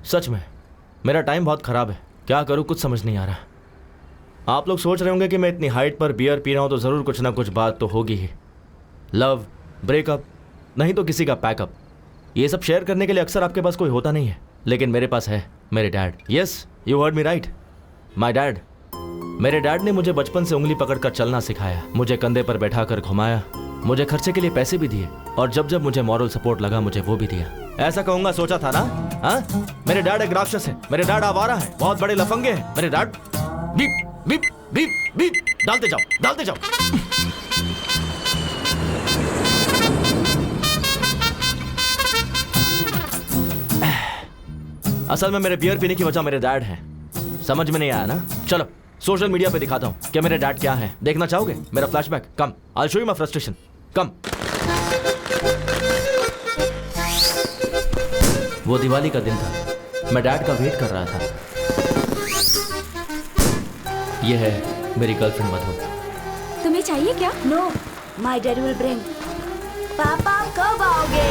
सच में मेरा टाइम बहुत ख़राब है, क्या करूँ कुछ समझ नहीं आ रहा। आप लोग सोच रहे होंगे कि मैं इतनी हाइट पर बियर पी रहा हूँ तो ज़रूर कुछ ना कुछ बात तो होगी ही। लव, ब्रेकअप, नहीं तो किसी का पैकअप, ये सब शेयर करने के लिए अक्सर आपके पास कोई होता नहीं है, लेकिन मेरे पास है मेरे dad. Yes, you heard me right, my dad. मेरे डैड ने मुझे बचपन से उंगली पकड़कर चलना सिखाया, मुझे कंधे पर बैठाकर घुमाया, मुझे खर्चे के लिए पैसे भी दिए और जब जब मुझे मॉरल सपोर्ट लगा मुझे वो भी दिया। ऐसा कहूंगा सोचा था ना? हाँ, मेरे डैड एक राक्षस है, मेरे डैड आवारा है, बहुत बड़े लफंगे हैं मेरे dad. Beep beep beep beep डालते जाओ, डालते जाओ। असल में मेरे बियर पीने की वजह मेरे डैड हैं। समझ में नहीं आया ना? चलो सोशल मीडिया पे दिखाता हूँ कि मेरे डैड क्या है। देखना चाहोगे मेरा flashback? Come, I show you my frustration. Come. वो दिवाली का दिन था, मैं डैड का वेट कर रहा था। ये है मेरी गर्लफ्रेंड मधु। तुम्हें चाहिए क्या? No, my dad will bring. पापा कब आओगे?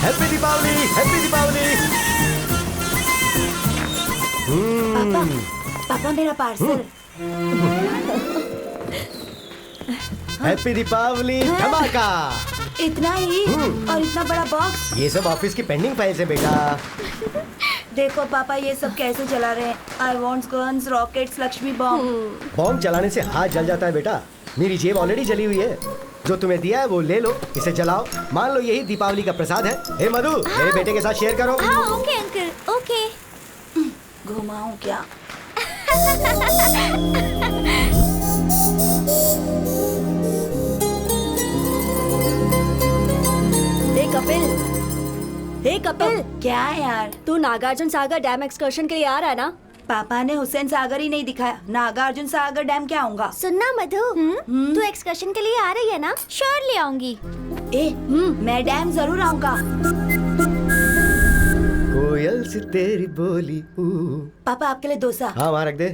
Happy Deepawali, happy Deepawali. पापा, पापा मेरा पार्सल। हैप्पी दीपावली धमाका। इतना ही और इतना बड़ा बॉक्स? ये सब ऑफिस की पेंडिंग फाइल्स है बेटा। देखो पापा ये सब कैसे चला रहे हैं। आई wants guns, rockets, Lakshmi bomb. Bomb चलाने से हाथ जल जाता है बेटा। मेरी जेब ऑलरेडी जली हुई है। जो तुम्हें दिया है वो ले लो, इसे जलाओ। मान लो यही दीपावली का प्रसाद है। हे मधु, मेरे बेटे के साथ शेयर करो। हाँ ओके अंकल, ओके। घुमाऊं क्या? हे कपिल, हे कपिल, क्या है यार? तू नागार्जुन सागर डैम एक्सकर्शन के लिए आ रहा है ना? पापा ने हुसैन सागर ही नहीं दिखाया, नागार्जुन सागर डैम क्या आऊंगा? सुनना मधु, तू एक्सकर्शन के लिए आ रही है ना? श्योरली आऊंगी। मैं डैम जरूर आऊंगा। कोयल से तेरी बोली। पापा आपके लिए डोसा। हाँ वहाँ रख दे।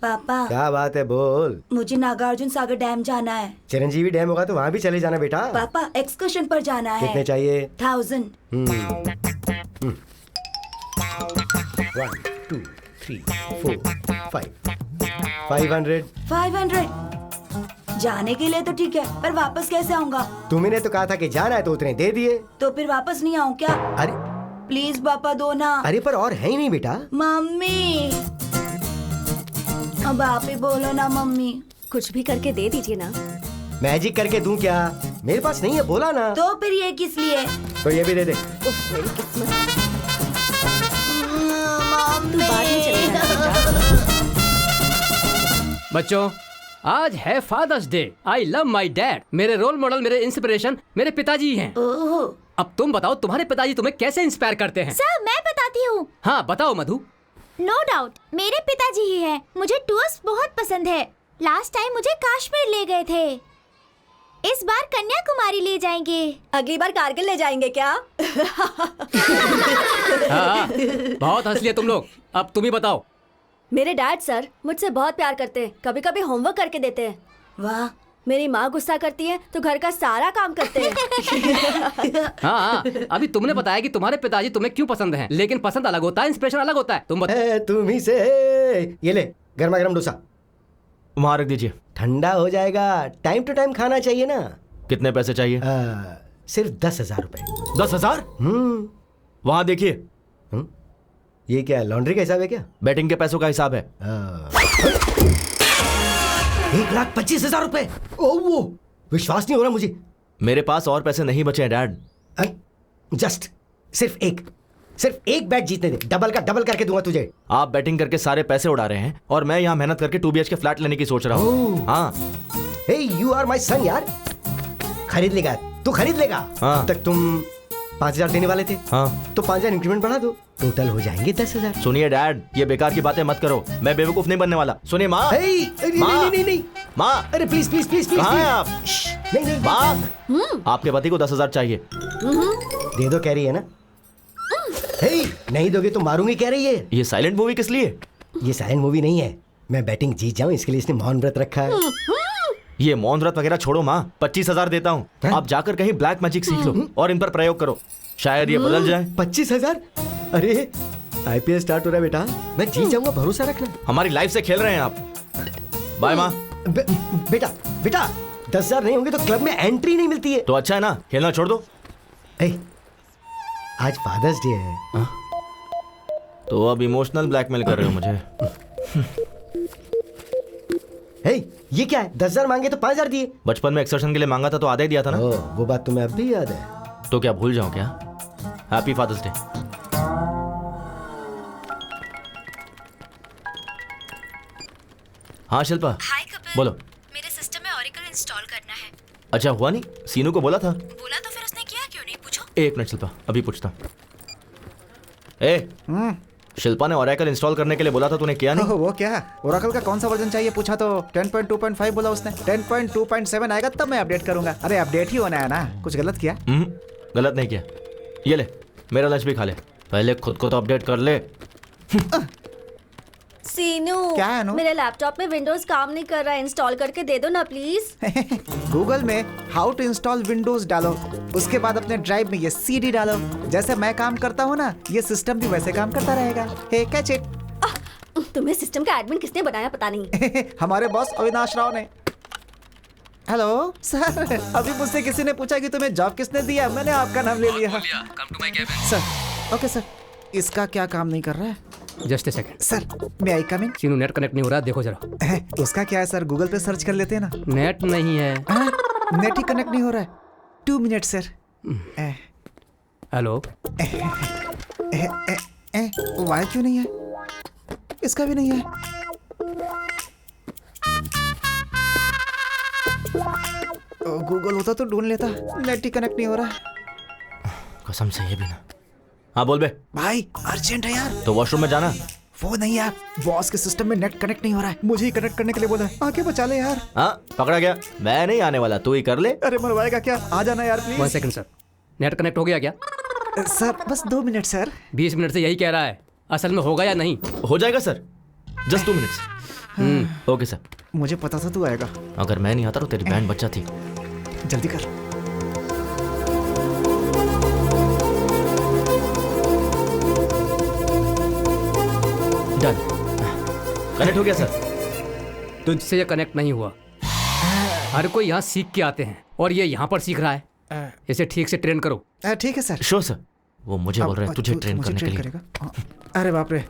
पापा क्या बात है, बोल। मुझे नागार्जुन सागर डैम जाना है। चिरंजीवी डैम होगा तो वहाँ भी चले जाना बेटा। पापा एक्सकर्शन पर जाना है। कितने चाहिए? 1000। 1 2 3 4 5 500। 500 जाने के लिए तो ठीक है, पर वापस कैसे आऊंगा? तुमने तो कहा था कि जाना है तो उतने दे दिए। तो फिर वापस नहीं आऊं क्या? अरे प्लीज पापा दो ना। अरे पर और है ही नहीं बेटा। मम्मी, अब आप ही बोलो ना मम्मी। कुछ भी करके दे दीजिए ना। मैजिक करके दूं क्या? मेरे पास नहीं है, बोला ना। तो फिर ये किस लिए? तो ये भी दे दे। उफ, मेरी किस्मत। मम्मी। तू बाद में चले जाना। बच्चों, आज है Father's I love my dad. मेरे रोल मॉडल, मेरे इंस्पिरेशन मेरे पिताजी हैं। ओह, अब तुम बताओ तुम्हारे पिताजी तुम्हें कैसे इंस्पायर करते हैं? सर मैं बताती हूँ। हाँ बताओ मधु। नो डाउट मेरे पिताजी ही हैं। मुझे टूर्स बहुत पसंद है। लास्ट टाइम मुझे कश्मीर ले गए थे। इस बार कन्याकुमारी ले जाएंगे। अगली बार कारगिल ले जाएंगे क्या? हाँ, बहुत हंस लिए तुम लोग। अब तुम ही बताओ। मेरे डैड सर मुझसे बहुत प्यार करते हैं, कभी कभी होमवर्क करके देते हैं। वाह। मेरी माँ गुस्सा करती है तो घर का सारा काम करते हैं। हाँ, अभी तुमने बताया कि तुम्हारे पिताजी तुम्हें क्यों पसंद हैं, लेकिन पसंद अलग होता है, इंस्पिरेशन अलग होता है। तुम ही से। ये ले गर्मा गर्म डोसा। वहाँ रख दीजिए। ठंडा हो जाएगा, टाइम टू टाइम खाना चाहिए ना। कितने पैसे चाहिए? सिर्फ 10,000 रुपए। 10,000? वहाँ देखिए। ये क्या लॉन्ड्री का हिसाब है क्या? बैटिंग के पैसों का हिसाब है। 1,25,000 रुपए। वो विश्वास नहीं हो रहा मुझे। मेरे पास और पैसे नहीं बचे हैं डैड। जस्ट सिर्फ एक बैट जीतने दे, डबल का डबल करके दूंगा तुझे। आप बैटिंग करके सारे पैसे उड़ा रहे हैं और मैं यहाँ मेहनत करके 2 BHK फ्लैट लेने की सोच रहा हूँ। हाँ। हे यू आर माय सन यार। खरीद लेगा तू, खरीद लेगा। हाँ। तक तुम 5,000 देने वाले थे। हाँ। तो 5,000 इंक्रीमेंट बढ़ा दो, टोटल हो जाएंगे 10,000। सुनिए डैड, ये बेकार की बातें मत करो, मैं बेवकूफ नहीं बनने वाला। सुनिए माँ। नहीं माँ, अरे प्लीज प्लीज प्लीज प्लीज। कहाँ हैं आप? नहीं माँ, आपके पति को 10,000 चाहिए। दे दो कह रही है ना। नहीं दोगे तो मारूंगी कह रही है। ये साइलेंट मूवी किस लिए? ये साइलेंट मूवी नहीं है, मैं बैटिंग जीत जाऊं इसके लिए इसने मौन व्रत रखा है। ये मौन व्रत वगैरह छोड़ो माँ, 25,000 देता हूँ, आप जाकर कहीं ब्लैक मैजिक सीख लो और इन पर प्रयोग करो, शायद ये बदल जाए। 25,000? अरे IPL स्टार्ट हो रहा है बेटा, मैं जीत जाऊंगा, भरोसा रखना। हमारी लाइफ से खेल रहे हैं आप। बाय माँ। बेटा बेटा 10,000 नहीं होंगे तो क्लब में एंट्री नहीं मिलती है। तो अच्छा है ना, खेलना छोड़ दो। आज फादर्स डे है। तो अब इमोशनल ब्लैकमेल कर रहे हो मुझे। ये क्या है, 10,000 मांगे तो 5,000 दिए। बचपन में एक्सर्शन के लिए मांगा था तो आधा ही दिया था ना। वो बात तुम्हें अब भी याद है? तो क्या भूल जाऊं क्या? Happy Father's Day Shilpa. हाय कपिल। बोलो। मेरे सिस्टम में ऑरेकल इंस्टॉल करना है। अच्छा हुआ नहीं? सीनू को बोला था। बोला तो फिर उसने किया क्यों नहीं, पूछो। एक मिनट शिल्पा, अभी पूछता हूँ। शिल्पा ने ओरेकल इंस्टॉल करने के लिए बोला था, तूने किया नहीं? वो क्या, ओरेकल का कौन सा वर्जन चाहिए पूछा तो 10.2.5 बोला उसने। 10.2.7 आएगा तब मैं अपडेट करूंगा। अरे अपडेट ही होना है ना, कुछ गलत किया? गलत नहीं किया। ये ले, मेरा लंच भी खा ले, पहले खुद को तो अपडेट कर ले। सीनू, क्या है अनु? मेरे लैपटॉप में विंडोज काम नहीं कर रहा है, इंस्टॉल करके दे दो ना प्लीज। गूगल में हाउ टू इंस्टॉल विंडोज डालो, उसके बाद अपने ड्राइव में ये CD डालो। जैसे मैं काम करता हूँ ना, ये सिस्टम भी वैसे काम करता रहेगा। हे कैच इट। तुम्हें सिस्टम का एडमिन किसने बनाया पता नहीं। हमारे बॉस अविनाश राव ने। हेलो सर, अभी मुझसे किसी ने पूछा कि तुम्हें जॉब किसने दिया, मैंने आपका नाम ले लिया। सर ओके सर, इसका क्या काम नहीं कर रहा है? जस्ट ए सेकंड सर, मैं आई कम इन? सीनू नेट कनेक्ट नहीं हो रहा, देखो जरा। उसका क्या है सर, गूगल पे सर्च कर लेते हैं ना। नेट नहीं है। नेट ही कनेक्ट नहीं हो रहा है। 2 मिनट सर। हेलो। वाई क्यों नहीं है? इसका भी नहीं है। गूगल होता तो ढूंढ लेता, नेट ही कनेक्ट नहीं हो रहा है। कसम से ये भी ना। हाँ बोल बे। भाई अर्जेंट है यार। तो वॉशरूम में जाना। वो नहीं यार, बॉस के सिस्टम में नेट कनेक्ट नहीं हो रहा है, मुझे ही कनेक्ट करने के लिए बोला है। आके बचा ले यार। हाँ पकड़ा गया, मैं नहीं आने वाला, तू ही कर ले। अरे मरवाएगा क्या, आ जाना यार 1 please. Second sir, net connect हो गया क्या? सर बस 2 मिनट सर। 20 मिनट से यही कह रहा है, असल में होगा या नहीं? हो जाएगा sir, just 2 minutes. Okay sir. मुझे पता था तू आएगा। अगर मैं नहीं आता तो तेरी बैंड बच जाती। जल्दी कर। डन, कनेक्ट हो गया सर। तुझसे ये कनेक्ट नहीं हुआ। हर कोई यहाँ सीख के आते हैं और ये यहाँ पर सीख रहा है। इसे ठीक से ट्रेन करो। ठीक है सर। श्योर सर, वो मुझे बोल रहे हैं तुझे ट्रेन करने के लिए। करेगा? अरे बाप रे,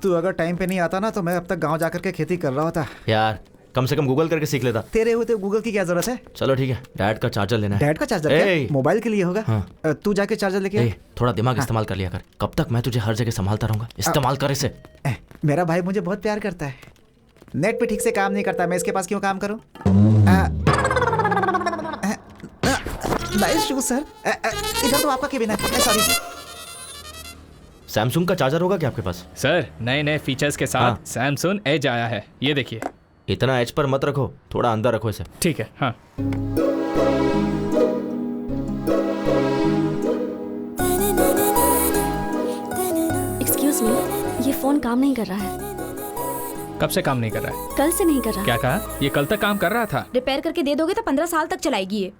तू अगर टाइम पे नहीं आता ना तो मैं अब तक गांव जाकर के खेती कर रहा होता। यार कम से कम गूगल करके सीख लेता। तेरे होते गूगल की क्या जरूरत है? चलो ठीक है, डैड का चार्जर लेना है। डैड का चार्जर ए, क्या? मोबाइल के लिए होगा। हाँ। तू जाके चार्जर लेके आ। थोड़ा दिमाग इस्तेमाल कर लिया कर, कब तक मैं तुझे हर जगह संभालता रहूंगा? इस्तेमाल कर इसे। मेरा भाई मुझे बहुत प्यार करता है। नेट पे ठीक से काम नहीं करता, मैं इसके पास क्यों काम करूं? Nice shoes sir. इधर तो आपका केबिन है। सॉरी। सैमसंग का चार्जर होगा क्या आपके पास? सर नए नए फीचर्स के साथ हाँ। सैमसंग एज आया है, ये देखिए। इतना एज पर मत रखो, थोड़ा अंदर रखो इसे। ठीक है। हाँ एक्सक्यूज मी, ये फोन काम नहीं कर रहा है। कब से काम नहीं कर रहा है? कल से नहीं कर रहा। क्या कहा? ये कल तक काम कर रहा था। रिपेयर करके दे दोगे तो 15 साल तक चलाएगी ये।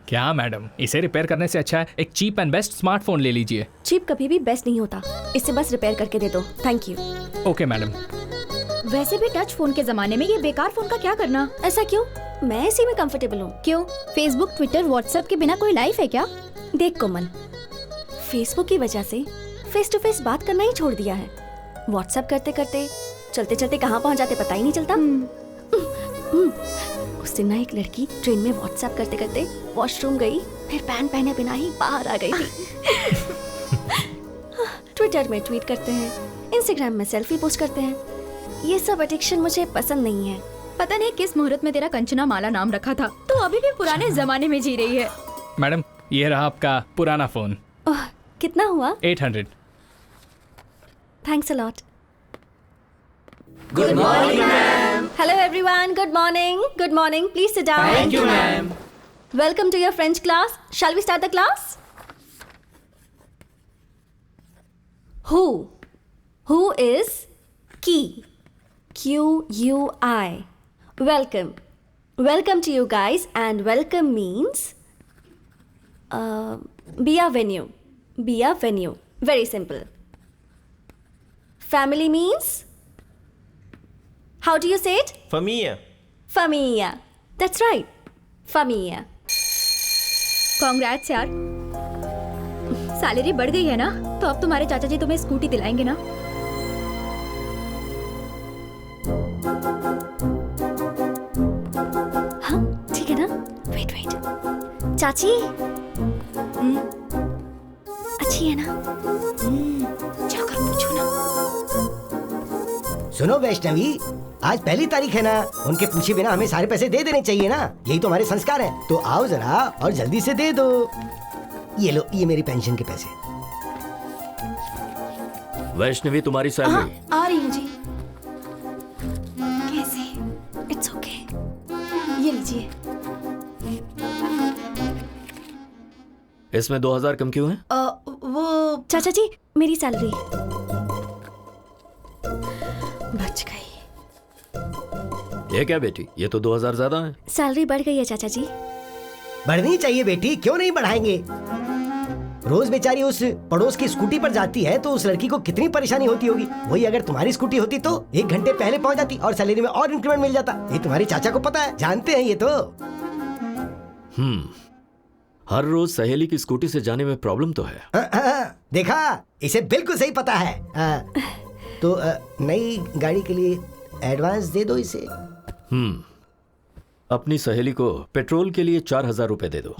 क्या मैडम, इसे रिपेयर करने से अच्छा है एक चीप एंड बेस्ट स्मार्टफोन ले लीजिए। चीप कभी भी बेस्ट नहीं होता, इसे बस रिपेयर करके दे दो, थैंक यू। Okay madam. वैसे भी टच फोन के जमाने में ये बेकार फोन का क्या करना? ऐसा क्यों? मैं इसी में कंफर्टेबल हूँ। क्यों? फेसबुक, ट्विटर, व्हाट्सएप के बिना कोई लाइफ है क्या? देख कोमल, फेसबुक की वजह से फेस टू फेस बात करना ही छोड़ दिया है। व्हाट्सएप करते करते चलते चलते कहाँ पहुँच जाते पता ही नहीं चलता। उस दिन ना एक लड़की ट्रेन में व्हाट्सएप करते करते वॉशरूम गई, फिर पैंट पहने बिना ही बाहर आ गई थी। ट्विटर में ट्वीट करते हैं, इंस्टाग्राम में सेल्फी पोस्ट करते हैं। ये सब एडिक्शन मुझे पसंद नहीं है। पता नहीं किस मुहूर्त में तेरा कंचना माला नाम रखा था, तो अभी भी पुराने जमाने में जी रही है। मैडम ये रहा आपका पुराना फोन। ओह, कितना हुआ? 800। Thanks a lot. Good morning, ma'am. Hello, everyone. Good morning. Good morning. Please sit down. Thank you, ma'am. Welcome to your French class. Shall we start the class? Who? Who is key? Q-U-I. Welcome. Welcome to you guys, and welcome means be a venue. Be a venue. Very simple. Family means, how do you say it? Familia. Familia. That's right. Familia. Congrats यार, salary बढ़ गई है ना, तो अब तुम्हारे चाचा जी तुम्हें स्कूटी दिलाएंगे ना। हाँ ठीक है ना। वेट वेट, चाची अच्छी है ना? जाकर पूछो ना। सुनो वैष्णवी, आज पहली तारीख है ना, उनके पूछे बिना हमें सारे पैसे दे देने चाहिए ना, यही तो हमारे संस्कार हैं। तो आओ जरा और जल्दी से दे दो। ये लो, ये मेरी पेंशन के पैसे। वैष्णवी तुम्हारी सैलरी। आ रही हूँ जी। कैसे? It's okay. ये लीजिए। इसमें 2000 कम क्यों है? वो चाचा जी, मेरी सैलरी बच गई। ये क्या बेटी, ये तो 2000 ज्यादा है। सैलरी बढ़ गई है चाचा जी। बढ़नी चाहिए बेटी, क्यों नहीं बढ़ाएंगे? रोज बेचारी उस पड़ोस की स्कूटी पर जाती है तो उस लड़की को कितनी परेशानी होती होगी। वही अगर तुम्हारी स्कूटी होती तो 1 घंटे पहले पहुंच जाती और सैलरी में और इंक्रीमेंट मिल जाता। ये तुम्हारे चाचा को पता है, जानते हैं ये तो। हर रोज सहेली की स्कूटी से जाने में प्रॉब्लम तो है। देखा, इसे बिल्कुल सही पता है। तो नई गाड़ी के लिए एडवांस दे दो इसे। अपनी सहेली को पेट्रोल के लिए 4000 रुपए दे दो,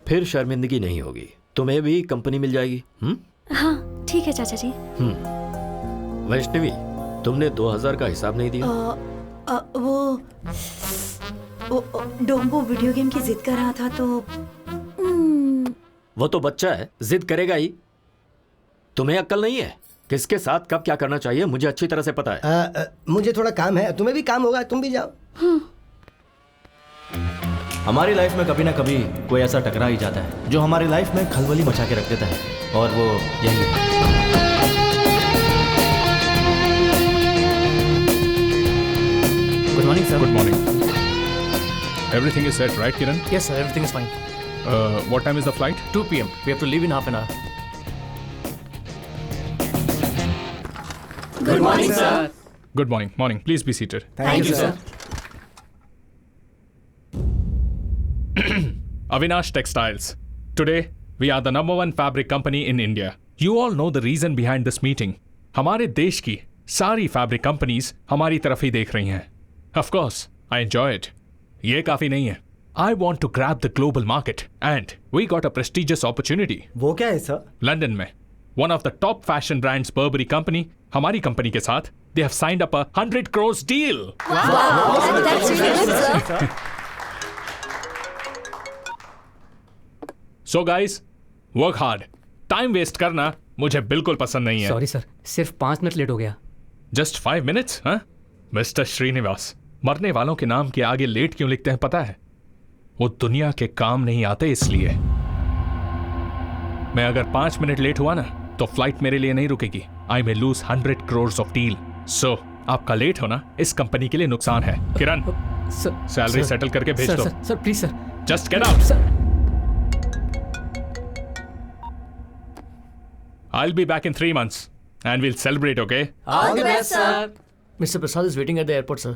फिर शर्मिंदगी नहीं होगी। तुम्हें भी कंपनी मिल जाएगी। हाँ ठीक है चाचा जी। वैष्णवी, तुमने 2000 का हिसाब नहीं दिया। वो डोम्बो वीडियो गेम की जिद कर रहा था तो वो तो बच्चा है, जिद करेगा ही। तुम्हें अक्ल नहीं है? किसके साथ कब क्या करना चाहिए मुझे अच्छी तरह से पता है। मुझे थोड़ा काम है, तुम्हें भी काम होगा, तुम भी जाओ। हमारी लाइफ में कभी ना कभी कोई ऐसा टकरा ही जाता है जो हमारी लाइफ में खलबली मचा के रख देता है, और वो यही है। Good morning sir. Good morning. Everything is set right Kiran? Yes sir, everything is fine. What time is the flight? 2 p.m. We have to leave in half an hour. Good morning, sir. Good morning. Morning. Please be seated. Thank you, sir. Avinash Textiles. Today, we are the #1 fabric company in India. You all know the reason behind this meeting. हमारे देश की सारी fabric companies हमारी तरफ ही देख रही हैं. Of course, I enjoy it. ये काफी नहीं है. I want to grab the global market and we got a prestigious opportunity. वो क्या है सर? लंदन में one of the top fashion brands Burberry company हमारी कंपनी के साथ they have signed up a 100 crores deal. That's really good, sir. So guys, work hard. Time waste करना मुझे बिल्कुल पसंद नहीं है. सॉरी सर, सिर्फ 5 मिनट लेट हो गया। Just 5 minutes, हाँ? मिस्टर श्रीनिवास, मरने वालों के नाम के आगे लेट क्यों लिखते हैं पता है? वो दुनिया के काम नहीं आते इसलिए। मैं अगर 5 मिनट लेट हुआ ना तो फ्लाइट मेरे लिए नहीं रुकेगी। I may lose 100 crores of deal. So आपका लेट होना इस कंपनी के लिए नुकसान है। किरण, सैलरी सेटल करके भेज दो। Sir please sir, just get out. I'll be back in 3 months and we'll celebrate, okay? All the best, sir. Mr. Prasad is waiting at the airport, sir.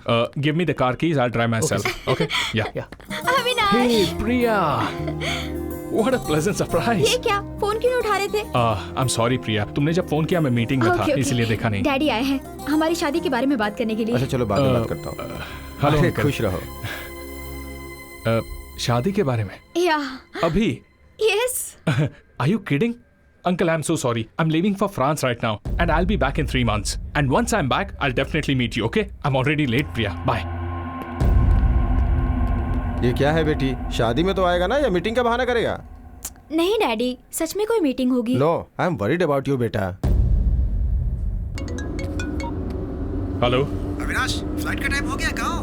Give me the car keys. I'll drive myself. Okay? Yeah. Avinash, Hey, Priya. What a pleasant surprise. ये क्या? Phone क्यों नहीं उठा रहे थे? I'm sorry, Priya. तुमने जब phone किया मैं मीटिंग में था, इसलिए देखा नहीं. डैडी आए हैं हमारी शादी के बारे में बात करने के लिए। अच्छा चलो बाद में बात करता हूँ। हेलो अरे, खुश रहो। शादी के बारे में? या अभी? Yes. Are you kidding? Uncle, I'm so sorry. I'm leaving for France right now and I'll be back in 3 months. And once I'm back, I'll definitely meet you, okay? I'm already late, Priya. Bye. ये क्या है बेटी, शादी में तो आएगा ना या मीटिंग का बहाना करेगा? नहीं डैडी, सच में कोई मीटिंग होगी। No, I am worried about you बेटा। हेलो अविनाश, फ्लाइट का टाइम हो गया, कहाँ हो?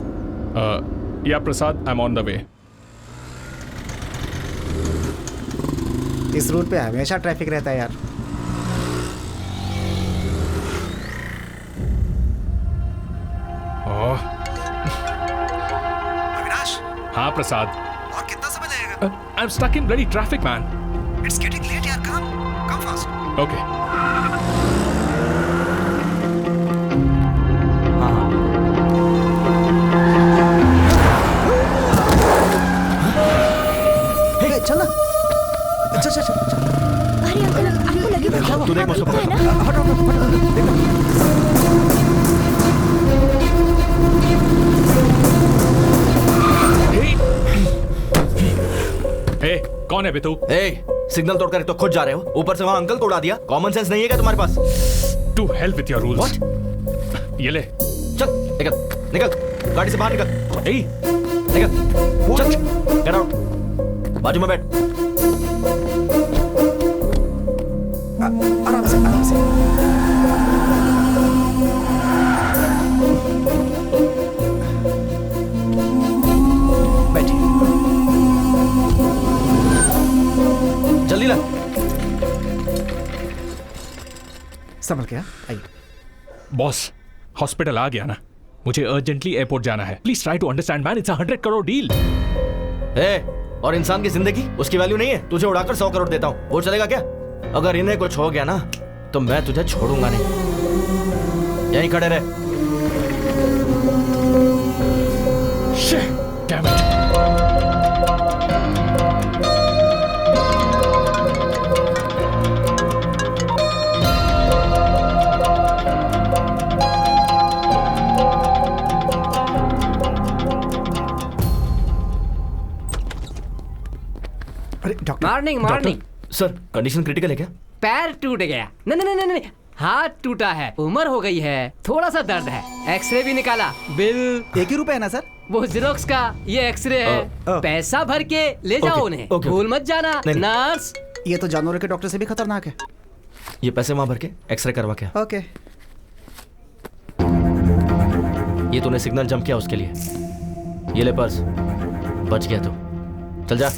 या Prasad, I'm on the way. इस रूट पे हमेशा ट्रैफिक रहता है यार। हाँ प्रसाद। और कितना समय लगेगा? I am stuck in bloody traffic man. It's getting late यार, कम फास्ट। ओके। चल ना, चल। अरे अंकल, आपको लगेगा क्या? तू देख मुझको। है ना? हटो, ए, कौन है बे तू? सिग्नल तोड़कर तो खुद जा रहे हो, ऊपर से वहां अंकल को उड़ा दिया। कॉमन सेंस नहीं है क्या तुम्हारे पास? To help with your rules. ये ले। चल निकल गाड़ी से बाहर निकल। निकल चल, गेट आउट। बाजू में बैठ। आराम से। बैठिए। जल्दी ला। संभल के, आइए। बॉस, हॉस्पिटल आ गया ना, मुझे अर्जेंटली एयरपोर्ट जाना है। Please try to understand man, it's 100 crore deal. और इंसान की जिंदगी उसकी वैल्यू नहीं है? तुझे उड़ाकर 100 करोड़ देता हूँ, वो चलेगा क्या? अगर इन्हें कुछ हो गया ना तो मैं तुझे छोड़ूंगा नहीं। यहीं खड़े रहे। Damn it. Morning. Sir, condition critical है क्या? पैर टूट गया। नहीं, हाथ टूटा है, उम्र हो गई है, थोड़ा सा दर्द है। एक्सरे भी निकाला, बिल 1 ही रुपए है ना सर? वो जेरोक्स का, ये एक्सरे है। पैसा भर के ले जाओ उन्हें, भूल मत जाना। नर्स, ये तो जानवरों के डॉक्टर से भी खतरनाक है। ये पैसे वहां भर के एक्सरे करवा के। ओके। ये तूने सिग्नल जंप किया उसके लिए। ये ले पर्स, बच गया तू। चल जा।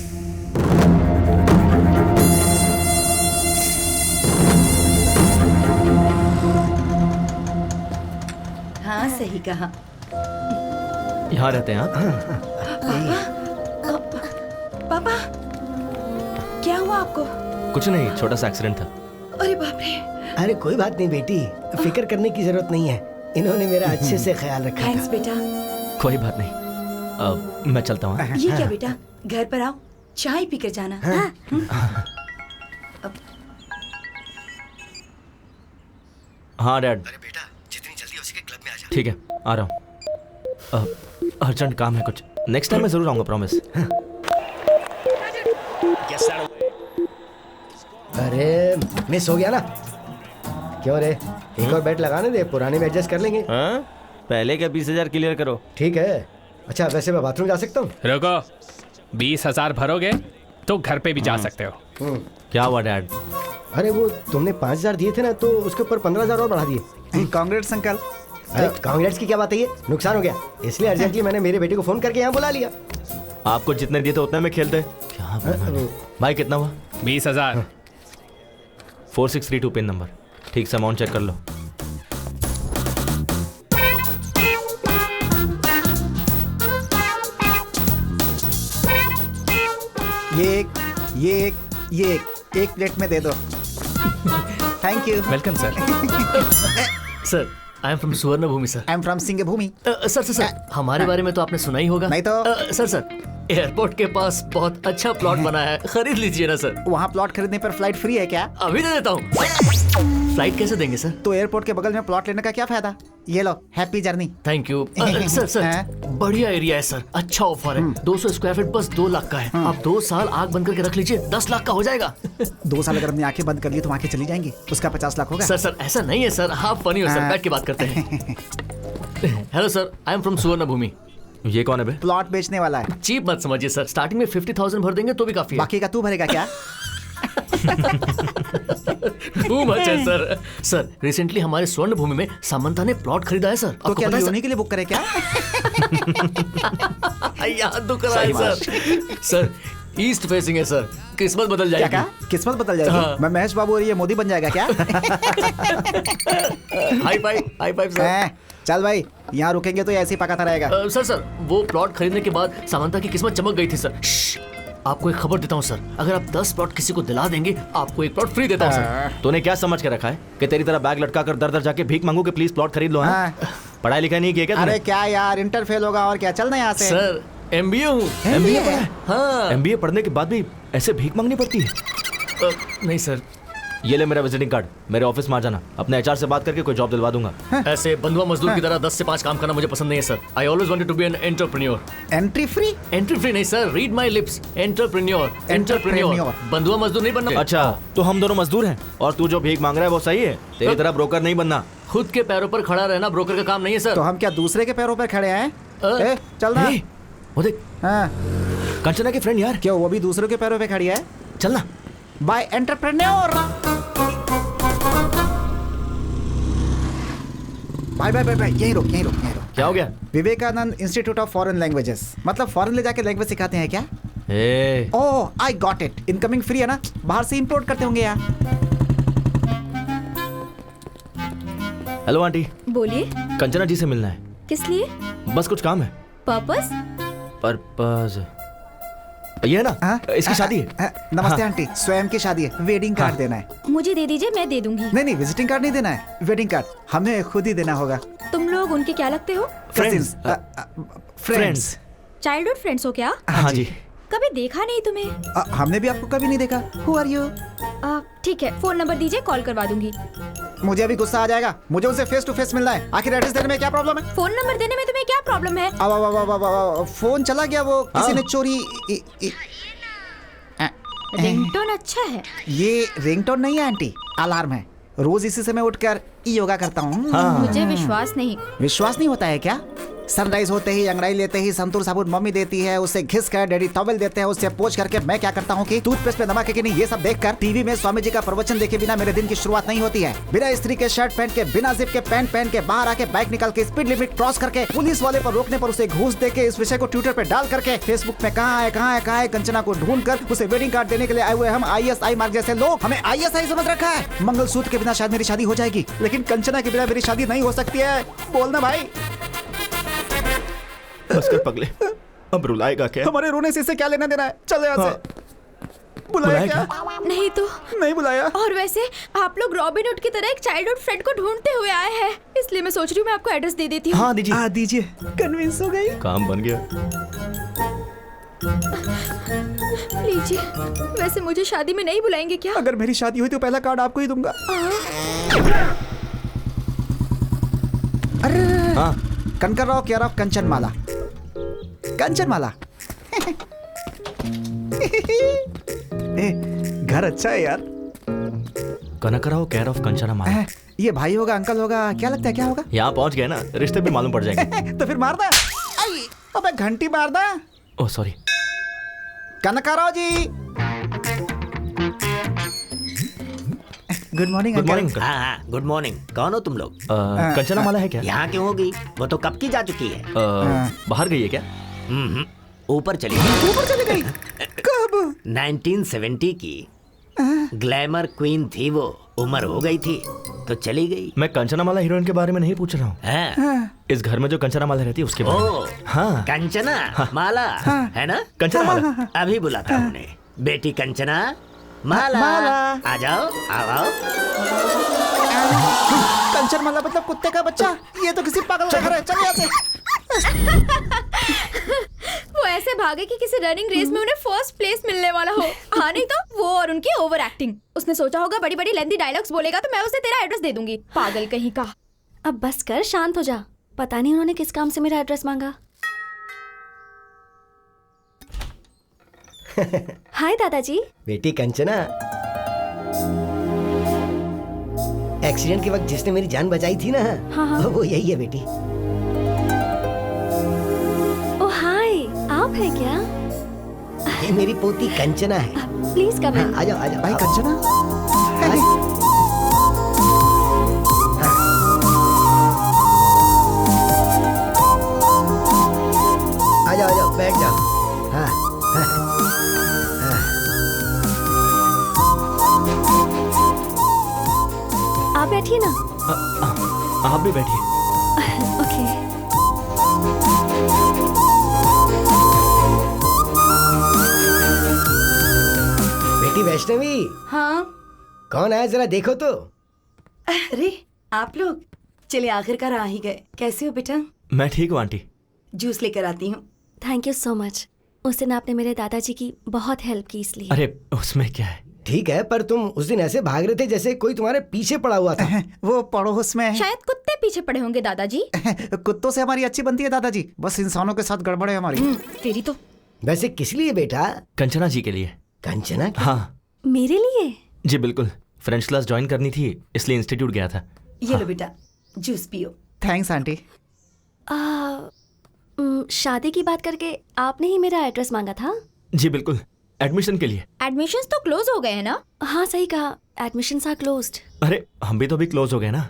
हाँ, सही कहा। यहाँ रहते हैं आप? पापा, क्या हुआ आपको? कुछ नहीं, छोटा सा एक्सीडेंट था। अरे बाप रे। अरे कोई बात नहीं बेटी, फिक्र करने की जरूरत नहीं है। इन्होंने मेरा अच्छे से ख्याल रखा था। थैंक्स बेटा। कोई बात नहीं, मैं चलता हूँ। ये क्या बेटा, घर पर आओ, चाय पी कर जाना। हाँ डैड। अरे बेटा, जितनी जल्दी हो सके क्लब में आ जा। ठीक है, आ रहा हूँ। अर्जेंट काम है कुछ। नेक्स्ट टाइम मैं जरूर आऊंगा, प्रॉमिस। अरे मिस हो गया ना? क्यों रे, एक और बैट लगाने दे, पुराने में एडजस्ट कर लेंगे। हाँ? पहले क्या 20,000 क्लियर करो। ठीक है। अच्छा, वैसे मैं बाथरूम जा सकता हूँ? रुको, 20,000 भरोगे तो घर पे भी जा सकते हो। क्या हुआ डैड? अरे वो तुमने 5,000 दिए थे ना, तो उसके ऊपर 15,000 और बढ़ा दिए। Congrats uncle. अरे कांग्रेट्स की क्या बात है, ये नुकसान हो गया, इसलिए अर्जेंटली मैंने मेरे बेटे को फोन करके यहाँ बुला लिया। आपको जितने दिए थे उतने में खेलते। क्या भाई, कितना हुआ? 20,000। 4632 पिन नंबर। ठीक से अमाउंट चेक कर लो। ये एक प्लेट में दे दो। Thank you. Welcome sir. Sir, I am from Suvarna Bhoomi sir. I am from Singh Bhoomi. Sir, हमारे बारे में तो आपने सुना ही होगा। नहीं तो। सर, एयरपोर्ट के पास बहुत अच्छा प्लॉट बना है, खरीद लीजिए ना सर। वहाँ प्लॉट खरीदने पर फ्लाइट फ्री है क्या? अभी दे देता हूँ। फ्लाइट कैसे देंगे सर? तो एयरपोर्ट के बगल में प्लॉट लेने का क्या फायदा? ये लो, happy journey. Thank you. Sir, बढ़िया एरिया है सर, अच्छा ऑफर है। 200 स्क्वायर फीट बस 2 लाख का है। आप 2 साल आग बंद करके रख लीजिए, 10 लाख का हो जाएगा। 2 साल अगर अपनी आंखें बंद कर ली तो आंखें चली जाएंगी, उसका 50 लाख होगा। सर, ऐसा नहीं है सर, आप फनी हो सर, बैठ के बात करते हैं। Hello sir, I am from Suvarna भूमि। ये कौन है बे? प्लॉट बेचने वाला है। चीप मत समझिए सर, स्टार्टिंग में 50,000 भर देंगे तो भी काफी है। बाकी का तू भरेगा क्या? टू मच है सर। सर, रिसेंटली हमारे स्वर्ण भूमि में सामंता ने प्लॉट खरीदा है सर। तो क्या उन्हीं के लिए बुक करे क्या? याद तो कराए सर। सर, ईस्ट फेसिंग है सर, किस्मत बदल जाएगी। क्या? किस्मत बदल जाएगी? हाँ। मैं महेश बाबू और ये मोदी बन जाएगा क्या? High five sir. चल भाई, यहाँ रुकेंगे तो ऐसे ही पकाता रहेगा। सर वो प्लॉट खरीदने के बाद सामंता की किस्मत चमक गई थी सर। आपको एक खबर देता हूँ सर, अगर आप 10 प्लॉट किसी को दिला देंगे आपको एक प्लॉट फ्री देता हूँ सर। तूने क्या समझ के रखा है कि तेरी तरह बैग लटका कर दर दर जाके भीख मांगू कि प्लीज प्लॉट खरीद लो? पढ़ाई लिखाई नहीं किया क्या? अरे क्या यार, इंटर फेल होगा और क्या, चलना यहाँ से। सर MBA हूँ। MBA पढ़ा है? हाँ। MBA पढ़ने के बाद भी ऐसे भीख मांगनी पड़ती है? नहीं सर। ये ले मेरा विजिटिंग कार्ड, मेरे ऑफिस में आ जाना, अपने HR से बात करके कोई जॉब दिलवा दूंगा। ऐसे बंधुआ मजदूर की तरह 10 से 5 काम करना मुझे पसंद नहीं है sir. I always wanted to be an entrepreneur. Entry free? Entry free नहीं sir, read my lips, entrepreneur. Entrepreneur, बंधुआ मजदूर नहीं बनना। अच्छा, तो हम दोनों मजदूर हैं और तू जो भीख मांग रहा है वो सही है? तेरी तरह ब्रोकर नहीं बनना। खुद के पैरों पर खड़ा रहना ब्रोकर का काम नहीं है सर। तो हम क्या दूसरे के पैरों पर खड़े हैं? चलना। वो देख, कंचना की फ्रेंड यार। क्यों, वो भी दूसरों के पैरों पे खड़ी है? चलना। Bye entrepreneur. Bye bye bye bye, यहीं रुक। क्या हो गया? Vivekananda institute of foreign languages, मतलब फॉरेन ले जाके लैंग्वेज सिखाते हैं क्या? Oh I got it, incoming free है ना, बाहर से इंपोर्ट करते होंगे यार। Hello aunty. बोलिए। कंचना जी से मिलना है। किस लिए? बस कुछ काम है। पर्पस? ये है ना, इसकी शादी है। नमस्ते आंटी, स्वयं की शादी है, वेडिंग कार्ड देना है। मुझे दे दीजिए, मैं दे दूंगी। नहीं, विजिटिंग कार्ड नहीं देना है, वेडिंग कार्ड हमें खुद ही देना होगा। तुम लोग उनके क्या लगते हो? फ्रेंड्स। चाइल्डहुड फ्रेंड्स हो क्या? हाँ जी। कभी देखा नहीं तुम्हें। हमने भी आपको कभी नहीं देखा। Who are you? ठीक है, फोन नंबर दीजिए, कॉल करवा दूंगी। मुझे अभी गुस्सा आ जाएगा, मुझे उनसे फेस टू फेस मिलना है। आखिर एड्रेस देने में क्या प्रॉब्लम है? फोन नंबर देने में तुम्हें क्या प्रॉब्लम है? अब फोन चला गया, वो किसी ने चोरी। रिंगटोन अच्छा है। ये रिंगटोन नहीं है आंटी, अलार्म है। रोज इसी समय उठकर योगा करता हूँ। मुझे विश्वास नहीं। विश्वास नहीं होता है क्या? सनराइज होते ही, अंगड़ाई लेते ही संतूर साबुन मम्मी देती है, उससे घिस कर डैडी टॉवेल देते हैं, उससे पोंछ करके मैं क्या करता हूँ कि टूथपेस्ट पे नमक है कि नहीं ये सब देखकर टीवी में स्वामी जी का प्रवचन देखे बिना मेरे दिन की शुरुआत नहीं होती है। बिना स्त्री के शर्ट पहन के, बिना जिप के पैंट पहन के, बाहर आके बाइक निकाल के, स्पीड लिमिट क्रॉस करके, पुलिस वाले पर रोकने पर उसे घूस दे के, इस विषय को ट्विटर पे डाल करके, फेसबुक में कहाँ है कंचना को ढूंढ कर उसे वेडिंग कार्ड देने के लिए आए हुए हम ISI मार्ग जैसे लोग हमें ISI समझ रखा है। मंगलसूत्र के बिना शायद मेरी शादी हो जाएगी, लेकिन कंचना के बिना मेरी शादी नहीं हो सकती है। बोलना भाई। बस कर पगले, अब रुलाएगा क्या? हमारे रोने से क्या लेना देना है? चल यहाँ से। बुलाया क्या? नहीं तो नहीं बुलाया। और वैसे आप लोग रॉबिनहुड की तरह एक चाइल्डहुड फ्रेंड को ढूंढते हुए आए हैं, इसलिए मैं सोच रही हूँ मैं आपको एड्रेस दे देती हूँ। हाँ दीजिए। हाँ दीजिए, कन्विंस हो गई। काम बन गया। लीजिए। वैसे मुझे शादी में नहीं बुलाएंगे क्या? अगर मेरी शादी हुई तो पहला कार्ड आपको ही दूंगा। अरे हाँ। Kanakar Rao care of Kanchanmala. कंचनमाला। घर अच्छा है यार। Kanakrao care of Kanchanmala. ये भाई होगा, अंकल होगा, क्या लगता है क्या होगा? यहाँ पहुँच गए ना, रिश्ते भी मालूम पड़ जाएंगे। तो फिर मार दे। अबे घंटी मार दे। Oh sorry. Kanakarao ji. Good morning. Good morning. हाँ गुड मॉर्निंग। कौन हो तुम लोग? कंचनमाला है क्या? यहाँ क्यों होगी? वो तो कब की जा चुकी है। बाहर गई है क्या? ऊपर चली गई। ऊपर चली गई? कब? 1970 की ग्लैमर क्वीन थी वो, उम्र हो गई थी तो चली गई। मैं कंचनामाला हीरोइन के बारे में नहीं पूछ रहा हूँ। इस घर में जो कंचनामाला रहती है उसके बारे में। हाँ। कंचना माला है ना? कंचनामाला। अभी बुलाता हूँ उन्हें। बेटी कंचना माला, आ जाओ आओ। कंचनमाला मतलब कुत्ते का बच्चा? ये तो किसी पागल का घर है। चल यहाँ से। वो ऐसे भागे कि किसी रनिंग रेस में उन्हें फर्स्ट प्लेस मिलने वाला हो। हाँ नहीं तो वो और उनकी ओवर एक्टिंग। उसने सोचा होगा बड़ी बड़ी लेंथी डायलॉग्स बोलेगा तो मैं उसे तेरा एड्रेस दे दूंगी। पागल कहीं का। अब बस कर, शांत हो जा। पता नहीं उन्होंने किस काम से मेरा एड्रेस मांगा। हाय दादाजी। बेटी कंचना, एक्सीडेंट के वक्त जिसने मेरी जान बचाई थी ना, हाँ। वो यही है बेटी। ओ हाय, आप हैं क्या? ये मेरी पोती कंचना है। प्लीज कम इन। आ जाओ आ जाओ। भाई कंचना। आ जाओ बैठ जाओ। हाँ हाँ। आप बैठिए ना। आप भी बैठिए। वैष्णवी, हाँ कौन आया जरा देखो तो। अरे आप लोग, चलिए आखिरकार आ ही गए। कैसे हो बेटा? मैं ठीक हूँ आंटी। जूस लेकर आती हूँ। Thank you so much. उस दिन आपने मेरे दादाजी की बहुत हेल्प की इसलिए। अरे उसमें क्या है। ठीक है, पर तुम उस दिन ऐसे भाग रहे थे जैसे कोई तुम्हारे पीछे पड़ा हुआ था। वो पड़ोस में शायद कुत्ते पीछे पड़े होंगे दादाजी। कुत्तों से हमारी अच्छी बनती है दादाजी, बस इंसानों के साथ गड़बड़ है हमारी। तेरी तो। वैसे किस लिए बेटा? कंचना जी के लिए। कंचना? हाँ मेरे लिए? जी बिल्कुल, फ्रेंच क्लास ज्वाइन करनी थी इसलिए इंस्टीट्यूट गया था। ये लो बेटा, जूस पियो। Thanks aunty. शादी की बात करके आपने ही मेरा एड्रेस मांगा था? जी बिल्कुल, एडमिशन के लिए। एडमिशंस तो क्लोज हो गए हैं ना? हाँ सही कहा, एडमिशंस आर क्लोज्ड। अरे हम भी तो अभी क्लोज हो गए ना।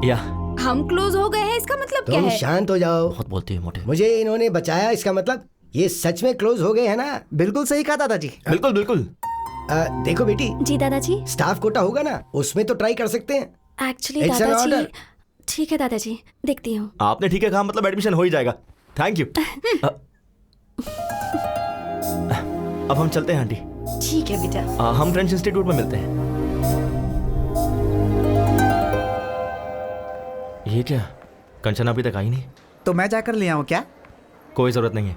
या हम क्लोज हो गए हैं, इसका मतलब क्या तुम है? शांत हो जाओ। बहुत बोलते हैं मोटे। मुझे इन्होंने बचाया, इसका मतलब ये सच में क्लोज हो गए हैं ना? बिल्कुल सही कहा दादाजी। बिल्कुल बिल्कुल। देखो बेटी। जी दादाजी। स्टाफ कोटा होगा ना, उसमें तो ट्राई कर सकते हैं। एक्चुअली दादाजी। ठीक है दादाजी, देखती हूँ। आपने ठीक है कहा, मतलब एडमिशन हो ही जाएगा। Thank you. अब हम चलते हैं आंटी। ठीक है बेटा। हम फ्रेंच इंस्टीट्यूट में मिलते हैं। ये क्या, कंचना अभी तक आई नहीं? तो मैं जाकर ले आऊँ क्या? कोई जरूरत नहीं है।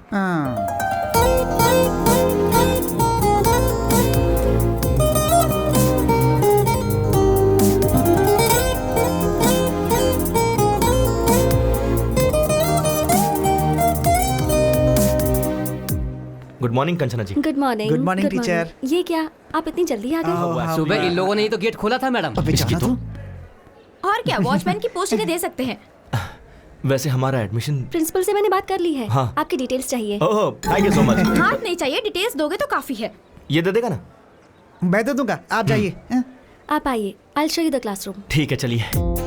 Good morning Kanchana ji. Good morning. Good morning teacher. ये क्या, आप इतनी जल्दी आ गए? सुबह इन लोगों ने ही तो गेट खोला था मैडम। और क्या, वॉचमैन की पोस्ट इन्हें दे सकते हैं। वैसे हमारा एडमिशन प्रिंसिपल से मैंने बात कर ली है। हाँ। आपकी डिटेल्स चाहिए। ओह थैंक यू सो मच। हाथ नहीं चाहिए, डिटेल्स दोगे तो काफी है। ये दे देगा ना? मैं दे दूंगा, आप जाइए। आप आइए, I will show you the classroom. ठीक है चलिए।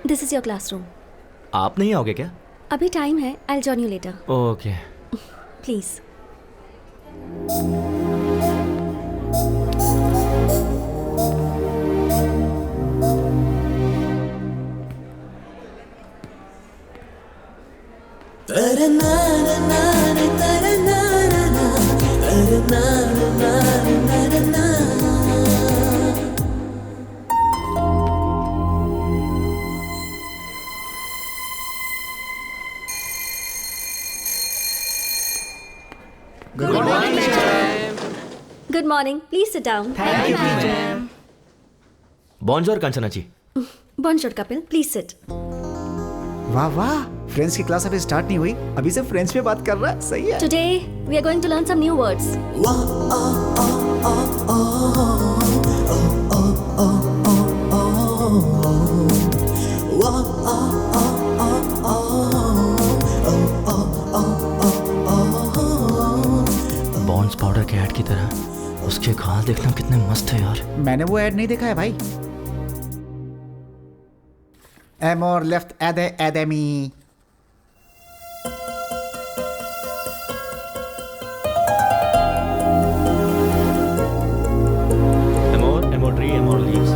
This is your classroom. आप नहीं आओगे क्या? अभी टाइम है, I will join you later. Okay. Please. Good morning, please sit down. बॉन्जोर कंचना जी। बॉन्जोर कपिल, प्लीज सिट। वाह वाह, फ्रेंच की क्लास अभी स्टार्ट नहीं हुई, अभी से फ्रेंच में बात कर रहा है। सही है। Today we are going to learn some new words. Pond's powder के ऐड की तरह उसके गाल देखना कितने मस्त है यार। मैंने वो ऐड नहीं देखा है भाई। एमोर लेफ्ट एदे एदेमी। एमोर, एमोर ट्री, एमोर leaves.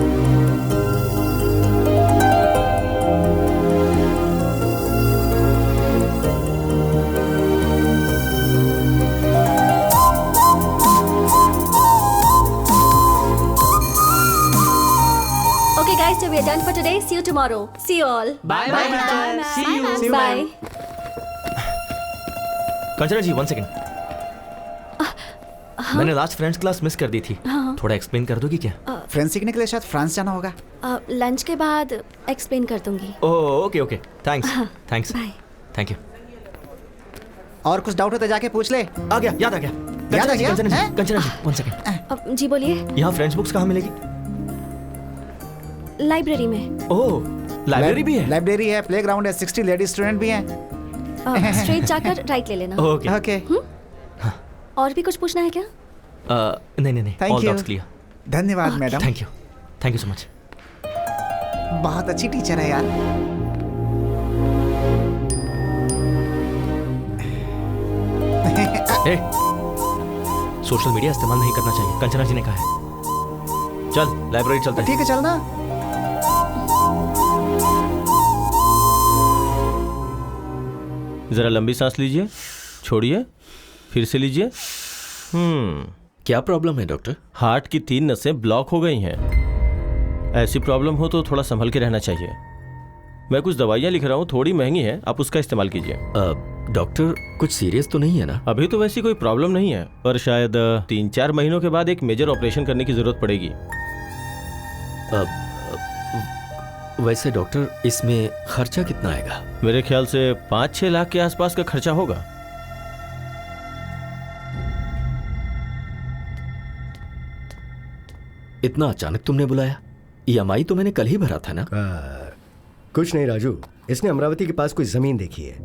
Okay guys, so we are done for today. See you tomorrow. See you all. Bye bye madam. See you. Bye. Kanchana ji 1 second. मैंने लास्ट फ्रेंच क्लास मिस कर दी थी। थोड़ा एक्सप्लेन कर दोगी क्या? फ्रेंच सीखने के लिए शायद फ्रांस जाना होगा। लंच के बाद एक्सप्लेन कर दूंगी। Oh okay okay, thanks thanks. Bye. Thank you. और कुछ डाउट हो तो जाके पूछ ले। आ गया, याद आ गया। याद आ गया? कंचना जी 1 सेकंड। जी बोलिए। यहाँ फ्रेंच बुक्स कहाँ मिलेगी? लाइब्रेरी में। ओह लाइब्रेरी भी है? लाइब्रेरी है, प्लेग्राउंड है, 60 लेडी स्टूडेंट भी हैं। स्ट्रेट जाकर राइट ले लेना। Okay okay. और भी कुछ पूछना है क्या? नहीं नहीं नहीं, Thank all you. Doubts clear. धन्यवाद madam. Thank you so much. बहुत अच्छी टीचर है यार। सोशल मीडिया इस्तेमाल नहीं करना चाहिए, कंचना जी ने कहा है। चल लाइब्रेरी चलते हैं। ठीक है चलना। जरा लंबी सांस लीजिए, छोड़िए, फिर से लीजिए। क्या प्रॉब्लम है डॉक्टर? हार्ट की 3 नसें ब्लॉक हो गई हैं। ऐसी प्रॉब्लम हो तो थोड़ा संभल के रहना चाहिए। मैं कुछ दवाइयाँ लिख रहा हूँ, थोड़ी महंगी है, आप उसका इस्तेमाल कीजिए। डॉक्टर कुछ सीरियस तो नहीं है ना? अभी तो वैसी कोई प्रॉब्लम नहीं है, पर शायद 3-4 महीनों के बाद एक मेजर ऑपरेशन करने की जरूरत पड़ेगी। वैसे डॉक्टर इसमें खर्चा कितना आएगा? मेरे ख्याल से 5-6 लाख के आसपास का खर्चा होगा। इतना अचानक तुमने बुलाया? EMI तो मैंने कल ही भरा था ना? कुछ नहीं राजू, इसने अमरावती के पास कोई जमीन देखी है,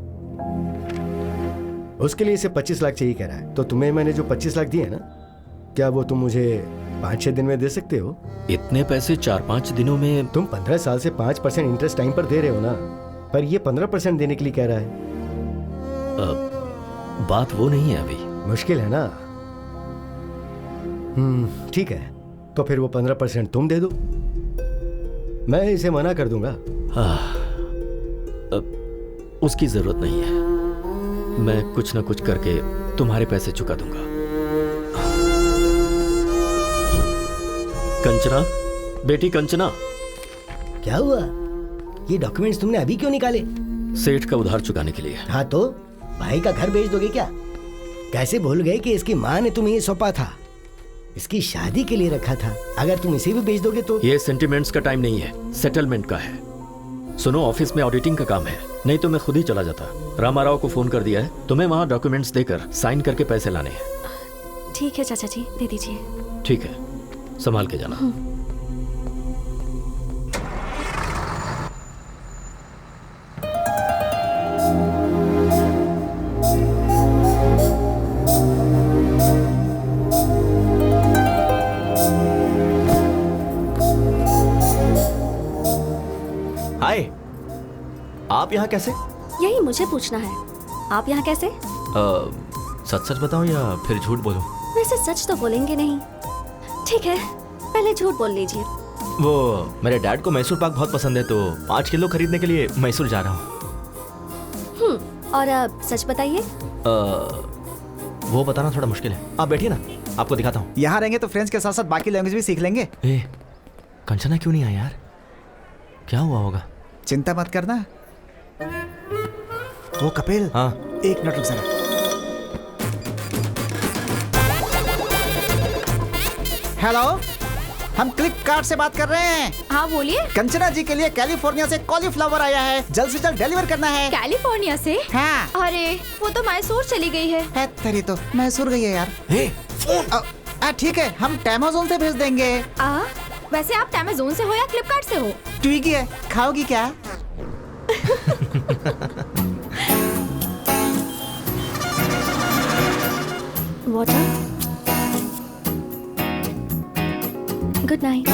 उसके लिए इसे 25 लाख चाहिए कह रहा है। तो तुम्हें मैंने जो 25 लाख दिए ना, क्या वो तुम मुझे 5-6 दिन में दे सकते हो? इतने पैसे 4-5 दिनों में? तुम 15 साल से 5% इंटरेस्ट टाइम पर दे रहे हो ना, पर ये 15% देने के लिए कह रहा है। बात वो नहीं है अभी। मुश्किल है ना? ठीक है, तो फिर वो 15% तुम दे दो, मैं इसे मना कर दूंगा। उसकी जरूरत नहीं है, मैं कुछ ना कुछ करके तुम्हारे पैसे चुका दूंगा। कंचना, बेटी कंचना। क्या हुआ? ये डॉक्यूमेंट्स तुमने अभी क्यों निकाले? सेठ का उधार चुकाने के लिए। हाँ तो भाई का घर बेच दोगे क्या? कैसे भूल गए कि इसकी माँ ने तुम्हें ये सौंपा था, इसकी शादी के लिए रखा था। अगर तुम इसे भी बेच दोगे तो? ये सेंटिमेंट्स का टाइम नहीं है, सेटलमेंट का है। सुनो, ऑफिस में ऑडिटिंग का काम है, नहीं तो मैं खुद ही चला जाता। रामाराव को फोन कर दिया है, तुम्हें वहाँ डॉक्यूमेंट्स देकर साइन करके पैसे लाने हैं। ठीक है चाचा जी, दे दीजिए। ठीक है, संभाल के जाना। हाय, आप यहाँ कैसे? यही मुझे पूछना है, आप यहाँ कैसे? सच सच बताऊं या फिर झूठ बोलूं? वैसे सच तो बोलेंगे नहीं। ठीक है, पहले झूठ बोल लीजिए। वो मेरे डैड को मैसूर पाक बहुत पसंद है, तो 5 किलो खरीदने के लिए मैसूर जा रहा हूँ। और अब सच बताइए। वो बताना थोड़ा मुश्किल है, आप बैठिए ना, आपको दिखाता हूँ। यहाँ रहेंगे तो फ्रेंच के साथ साथ बाकी लैंग्वेज भी सीख लेंगे। कंचना क्यों नहीं आई यार? क्या हुआ होगा? चिंता मत करना। वो कपिल, हाँ, 1 मिनट रुक जरा। हेलो, हम फ्लिपकार्ट से बात कर रहे हैं। हाँ बोलिए। कंचना जी के लिए कैलिफोर्निया से कॉलीफ्लावर आया है, जल्द से जल्द डिलीवर करना है। कैलिफोर्निया से? हाँ। अरे वो तो मैसूर चली गई है। तेरी तो मैसूर गई है यार। ठीक है, हम अमेज़न से भेज देंगे। वैसे आप अमेज़न से हो या फ्लिपकार्ट से हो? स्विगी है, खाओगी क्या? वाटर। Good night.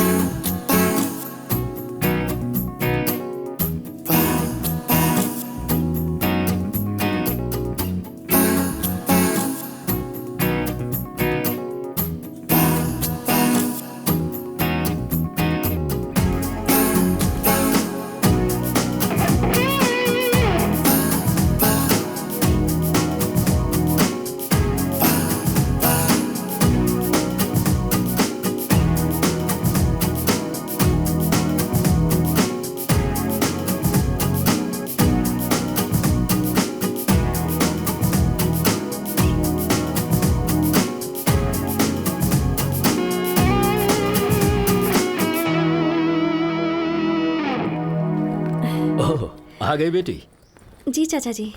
आ गई बेटी? जी चाचा जी।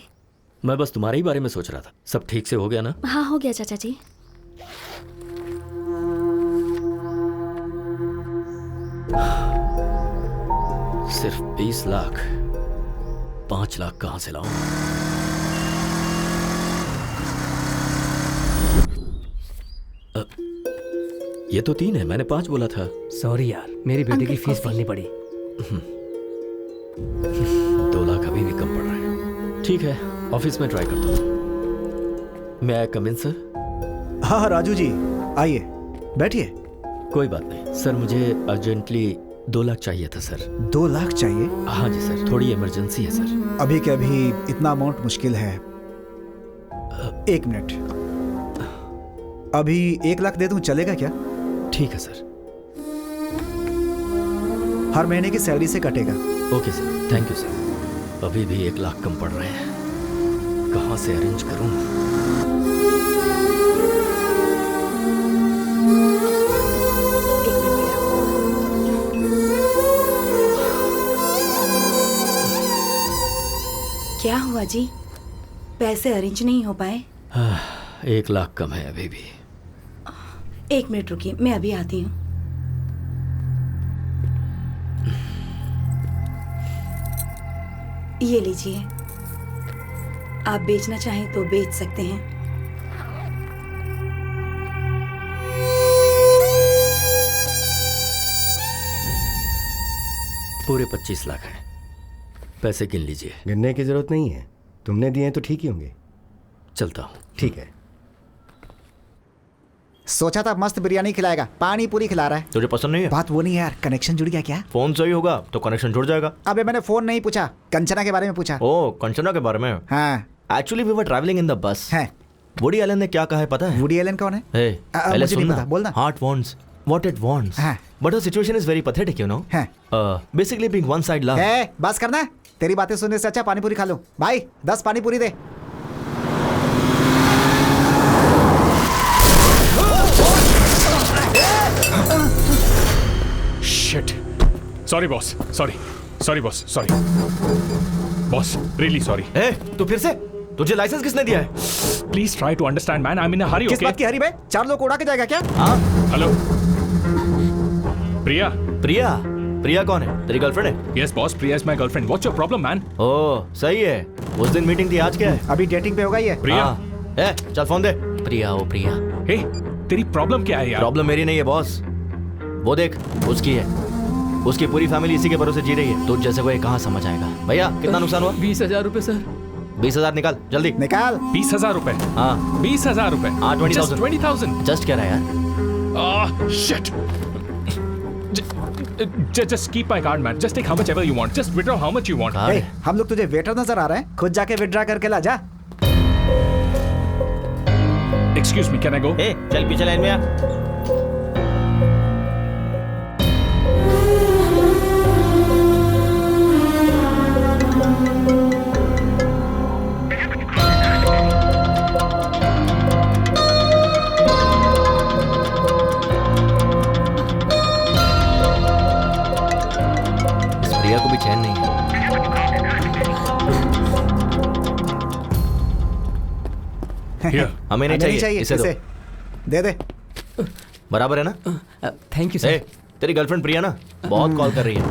मैं बस तुम्हारे ही बारे में सोच रहा था। सब ठीक से हो गया ना? हाँ हो गया चाचा जी। सिर्फ 20 लाख, 5 लाख कहां से लाऊं? ये तो 3 है, मैंने 5 बोला था। सॉरी यार, मेरी बेटी की फीस भरनी पड़ी। ठीक है, ऑफिस में ट्राई करता हूँ। मैं आई कम इन सर? हाँ राजू जी आइए, बैठिए। कोई बात नहीं सर, मुझे अर्जेंटली 2 लाख चाहिए था सर। 2 लाख चाहिए? हाँ जी सर, थोड़ी इमरजेंसी है सर। अभी के अभी इतना अमाउंट मुश्किल है। 1 मिनट, अभी 1 लाख दे दूं, चलेगा क्या? ठीक है सर। हर महीने की सैलरी से कटेगा। Okay sir, thank you sir. अभी भी 1 लाख कम पड़ रहे हैं, कहाँ से अरेंज करूं? क्या हुआ जी, पैसे अरेंज नहीं हो पाए? 1 लाख कम है अभी भी। 1 मिनट रुकिए, मैं अभी आती हूँ। ये लीजिए, आप बेचना चाहें तो बेच सकते हैं। पूरे 25 लाख हैं, पैसे गिन लीजिए। गिनने की जरूरत नहीं है, तुमने दिए हैं तो ठीक ही होंगे। चलता हूँ। ठीक है। सोचा था मस्त बिरयानी खिलाएगा, पानी पूरी खिला रहा है। तुझे पसंद नहीं है? बात वो नहीं यार, कनेक्शन जुड़ गया क्या? फोन सही होगा तो कनेक्शन जुड़ जाएगा। अबे मैंने फोन नहीं पूछा, कंचना के बारे में पूछा। ओ, कंचना के बारे में? हाँ। Actually we were travelling in the bus. है। वुडी एलन ने क्या कहा है पता है? वुडी एलन कौन है? पहले मुझे नहीं सुनना। पता, बोलना। Heart wants what it wants, but the situation is very pathetic, you know. Basically being one side love. बस करना, तेरी बातें सुनने से अच्छा पानी पूरी खा लो। भाई 10 पानी पूरी दे। Shit. Sorry boss. Sorry boss. Sorry. Boss, really sorry. तू फिर से? तुझे लाइसेंस किसने दिया है? Please try to understand, man. I'm in a hurry. किस Okay? बात की हरी भाई? 4 लोग उड़ा के जाएगा क्या? हाँ। Hello. प्रिया कौन है? तेरी गर्लफ्रेंड है? Yes boss, Priya is my girlfriend. What's your problem, man? ओह सही है, उस दिन मीटिंग थी, आज क्या है? अभी डेटिंग पे होगा ये। प्रिया। चल फोन दे। प्रिया। Hey, तेरी प्रॉब्लम क्या है यार? प्रॉब्लम मेरी नहीं है बॉस, वो देख उसकी है। उसकी पूरी फैमिली इसी के भरोसे जी रही है। तुझ जैसे कोई कहाँ समझ आएगा? भैया कितना नुकसान हुआ? 20,000 रुपए सर। 20,000 निकाल जल्दी। निकाल। 20,000 रुपए? हाँ 20,000 रुपए? हाँ 20,000। 20,000? जस्ट कह रहा है यार। Shit. Just keep my card, man. Just take how much ever you want. Just withdraw how much you want. Hey, हम लोग तुझे वेटर नजर आ रहे हैं? खुद जाके विड्रा करके ला जा। Excuse me, can I go? चल पीछे लाइन में आ। इस प्रिया को भी चैन नहीं है। Here. हमें नहीं चाहिए, इसे दो। दे दे। बराबर है ना? Thank you sir. तेरी गर्लफ्रेंड प्रिया ना बहुत कॉल कर रही है।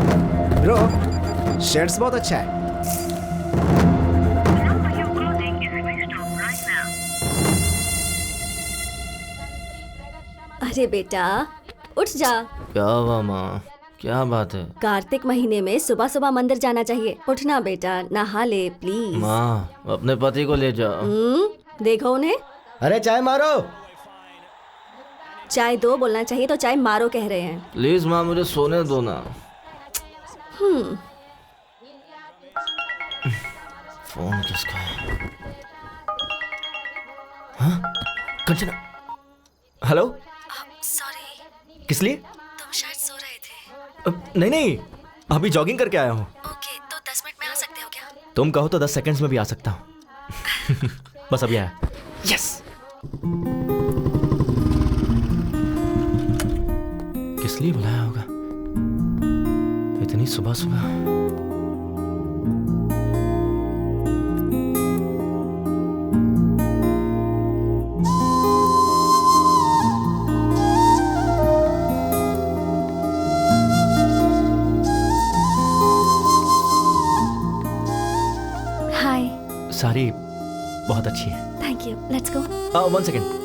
ब्रो, शर्ट्स बहुत अच्छा है। अरे बेटा उठ जा। क्या हुआ माँ, क्या बात है? कार्तिक महीने में सुबह सुबह मंदिर जाना चाहिए। उठना बेटा, नहा ले प्लीज। माँ अपने पति को ले जा। देखो उन्हें। अरे चाय मारो। चाय दो बोलना चाहिए तो चाय मारो कह रहे हैं। प्लीज माँ मुझे सोने दो ना। फोन किसका है? हाँ? कंचना। हेलो। सॉरी। किस लिए? तुम शायद सो रहे थे। नहीं अभी जॉगिंग करके आया हूँ। ओके तो 10 मिनट में आ सकते हो क्या? तुम कहो तो 10 सेकंड्स में भी आ सकता हूँ। बस अभी आया। यस। किस लिए बुलाया होगा इतनी सुबह सुबह? हाय। सारी बहुत अच्छी है। Thank you. Let's go. 1 second.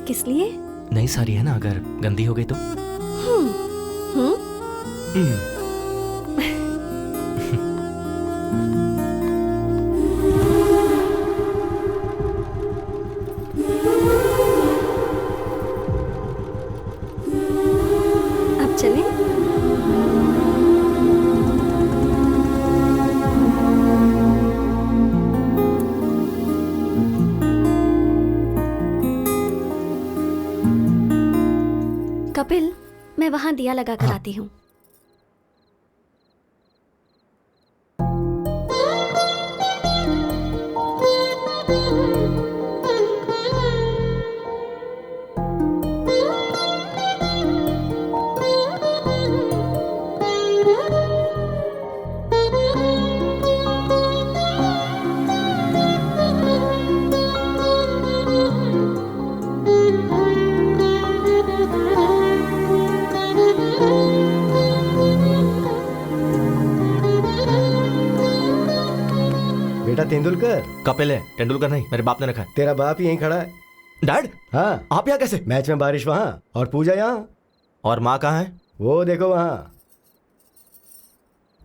किस लिए? नई साड़ी है ना, अगर गंदी हो गई तो? कपिल, मैं वहाँ दिया लगा कर आती हूँ। बेटा तेंदुलकर। कपिल है, तेंदुलकर नहीं, मेरे बाप ने रखा है। तेरा बाप ही यहीं खड़ा है। डैड? हाँ। आप यहाँ कैसे? मैच में बारिश वहाँ और पूजा यहाँ। और माँ कहाँ है? वो देखो वहाँ।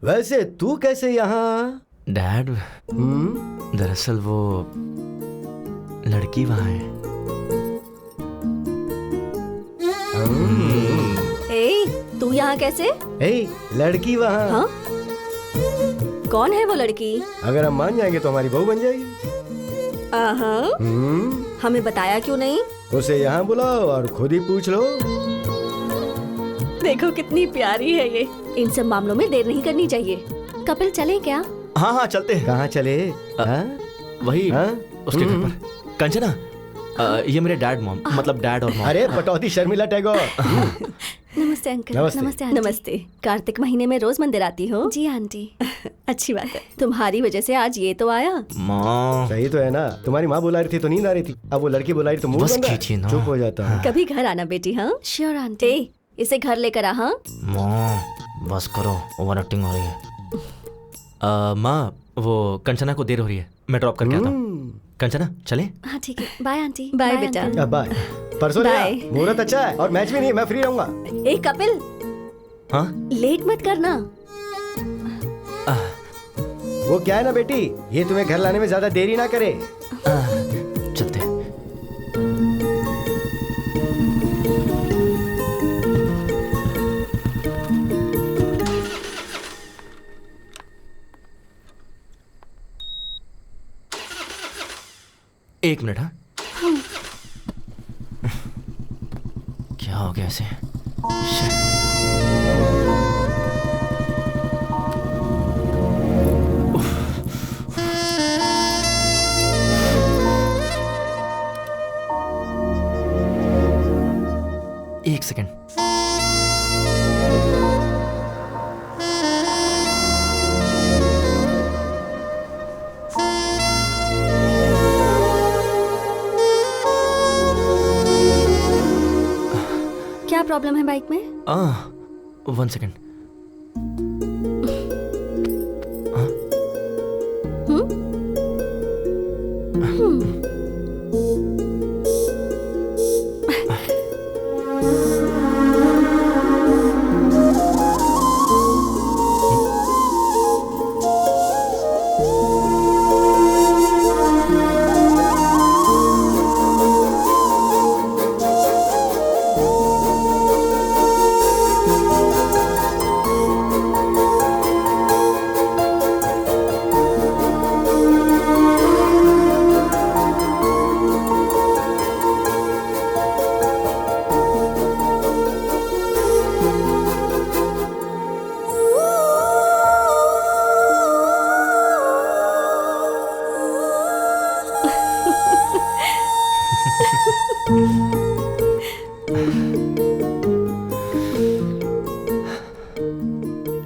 वैसे तू कैसे यहाँ? डैड, दरअसल वो लड़की वहाँ है। ए, तू यहाँ कैसे? ए, लड़की वहाँ। हाँ? कौन है वो लड़की? अगर हम मान जाएंगे तो हमारी बहू बन जाएगी। हमें बताया क्यों नहीं? उसे यहाँ बुलाओ और खुद ही पूछ लो। देखो कितनी प्यारी है ये। इन सब मामलों में देर नहीं करनी चाहिए। कपिल चलें क्या? हाँ हाँ चलते हैं। कहाँ चले? वही उसके घर पर। कंचना, ये मेरे डैड मॉम, मतलब डैड और मॉम। अरे पटौदी शर्मिला टैगोर। नमस्ते अंकल। नमस्ते। नमस्ते। कार्तिक महीने में रोज मंदिर आती हो? जी आंटी। अच्छी बात है। तुम्हारी वजह से आज ये तो आया। माँ सही तो है ना। तुम्हारी माँ बुला रही थी तो नींद आ रही थी, अब वो लड़की बुला रही तो मुंह बंद है। चुप हो जाता है। कभी घर आना बेटी। हाँ श्योर आंटी। इसे घर लेकर आ। हाँ माँ बस करो, ओवर एक्टिंग हो रही है। माँ वो कंचना को देर हो रही है, मैं ड्रॉप करके आता हूँ। कंचना चले? हाँ ठीक है। Bye aunty. बाय बेटा। बाय। परसों मुहूर्त अच्छा है और मैच भी नहीं, मैं फ्री रहूंगा। ए कपिल, हाँ लेट मत करना। वो क्या है ना बेटी, ये तुम्हें घर लाने में ज्यादा देरी ना करे। चलते। एक मिनट। हाँ क्या हो गया ऐसे? एक सेकेंड। क्या प्रॉब्लम है बाइक में? 1 सेकेंड।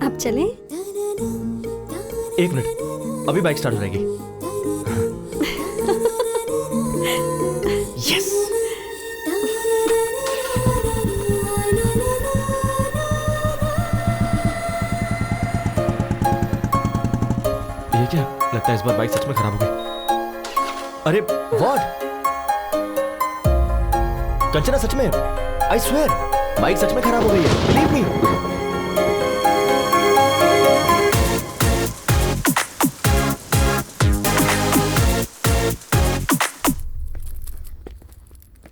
अब चलें? एक मिनट, अभी बाइक स्टार्ट हो जाएगी। यस। ये क्या लगता है, इस बार बाइक सच में खराब हो गई। अरे व्हाट? कंचना सच में, आई स्वेयर बाइक सच में खराब हो गई है, बिलीव मी।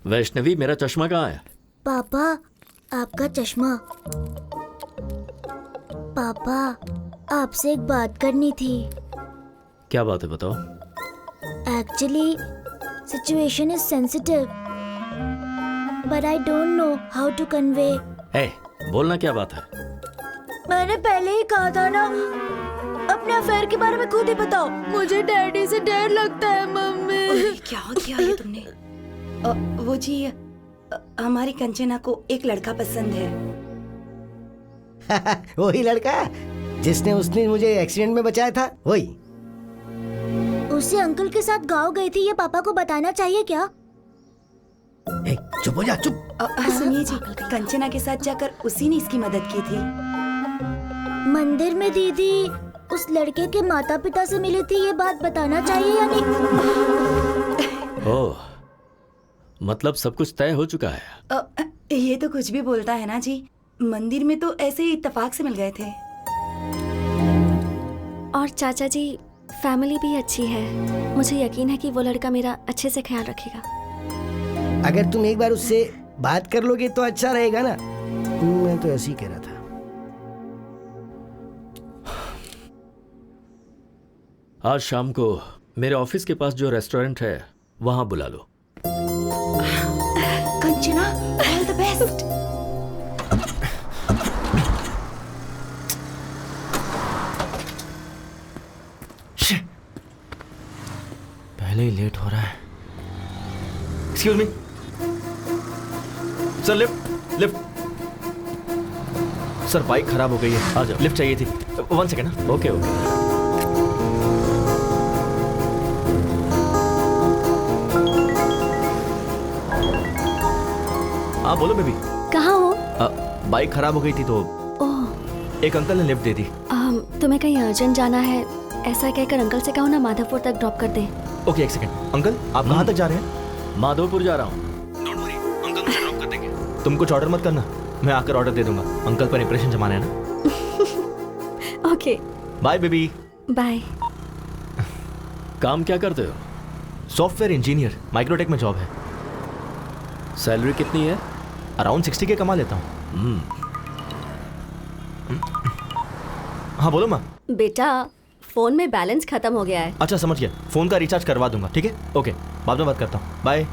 वैष्णवी, मेरा चश्मा कहाँ है? पापा, आपका चश्मा। पापा, आपसे एक बात करनी थी। क्या बात है, बताओ। Actually situation is sensitive. but I don't know how to convey. ए, बोलना क्या बात है? मैंने पहले ही कहा था ना, अपने अफेयर के बारे में खुद ही बताओ। मुझे डैडी से डर लगता है मम्मी। क्या किया ये तुमने? वो जी, हमारी कंचना को एक लड़का पसंद है। वही लड़का जिसने उसने मुझे एक्सीडेंट में बचाया था, वही। उसे अंकल के साथ गाँव गई थी, ये पापा को बताना चाहिए क्या? चुप हो जा, चुप। सुनिए जी, कंचना के साथ जाकर उसी ने इसकी मदद की थी। मंदिर में दीदी उस लड़के के माता पिता से मिली थी, ये बात बताना चाहिए या नहीं? ओह, मतलब सब कुछ तय हो चुका है। ये तो कुछ भी बोलता है ना जी। मंदिर में तो ऐसे ही इत्तेफाक से मिल गए थे। और चाचा जी, फैमिली भी अच्छी है। मुझे यकीन है कि वो लड़का मेरा अच्छे से ख्याल रखेगा। अगर तुम एक बार उससे बात कर लोगे तो अच्छा रहेगा ना। मैं तो ऐसे ही कह रहा था। आज शाम को मेरे ऑफिस के पास जो रेस्टोरेंट है वहां बुला लो। Kanchana, all the best. पहले ही लेट हो रहा है। Excuse me sir, lift lift. Sir bike खराब हो गई है, आ जाओ। लिफ्ट चाहिए थी। 1 सेकेंड ना। Okay okay. हाँ बोलो बेबी। कहाँ हो? बाइक खराब हो गई थी तो ओह, एक अंकल ने लिफ्ट दे दी। तुम्हें कहीं अर्जेंट जाना है ऐसा कहकर अंकल से कहो ना माधवपुर तक ड्रॉप कर दे। ओके, एक सेकेंड। अंकल आप कहाँ तक जा रहे हैं? माधवपुर जा रहा हूँ। डोंट वरी, अंकल मुझे ड्रॉप कर देंगे। तुम कुछ ऑर्डर मत करना, मैं आकर ऑर्डर दे दूंगा। अंकल पर इंप्रेशन जमाना है ना। Okay bye baby. बाय। काम क्या करते हो? सॉफ्टवेयर इंजीनियर, माइक्रोटेक में जॉब है। सैलरी कितनी है? अराउंड 60 के कमा लेता हूँ। हाँ बोलो माँ। बेटा फोन में बैलेंस खत्म हो गया है। अच्छा समझ गया, फोन का रिचार्ज करवा दूंगा। ठीक है, ओके, बाद में बात करता हूँ। बाय।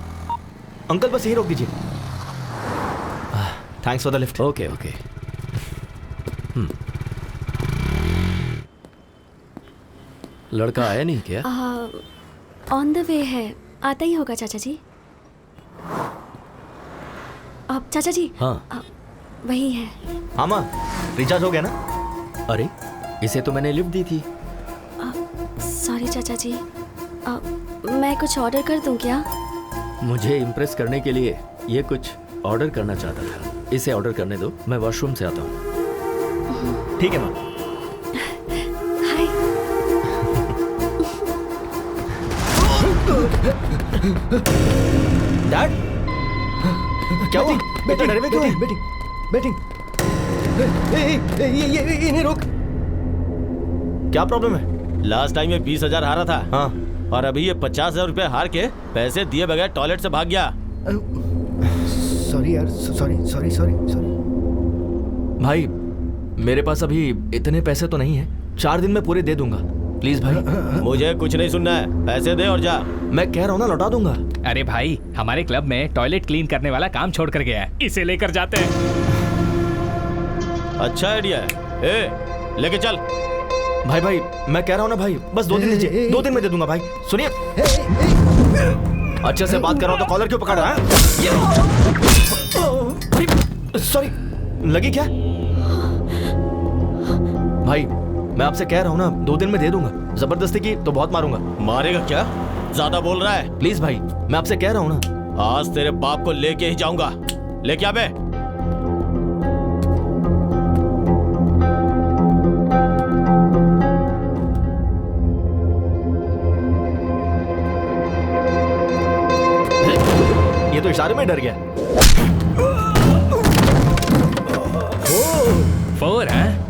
अंकल बस यही रोक दीजिए। Thanks for the lift. Okay okay. लड़का आया नहीं क्या? ऑन द वे है, आता ही होगा चाचा जी। अब चाचा जी। हाँ वही है। हाँ माँ, रिचार्ज हो गया ना? अरे इसे तो मैंने लिफ्ट दी थी। सॉरी चाचा जी, मैं कुछ ऑर्डर कर दूं क्या? मुझे इम्प्रेस करने के लिए ये कुछ ऑर्डर करना चाहता था। इसे ऑर्डर करने दो, मैं वॉशरूम से आता हूँ। ठीक है माँ। हाय। डैड क्या हुआ? बैटिंग डरे हुए क्यों हैं? Batting batting. ये इन्हें रोक। क्या प्रॉब्लम है? लास्ट टाइम ये 20,000 हारा था। हाँ, और अभी ये 50,000 रुपए हार के पैसे दिए बगैर टॉयलेट से भाग गया। सॉरी यार, सॉरी सॉरी सॉरी सॉरी। भाई मेरे पास अभी इतने पैसे तो नहीं है, 4 दिन में पूरे दे दूंगा। प्लीज भाई। मुझे कुछ नहीं सुनना है, पैसे दे और जा। मैं कह रहा हूँ ना, लौटा दूंगा। अरे भाई, हमारे क्लब में टॉयलेट क्लीन करने वाला काम छोड़ कर गया है, इसे लेकर जाते हैं। अच्छा आइडिया है। ए, लेके चल। भाई भाई मैं कह रहा हूँ ना भाई, बस 2 दिन दीजिए, 2 दिन में दे दूंगा भाई। सुनिए, अच्छे से बात कर रहा हूँ तो कॉलर क्यों पकड़ रहा है? सॉरी, लगी क्या? भाई मैं आपसे कह रहा हूँ ना, 2 दिन में दे दूंगा। जबरदस्ती की तो बहुत मारूंगा। मारेगा क्या? ज्यादा बोल रहा है। प्लीज भाई, मैं आपसे कह रहा हूँ ना। आज तेरे बाप को लेके ही जाऊंगा। लेके आ बे। ये तो इशारे में डर गया। 4 है?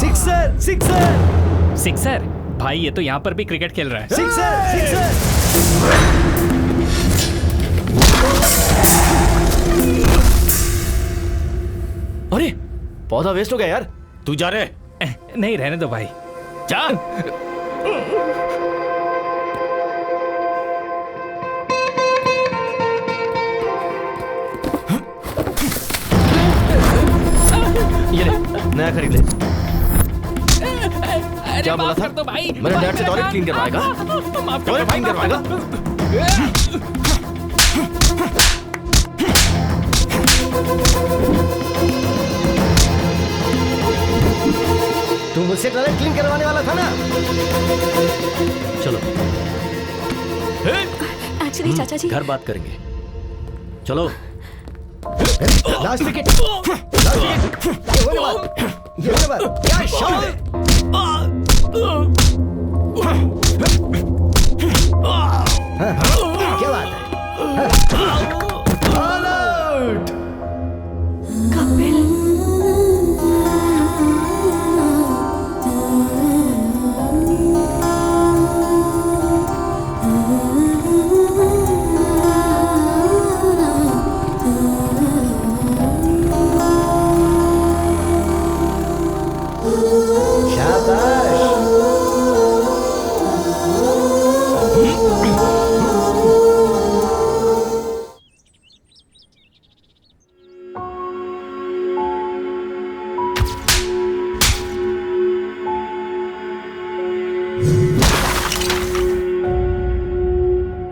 Sixer sixer sixer? भाई ये तो यहाँ पर भी क्रिकेट खेल रहा है। Sixer sixer. पौधा वेस्ट हो गया यार। तू जा रहे? नहीं रहने दो भाई, जा। ये ले, नया खरीद ले। क्या बोला था? मेरे डैड से टॉयलेट क्लीन करवाएगा? टॉयलेट क्लीन करवाएगा? तू मुझसे टॉयलेट क्लीन करवाने वाला था ना? चलो एक्चुअली चाचा जी, घर बात करेंगे। चलो। Last wicket, last wicket. ये होने वाला, ये होने वाला। क्या शॉट है? हाँ, क्या बात है? All out. कपिल,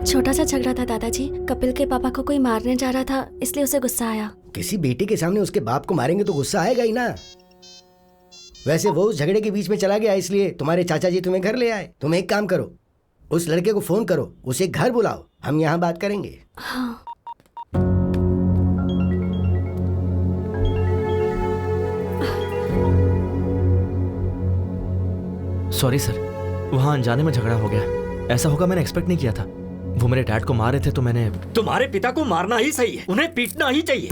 छोटा सा झगड़ा था दादाजी। कपिल के पापा को कोई मारने जा रहा था, इसलिए उसे गुस्सा आया। किसी बेटे के सामने उसके बाप को मारेंगे तो गुस्सा आएगा ही ना। वैसे वो उस झगड़े के बीच में चला गया, इसलिए तुम्हारे चाचा जी तुम्हें घर ले आए। तुम एक काम करो, उस लड़के को फोन करो, उसे घर बुलाओ, हम यहाँ बात करेंगे। हाँ। सॉरी सर, वहाँ अनजाने में झगड़ा हो गया। ऐसा होगा मैंने एक्सपेक्ट नहीं किया था। वो मेरे डैड को मारे थे तो मैंने। तुम्हारे पिता को मारना ही सही है, उन्हें पीटना ही चाहिए।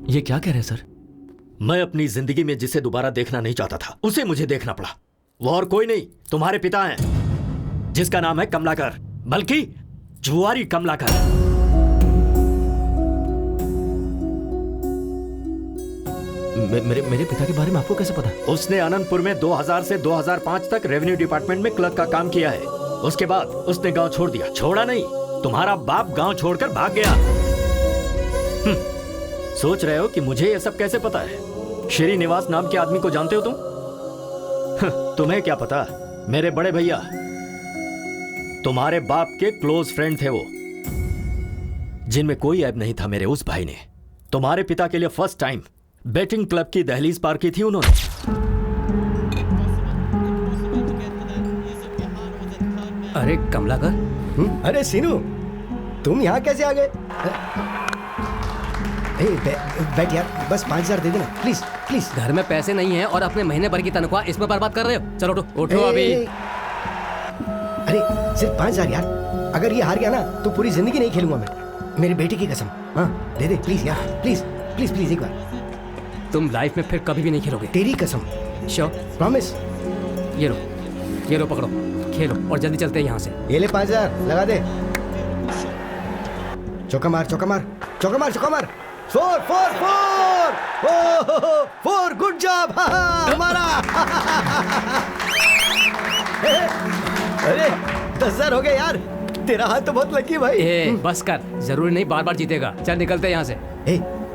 ये क्या कह रहे हैं सर? मैं अपनी जिंदगी में जिसे दोबारा देखना नहीं चाहता था, उसे मुझे देखना पड़ा। वो और कोई नहीं, तुम्हारे पिता हैं, जिसका नाम है कमलाकर, बल्कि जुआरी कमलाकर। मेरे पिता के बारे में आपको कैसे पता? उसने अनंतपुर में 2000 से 2005 तक रेवेन्यू डिपार्टमेंट में क्लर्क का काम किया है। उसके बाद उसने गांव छोड़ दिया। छोड़ा नहीं, तुम्हारा बाप गांव छोड़कर भाग गया। सोच रहे हो कि मुझे यह सब कैसे पता है? श्रीनिवास नाम के आदमी को जानते हो तुम? तुम्हें क्या पता, मेरे बड़े भैया तुम्हारे बाप के क्लोज फ्रेंड थे वो, जिनमें कोई ऐब नहीं था। मेरे उस भाई ने तुम्हारे पिता के लिए फर्स्ट टाइम बैटिंग क्लब की दहलीज पार की थी उन्होंने। अरे कमलाकर। अरे सीनू, तुम यहाँ कैसे आ गए? बैठ यार, बस 5000 दे देना प्लीज प्लीज। घर में पैसे नहीं है और अपने महीने भर की तनख्वाह इसमें बर्बाद कर रहे हो। चलो उठो उठो अभी। अरे सिर्फ 5000 यार, अगर ये हार गया ना तो पूरी जिंदगी नहीं खेलूंगा मैं, मेरी बेटी की कसम। हाँ दे दे प्लीज यार, प्लीज प्लीज प्लीज एक बार। तुम लाइफ में फिर कभी भी नहीं खेलोगे। तेरी कसम। श्योर? प्रॉमिस। ये लो पकड़ो, खेलो और जल्दी चलते हैं यहाँ से। ये ले 5000 लगा दे। चौका मार चौका मार चौका मार चौका मार। 4 4 4 4 गुड जॉब हमारा। अरे 10,000 हो गए यार, तेरा हाथ तो बहुत लकी है भाई। बस कर, जरूरी नहीं बार बार जीतेगा। चल निकलते हैं यहाँ से।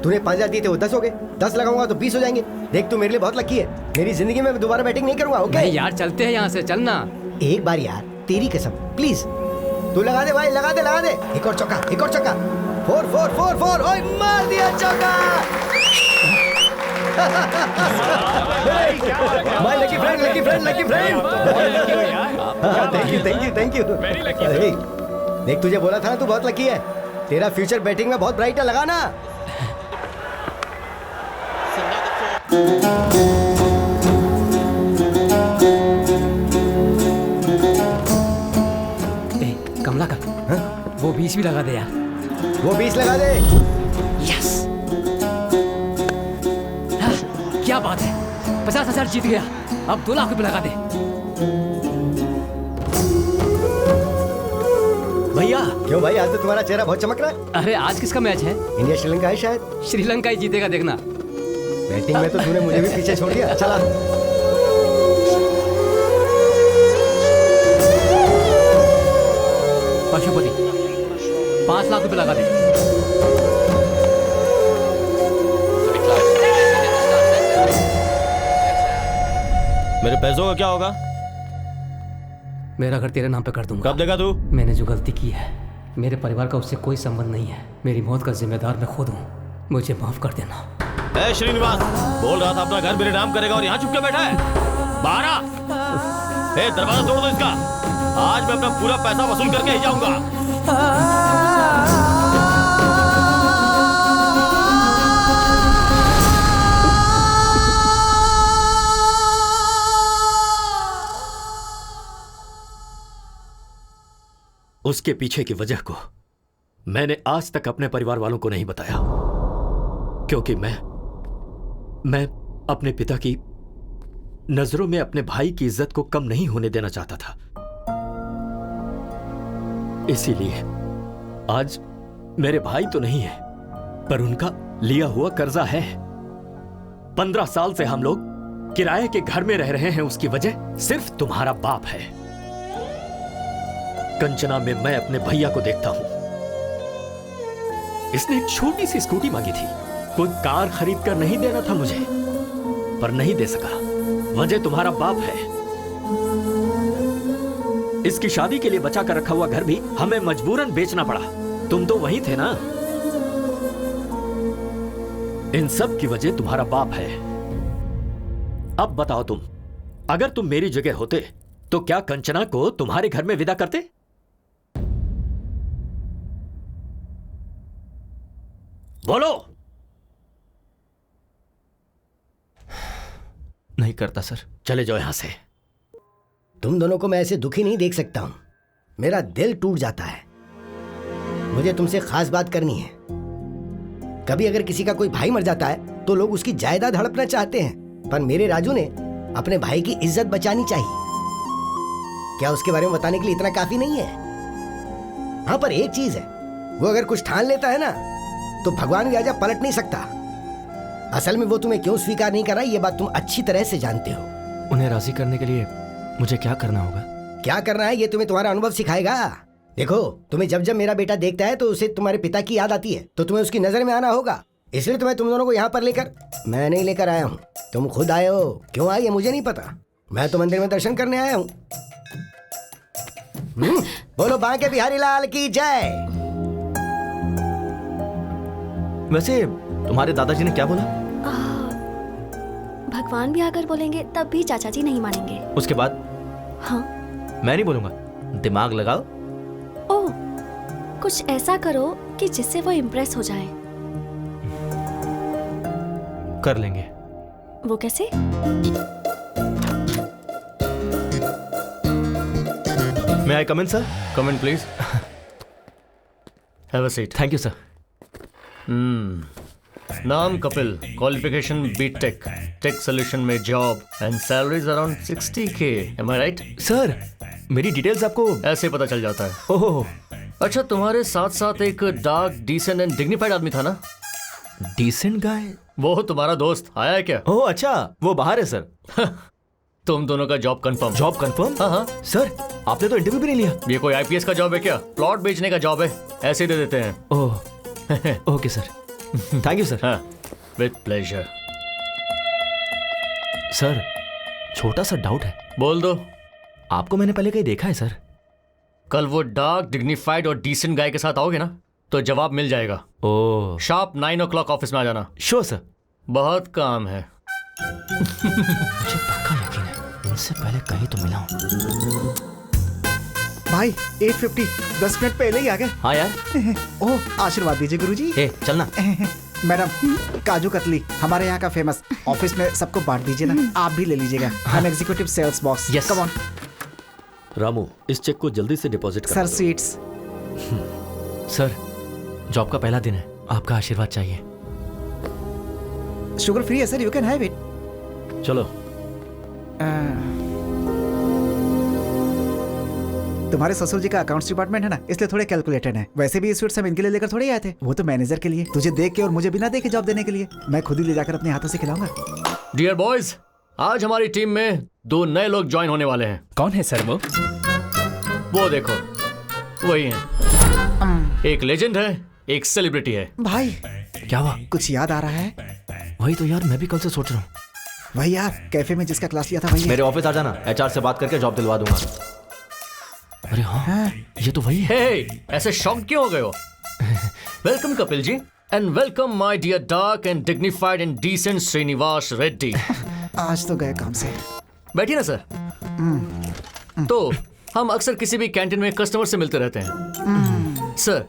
तूने 5000 दिए थे, वो 10 हो गए। 10 लगाऊंगा तो 20 हो जाएंगे। देख तू मेरे लिए बहुत लकी है, मेरी जिंदगी में दोबारा बैटिंग नहीं करूंगा। ओके नहीं यार, चलते हैं यहाँ से, चलना। एक बार यार, तेरी कसम प्लीज। तू लगा दे भाई, लगा दे लगा दे। एक और चौका, एक और चौका। 4 4 4 4। ओए मार दिया चौका। My lucky friend, lucky friend, lucky friend. Thank you thank you thank you. देख तुझे बोला था ना तू बहुत लकी है। तेरा फ्यूचर बैटिंग में बहुत ब्राइट है, लगा ना। कमला का वो 20 भी लगा दे यार। वो 20 लगा दे। यस, क्या बात है, 50,000 जीत गया। अब 2 लाख रुपए लगा दे। भैया क्यों भाई, आज तो तुम्हारा चेहरा बहुत चमक रहा है। अरे आज किसका मैच है? इंडिया श्रीलंका है शायद। श्रीलंका ही जीतेगा, देखना। बैटिंग में तो तूने मुझे भी पीछे छोड़ दिया। चला पशुपति 5 लाख रुपए लगा दे। मेरे पैसों का क्या होगा? मेरा घर तेरे नाम पे कर दूंगा। कब देगा तू? मैंने जो गलती की है, मेरे परिवार का उससे कोई संबंध नहीं है। मेरी मौत का जिम्मेदार मैं खुद हूँ, मुझे माफ कर देना। ए श्रीनिवास, बोल रहा था अपना घर मेरे नाम करेगा और यहाँ चुप के बैठा है। बाहर आ। ए दरवाजा तोड़ दो इसका। आज मैं अपना पूरा पैसा वसूल करके ही जाऊंगा। उसके पीछे की वजह को मैंने आज तक अपने परिवार वालों को नहीं बताया, क्योंकि मैं अपने पिता की नजरों में अपने भाई की इज्जत को कम नहीं होने देना चाहता था। इसीलिए आज मेरे भाई तो नहीं है, पर उनका लिया हुआ कर्जा है। 15 साल से हम लोग किराए के घर में रह रहे हैं, उसकी वजह सिर्फ तुम्हारा बाप है। कंचना में मैं अपने भैया को देखता हूं। इसने एक छोटी सी स्कूटी मांगी थी, कोई कार खरीद कर नहीं देना था मुझे, पर नहीं दे सका। वजह तुम्हारा बाप है। इसकी शादी के लिए बचा कर रखा हुआ घर भी हमें मजबूरन बेचना पड़ा। तुम तो वही थे ना। इन सब की वजह तुम्हारा बाप है। अब बताओ तुम, अगर तुम मेरी जगह होते तो क्या कंचना को तुम्हारे घर में विदा करते? बोलो। नहीं करता सर। चले जाओ यहां से। तुम दोनों को मैं ऐसे दुखी नहीं देख सकता हूं। मेरा दिल टूट जाता है। मुझे तुमसे खास बात करनी है। कभी अगर किसी का कोई भाई मर जाता है तो लोग उसकी जायदाद हड़पना चाहते हैं, पर मेरे राजू ने अपने भाई की इज्जत बचानी चाहिए। क्या उसके बारे में बताने के लिए इतना काफी नहीं है? हाँ, पर एक चीज है, वो अगर कुछ ठान लेता है ना तो भगवान भी आजा पलट नहीं सकता। असल में वो तुम्हें क्यों स्वीकार नहीं कर रहा, ये बात तुम अच्छी तरह से जानते हो। उन्हें राजी करने के लिए मुझे क्या करना होगा? क्या करना है ये तुम्हें तुम्हारा अनुभव सिखाएगा। देखो, तुम्हें जब जब मेरा बेटा देखता है तो उसे तुम्हारे पिता की याद आती है, तो तुम्हें उसकी नजर में आना होगा। इसलिए तुम्हें तुम दोनों को यहाँ पर लेकर, मैं नहीं लेकर आया हूँ, तुम खुद आए हो। क्यों आए ये मुझे नहीं पता, मैं तो मंदिर में दर्शन करने आया हूँ। बोलो बांके बिहारी लाल की जय। वैसे तुम्हारे दादाजी ने क्या बोला? भगवान भी आकर बोलेंगे तब भी चाचा जी नहीं मानेंगे। उसके बाद? हाँ, मैं नहीं बोलूंगा। दिमाग लगाओ। ओह, कुछ ऐसा करो कि जिससे वो इम्प्रेस हो जाए। कर लेंगे। वो कैसे? May I come in, sir? Come in, please. Have a seat. Thank you, sir. नाम Kapil, qualification BTech, tech solution में job and salary's around 60K. Am I right? Sir, मेरी डिटेल्स आपको ऐसे पता चल जाता है। ओह, अच्छा, तुम्हारे साथ साथ एक डार्क, डिसेंट एंड डिग्निफाइड आदमी था ना? Decent guy? वो तुम्हारा दोस्त आया है क्या? ओह अच्छा, वो बाहर है सर। तुम दोनों का जॉब कंफर्म। Job confirm? हाँ हाँ सर, आपने तो इंटरव्यू भी नहीं लिया। ये कोई आईपीएस का जॉब है क्या? प्लॉट बेचने का जॉब है, ऐसे दे देते हैं। Oh okay sir, thank you sir. हाँ, विद प्लेजर। सर, छोटा सा डाउट है। बोल दो। आपको मैंने पहले कहीं देखा है सर? कल वो डार्क, डिग्निफाइड और डिसेंट गाय के साथ आओगे ना तो जवाब मिल जाएगा। ओह, शार्प 9 o'clock ऑफिस में आ जाना। Sure sir. बहुत काम है। मुझे पक्का यकीन है, इनसे पहले कहीं तो मिला हूँ। भाई 8:50, 10 मिनट पहले ही आ गए। हाँ यार। ओह, आशीर्वाद दीजिए गुरुजी। चलना। मैडम, काजू कतली हमारे यहाँ का फेमस। ऑफिस में सबको बांट दीजिए ना, आप भी ले लीजिएगा। हम executive sales boss. Yes. Come on. Ramu, इस चेक को जल्दी से deposit sir, seats. Sir, job का पहला दिन है, आपका आशीर्वाद चाहिए। शुगर फ्री है sir, you can have it. चलो। तुम्हारे ससुर जी का अकाउंट्स डिपार्टमेंट है ना, इसलिए थोड़े कैलकुलेटेड है। वैसे भी ये स्वीट्स हम इनके लिए लेकर थोड़े आए थे, वो तो मैनेजर के लिए, तुझे देख के और मुझे बिना देखे जॉब देने के लिए। मैं खुद ही ले जाकर अपने हाथों से खिलाऊंगा। डियर बॉयज, आज हमारी टीम में 2 नए लोग ज्वाइन होने वाले हैं। कौन है सर वो देखो, वही है। एक लेजेंड है, एक सेलिब्रिटी है। भाई क्या हुआ? कुछ याद आ रहा है? वही तो यार, मैं भी कल से सोच रहा हूँ। वही यार, कैफे में जिसका क्लास लिया था वही। मेरे ऑफिस आ जाना, एचआर से बात करके जॉब दिलवा दूंगा। अरे हाँ, ये तो वही है। ऐसे शॉक क्यों हो गए हो? Welcome Kapil ji, and welcome my dear dark and dignified and decent Srinivas Reddy. आज तो गए काम से। बैठिए ना सर। तो हम अक्सर किसी भी कैंटीन में कस्टमर से मिलते रहते हैं। सर,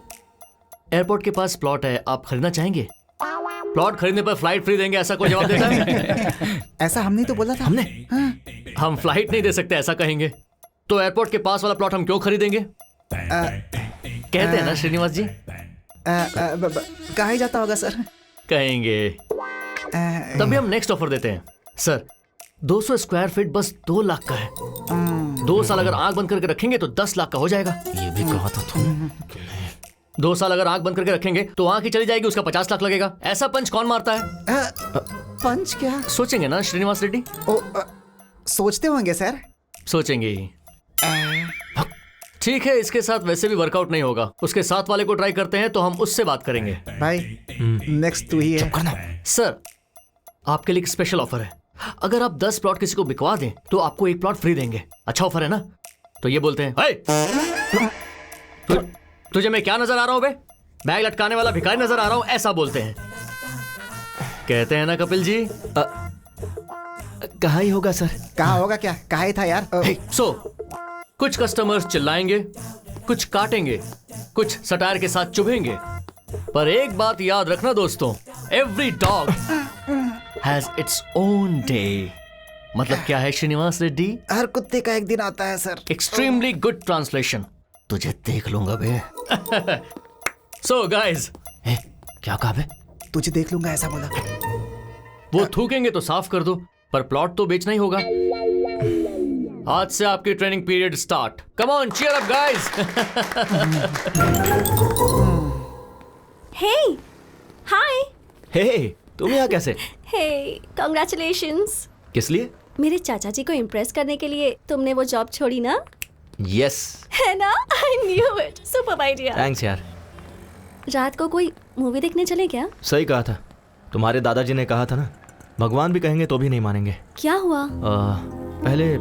एयरपोर्ट के पास प्लॉट है, आप खरीदना चाहेंगे? प्लॉट खरीदने पर फ्लाइट फ्री देंगे, ऐसा कोई जवाब देता है? ऐसा हमने तो बोला था। हमने? हम फ्लाइट नहीं दे सकते ऐसा कहेंगे, तो एयरपोर्ट के पास वाला प्लॉट हम क्यों खरीदेंगे? कहते हैं ना श्रीनिवास जी। कहा ही जाता होगा सर। कहेंगे। तभी हम नेक्स्ट ऑफर देते हैं। सर, 200 स्क्वायर फीट बस 2 लाख का है। 2 साल अगर आंख बंद करके रखेंगे तो 10 लाख का हो जाएगा। ये भी कहा था तुम। 2 साल अगर आंख बंद करके रखेंगे तो आंख ही चली जाएगी, उसका 50 लाख लगेगा। ऐसा पंच कौन मारता है? पंच क्या? सोचेंगे ना श्रीनिवास रेड्डी? सोचते होंगे सर। सोचेंगे ही। ठीक है, इसके साथ वैसे भी वर्कआउट नहीं होगा, उसके साथ वाले को ट्राई करते हैं, तो हम उससे बात करेंगे। भाई नेक्स्ट तू ही है। सर, आपके लिए एक स्पेशल ऑफर है। अगर आप 10 प्लॉट किसी को बिकवा दें तो आपको 1 प्लॉट फ्री देंगे। अच्छा ऑफर है ना? तो ये बोलते हैं, तुझे मैं क्या नजर आ रहा हूं बे? बैग लटकाने वाला भिखारी नजर आ रहा हूं, ऐसा बोलते हैं। कहते हैं ना कपिल जी? कहा ही होगा सर। कहा होगा क्या? कहा ही था यार। कुछ कस्टमर्स चिल्लाएंगे, कुछ काटेंगे, कुछ सटायर के साथ चुभेंगे, पर एक बात याद रखना दोस्तों, every dog has its own day. मतलब क्या है श्रीनिवास रेड्डी? हर कुत्ते का एक दिन आता है सर। Extremely good translation. तुझे देख लूंगा बे। सो गाइस, क्या कहा बे? तुझे देख लूंगा ऐसा बोला। वो थूकेंगे तो साफ कर दो, पर प्लॉट तो बेचना ही होगा। आज से आपकी training period start. Come on, cheer up guys. Hey, hi. Hey, तुम यहाँ कैसे? Hey, congratulations. किस लिए? मेरे चाचा जी को इम्प्रेस करने के लिए तुमने वो जॉब छोड़ी ना? यस। है ना? I knew it. Super idea. Thanks यार। रात को कोई मूवी देखने चले क्या? सही कहा था। तुम्हारे दादाजी ने कहा था ना, भगवान भी कहेंगे तो भी नहीं मानेंगे। क्या हुआ? पहले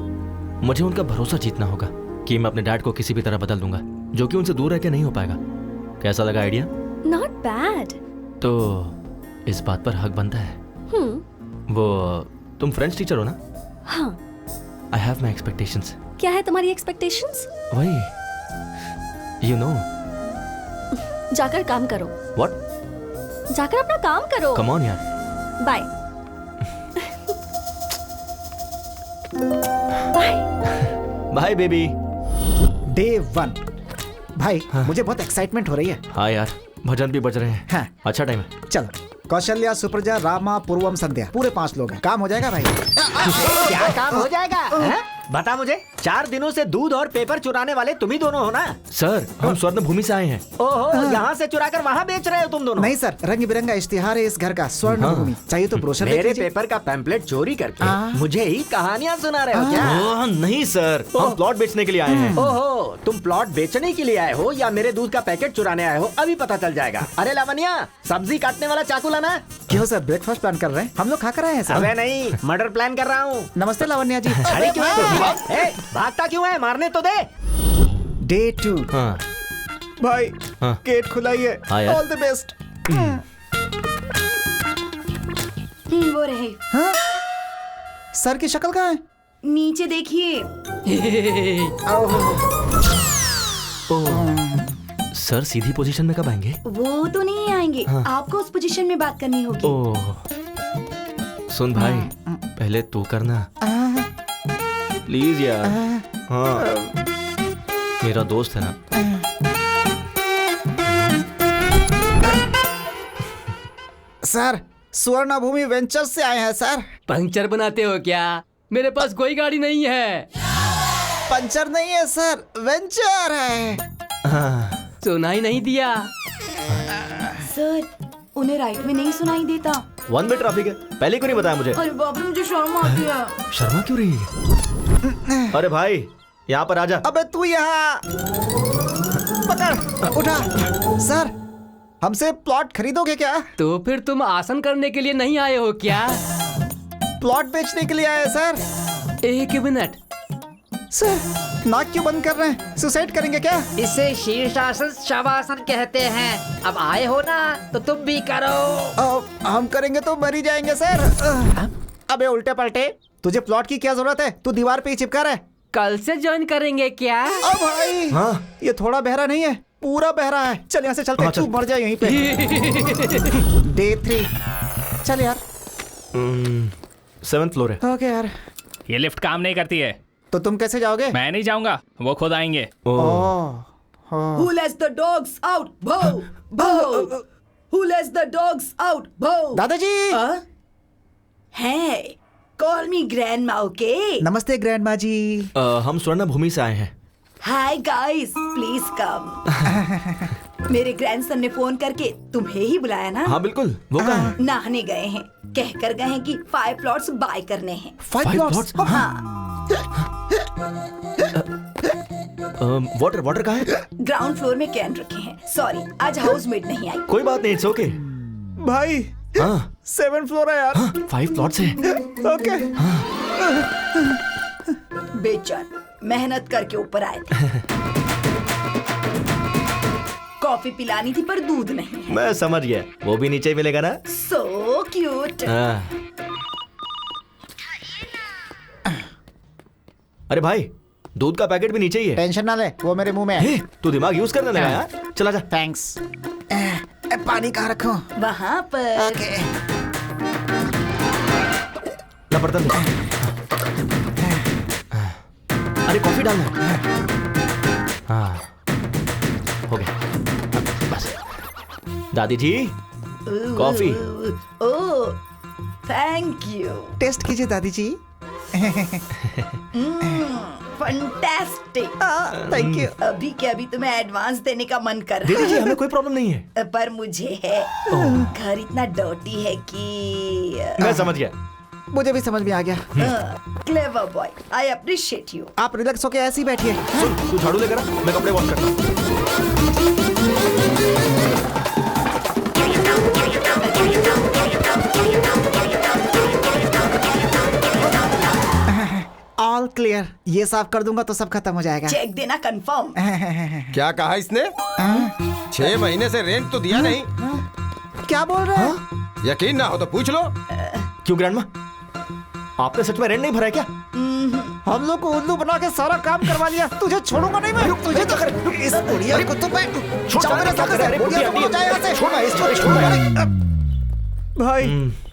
मुझे उनका भरोसा जीतना होगा कि मैं अपने डैड को किसी भी तरह बदल दूंगा, जो कि उनसे दूर रह के नहीं हो पाएगा। कैसा लगा आइडिया? Not bad. तो इस बात पर हक बनता है। वो तुम फ्रेंच टीचर हो ना? हाँ। I have my expectations. क्या है तुम्हारी एक्सपेक्टेशंस? वही, यू नो। जाकर काम करो। व्हाट? जाकर अपना काम करो। कम ऑन यार। Bye. Bye. Bye baby. Day 1। भाई मुझे बहुत एक्साइटमेंट हो रही है। हाँ यार, भजन भी बज रहे हैं। हाँ। अच्छा टाइम है। चलो, कौशल्या, सुप्रजा, रामा, पूर्वम, संध्या, पूरे 5 लोग हैं। काम हो जाएगा भाई? क्या काम हो जाएगा है? बता मुझे। 4 दिनों से दूध और पेपर चुराने वाले तुम ही दोनों हो ना? सर, हम स्वर्ण भूमि से आए हैं। ओहो, यहाँ से चुराकर वहाँ बेच रहे हो तुम दोनों? नहीं सर, रंग बिरंगा इश्तिहार है इस घर का, स्वर्ण भूमि। चाहिए तो ब्रोशर मेरे पेपर का पैम्पलेट चोरी करके मुझे ही कहानियाँ सुना रहे हो क्या? नहीं सर, हम प्लॉट बेचने के लिए आए हैं। ओहो, तुम प्लॉट बेचने के लिए आए हो या मेरे दूध का पैकेट चुराने आए हो, अभी पता चल जाएगा। अरे लावण्या, सब्जी काटने वाला चाकू लाना। क्यों सर, ब्रेकफास्ट प्लान कर रहे हैं? हम लोग खा कर आए हैं सर। अबे नहीं, मर्डर प्लान कर रहा हूँ। नमस्ते लावण्या जी। अरे क्यों है? भागता क्यों है? मारने तो दे। डे 2। हाँ। भाई गेट खुला ही है। All the best. वो रहे। हाँ? सर की शक्ल कहाँ है? नीचे देखिए। सर सीधी पोजीशन में कब आएंगे? वो तो नहीं आएंगे। हाँ। आपको उस पोजीशन में बात करनी होगी। सुन भाई, पहले तू करना प्लीज यार। हाँ, मेरा दोस्त है ना। सर, स्वर्ण भूमि वेंचर्स से आए हैं सर। पंक्चर बनाते हो क्या? मेरे पास कोई गाड़ी नहीं है। पंचर नहीं है सर, वेंचर है। सुनाई नहीं दिया सर, उन्हें राइट में नहीं सुनाई देता। 1 वे ट्रैफिक है, पहले क्यों नहीं बताया मुझे? अरे बाप रे, मुझे शर्म आती है। शर्मा क्यों रही है? अरे भाई यहाँ पर आजा। अबे तू यहाँ पकड़, उठा। सर, हमसे प्लॉट खरीदोगे क्या? तो फिर तुम आसन करने के लिए नहीं आए हो क्या? प्लॉट बेचने के लिए आए सर। 1 मिनट सर, नाक क्यों बंद कर रहे हैं? सुसाइड करेंगे क्या? इसे शीर्षासन शवासन कहते हैं। अब आए हो ना तो तुम भी करो। हम करेंगे तो मर ही जाएंगे सर। अबे उल्टे पलटे, तुझे प्लॉट की क्या जरूरत है? तू दीवार पे ही चिपका रहा है। कल से ज्वाइन करेंगे क्या? अब भाई ये थोड़ा बहरा नहीं है, पूरा बहरा है। चल यहाँ से चलते हैं, तू मर जाए यहीं पे। Day 3 चल यार। 7th फ्लोर है। ओके यार। ये लिफ्ट काम नहीं करती है। तो तुम कैसे जाओगे? मैं नहीं जाऊंगा, वो खुद आएंगे। Who lets the dogs out? Boo! Boo! Who lets the dogs out? Boo! दादाजी। Hey, call me grandma, okay? नमस्ते ग्रैंडमा जी। हम स्वर्ण भूमि से आए हैं। Hi guys, please come. मेरे ग्रैंडसन ने फोन करके तुम्हें ही बुलाया ना? हाँ बिल्कुल, वो कहाँ है? नहाने गए हैं, कहकर गए हैं कि 5 प्लॉट्स बाय करने हैं। 5 प्लॉट्स? हाँ। वाटर कहाँ है? ग्राउंड फ्लोर में कैन रखे हैं। सॉरी, आज हाउसमेट नहीं आई। कोई बात नहीं, इट्स ओके। भाई 7th फ्लोर है यार। 5 प्लॉट्स है। ओके। बेचैन मेहनत करके ऊपर आए थे। कॉफी पिलानी थी पर दूध नहीं है। मैं समझ गया, वो भी नीचे ही मिलेगा ना? So cute. अरे भाई, दूध का पैकेट भी नीचे ही है। टेंशन ना ले, वो मेरे मुंह में है। तू दिमाग यूज करने लगा यार। चला जा। थैंक्स। पानी कहाँ रखूं? वहाँ पर। ओके। ला बर्तन दे। अरे कॉफी डालना है। हाँ, हो गया बस। दादी जी, coffee. Oh, thank you. Taste कीजिए दादी जी। फंटास्टिक। Thank you. अभी के अभी तुम्हें एडवांस देने का मन कर रहा दीदी जी, हमें कोई प्रॉब्लम नहीं है। पर मुझे है। घर इतना डर्टी है कि मैं समझ गया। मुझे भी समझ में आ गया। Clever boy, I appreciate you. आप रिलैक्स होके ऐसे ही बैठिए। तू झाड़ू लेकर आ, मैं कपड़े वॉश करता हूँ। All clear. ये साफ कर दूंगा तो सब खत्म हो जाएगा। चेक देना कंफर्म। क्या कहा इसने? 6 महीने से रेंट तो दिया नहीं। क्या बोल रहा है? यकीन ना हो तो पूछ लो। क्यों ग्रैंडमा, आपने सच में रेंट नहीं भरा है क्या? हम लोग को उल्लू बना के सारा काम करवा लिया। तुझे छोड़ूंगा नहीं मैं। तुझे तो इस बुढ़िया को तो मैं जाओ मेरे साथ से। बुढ़िया तो जाए यहाँ से। छोड़ इसको, छोड़। भाई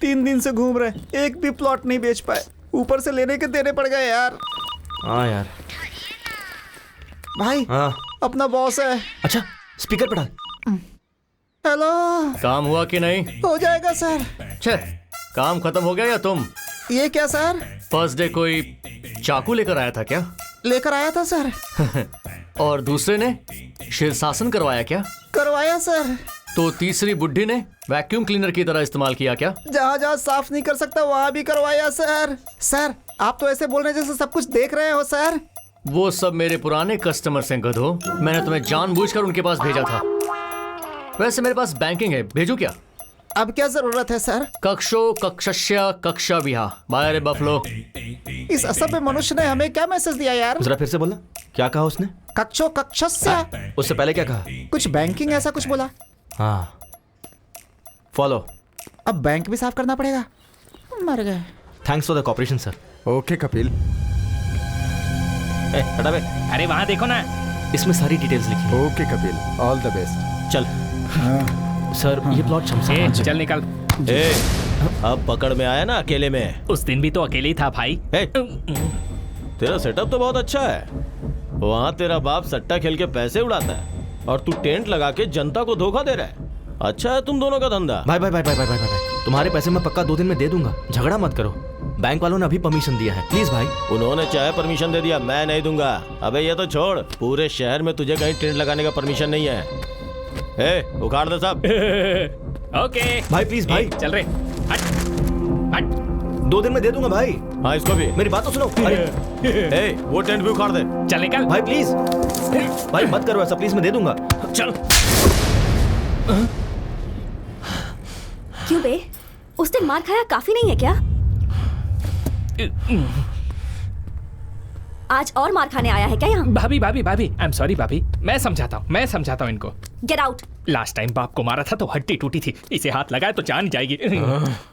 3 दिन से घूम रहे, एक भी प्लॉट नहीं बेच पाए। ऊपर से लेने के देने पड़ गए यार। हाँ यार। भाई अपना बॉस है। अच्छा, स्पीकर पे डाल। हेलो। काम हुआ कि नहीं? हो जाएगा सर। छे, काम खत्म हो गया या तुम? ये क्या सर? फर्स्ट डे कोई चाकू लेकर आया था क्या? लेकर आया था सर। और दूसरे ने शीर्षासन करवाया क्या? करवाया सर। तो तीसरी बुड्ढी ने वैक्यूम क्लीनर की तरह इस्तेमाल किया क्या? जहाँ जहाँ साफ नहीं कर सकता वहाँ भी करवाया सर। सर आप तो ऐसे बोल रहे जैसे सब कुछ देख रहे हो सर। वो सब मेरे पुराने कस्टमर्स हैं गधो। मैंने तुम्हें जानबूझकर उनके पास भेजा था। वैसे मेरे पास बैंकिंग है, भेजू क्या? अब क्या जरूरत है सर? कक्षो कक्षस्य कक्षा विहा बाय रे बफलो। इस असभ्य मनुष्य ने हमें क्या मैसेज दिया यार? जरा फिर से बोलना, क्या कहा उसने? कक्षो कक्षस्य। उससे पहले क्या कहा? कुछ बैंकिंग ऐसा कुछ बोला। हाँ, फॉलो। अब बैंक भी साफ करना पड़ेगा। मर गए। Thanks for the cooperation sir. Okay Kapil. हटा बे। अरे वहाँ देखो ना, इसमें सारी डिटेल्स लिखी। Okay Kapil, all the best. चल। सर ये प्लॉट शमशान। चल निकल। अब पकड़ में आया ना अकेले में। उस दिन भी तो अकेले ही था भाई। तेरा सेटअप तो बहुत अच्छा है। वहाँ तेरा बाप सट्टा खेल के पैसे उड़ाता है और तू टेंट लगा के जनता को धोखा दे रहा है। अच्छा है तुम दोनों का धंधा। भाई भाई भाई भाई भाई भाई भाई, तुम्हारे पैसे मैं पक्का 2 दिन में दे दूंगा, झगड़ा मत करो। बैंक वालों ने अभी परमिशन दिया है, प्लीज भाई। उन्होंने चाहे परमिशन दे दिया, मैं नहीं दूंगा। अबे ये तो छोड़, पूरे शहर में तुझे कहीं टेंट लगाने का परमिशन नहीं है। ए, उखाड़ दे सब। ओके भाई प्लीज भाई, चल रहे। हट हट। 2 दिन में दे दूंगा भाई। हाँ इसको भी। मेरी बात तो सुनो। अरे ए, वो टेंट भी उखाड़ दे। चल निकल भाई प्लीज। भाई मत करो ऐसा प्लीज, मैं दे दूंगा। चल। क्यों बे, उसने मार खाया काफी नहीं है क्या? आज और मार खाने आया है क्या यहाँ? भाभी भाभी भाभी, आई एम सॉरी भाभी, मैं समझाता हूँ इनको। Get out. लास्ट टाइम बाप को मारा था तो हड्डी टूटी थी, इसे हाथ लगाए तो जान जाएगी।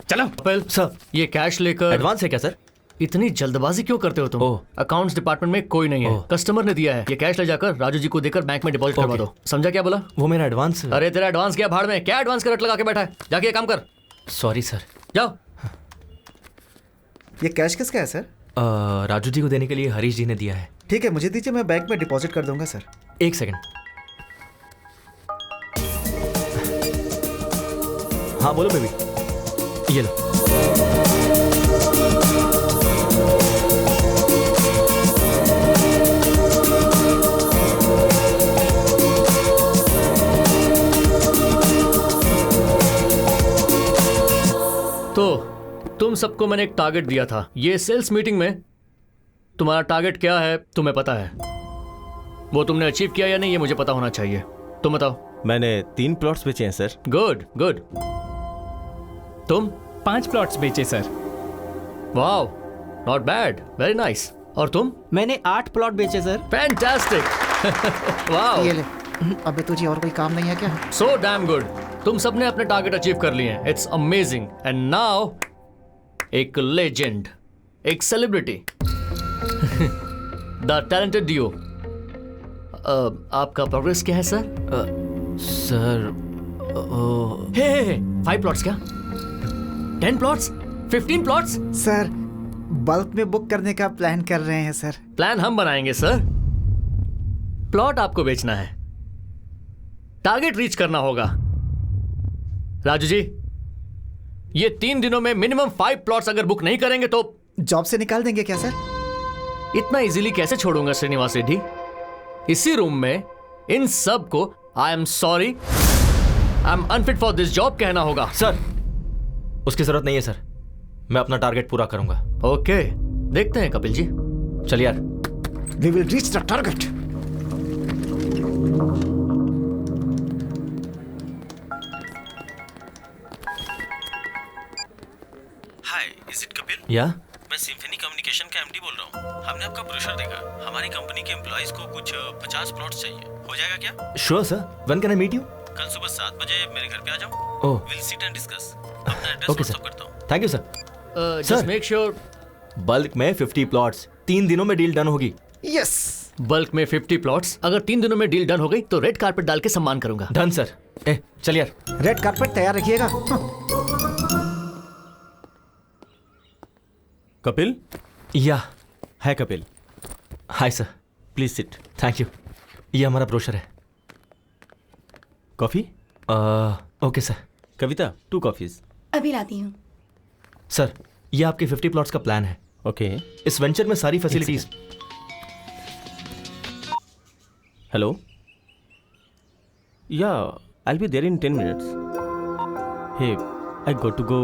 चलो कपिल सर, ये कैश लेकर। एडवांस है क्या सर? इतनी जल्दबाजी क्यों करते हो तुम? अकाउंट्स डिपार्टमेंट में कोई नहीं है, कस्टमर ने दिया है। ये कैश ले जाकर राजू जी को देकर बैंक में डिपॉजिट करवा दो। समझा क्या बोला? वो मेरा एडवांस। अरे तेरा एडवांस क्या भाड़ में, क्या एडवांस का रट लगा के बैठा है? जाके ये काम कर। Sorry sir. जाओ। ये कैश किसका है सर? राजू जी को देने के लिए हरीश जी ने दिया है। ठीक है, मुझे दीजिए, मैं बैंक में डिपॉजिट कर दूंगा सर। 1 सेकंड। हाँ बोलो बेबी, ये लो। तो तुम सबको मैंने एक टारगेट दिया था। ये सेल्स मीटिंग में तुम्हारा टारगेट क्या है तुम्हें पता है? वो तुमने अचीव किया या नहीं ये मुझे पता होना चाहिए। तुम बताओ। मैंने 3 प्लॉट्स बेचे हैं सर। Good good. तुम? 5 प्लॉट्स बेचे sir. Wow, not bad, very nice. और तुम? मैंने 8 प्लॉट बेचे सर। फैंटास्टिक। वाओ, ये ले। अबे तुझे और कोई काम नहीं है क्या? So damn good. तुम सबने अपने टारगेट अचीव कर लिए हैं। It's amazing. एंड नाउ एक लेजेंड, एक सेलिब्रिटी, द टैलेंटेड डियो। आपका प्रोग्रेस क्या है सर? सर 5 प्लॉट्स क्या? 10 प्लॉट्स? 15 प्लॉट्स? सर बल्क में बुक करने का प्लान कर रहे हैं सर। प्लान हम बनाएंगे सर, प्लॉट आपको बेचना है, टारगेट रीच करना होगा। राजू जी, ये 3 दिनों में मिनिमम 5 प्लॉट्स अगर बुक नहीं करेंगे तो जॉब से निकाल देंगे क्या सर? इतना इजीली कैसे छोड़ूंगा श्रीनिवास रेड्डी? इसी रूम में इन सब को I am sorry, I am unfit for this job कहना होगा। सर उसकी जरूरत नहीं है सर, मैं अपना टारगेट पूरा करूंगा। ओके, देखते हैं कपिल जी। चल यार। We will reach the target. Hi, is it Kapil? या मैं सिम्फनी कम्युनिकेशन का एमडी बोल रहा हूँ। हमने आपका ब्रोशर देखा। हमारी कंपनी के एम्प्लॉइज को कुछ 50 प्लॉट्स चाहिए। हो जाएगा क्या? Sure sir, when can I meet you? कल सुबह 7 बजे मेरे घर पे आ जाओ। Oh, will sit and discuss. अपना एड्रेस ओके व्हाट्सएप सर। करता हूँ। Thank you sir. Just make sure bulk में 50 प्लॉट्स, 3 दिनों में डील डन होगी। यस। बल्क में 50 प्लॉट्स, अगर 3 दिनों में डील डन हो गई तो रेड कारपेट डाल के सम्मान करूंगा। Done sir. ए चल यार। रेड कारपेट तैयार रखिएगा। कपिल? या है Kapil. Hi sir, please sit. Thank you. ये हमारा ब्रोशर है। Coffee? Okay sir. Kavita 2 coffees. अभी लाती हूँ। सर ये आपके 50 प्लॉट्स का प्लान है। ओके। इस वेंचर में सारी facilities. Hello? Yeah I be there in 10 minutes. Hey, I got to go.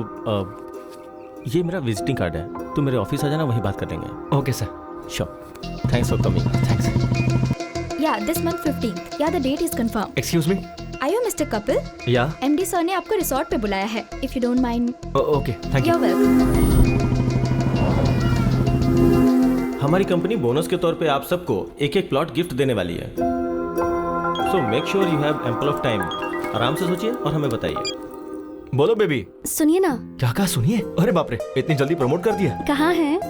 ये मेरा विजिटिंग कार्ड है, तू मेरे ऑफिस आ जाना, वहीं बात कर लेंगे। Okay sir. Sure. Thanks for coming. Thanks. Yeah, this month 15th. Yeah, the date is confirmed. Excuse me? Are you Mr. Kapil? या MD सर ने आपको रिसोर्ट पे बुलाया है. If you don't mind. Okay, thank you. You're welcome. हमारी company bonus के तौर पे आप सबको 1-1 प्लॉट गिफ्ट देने वाली है। So make sure you have ample of time. आराम से सोचिए और हमें बताइए। बोलो बेबी। सुनिए ना। क्या कहा? सुनिए? अरे बाप रे, इतनी जल्दी प्रमोट कर दिया। कहाँ हैं?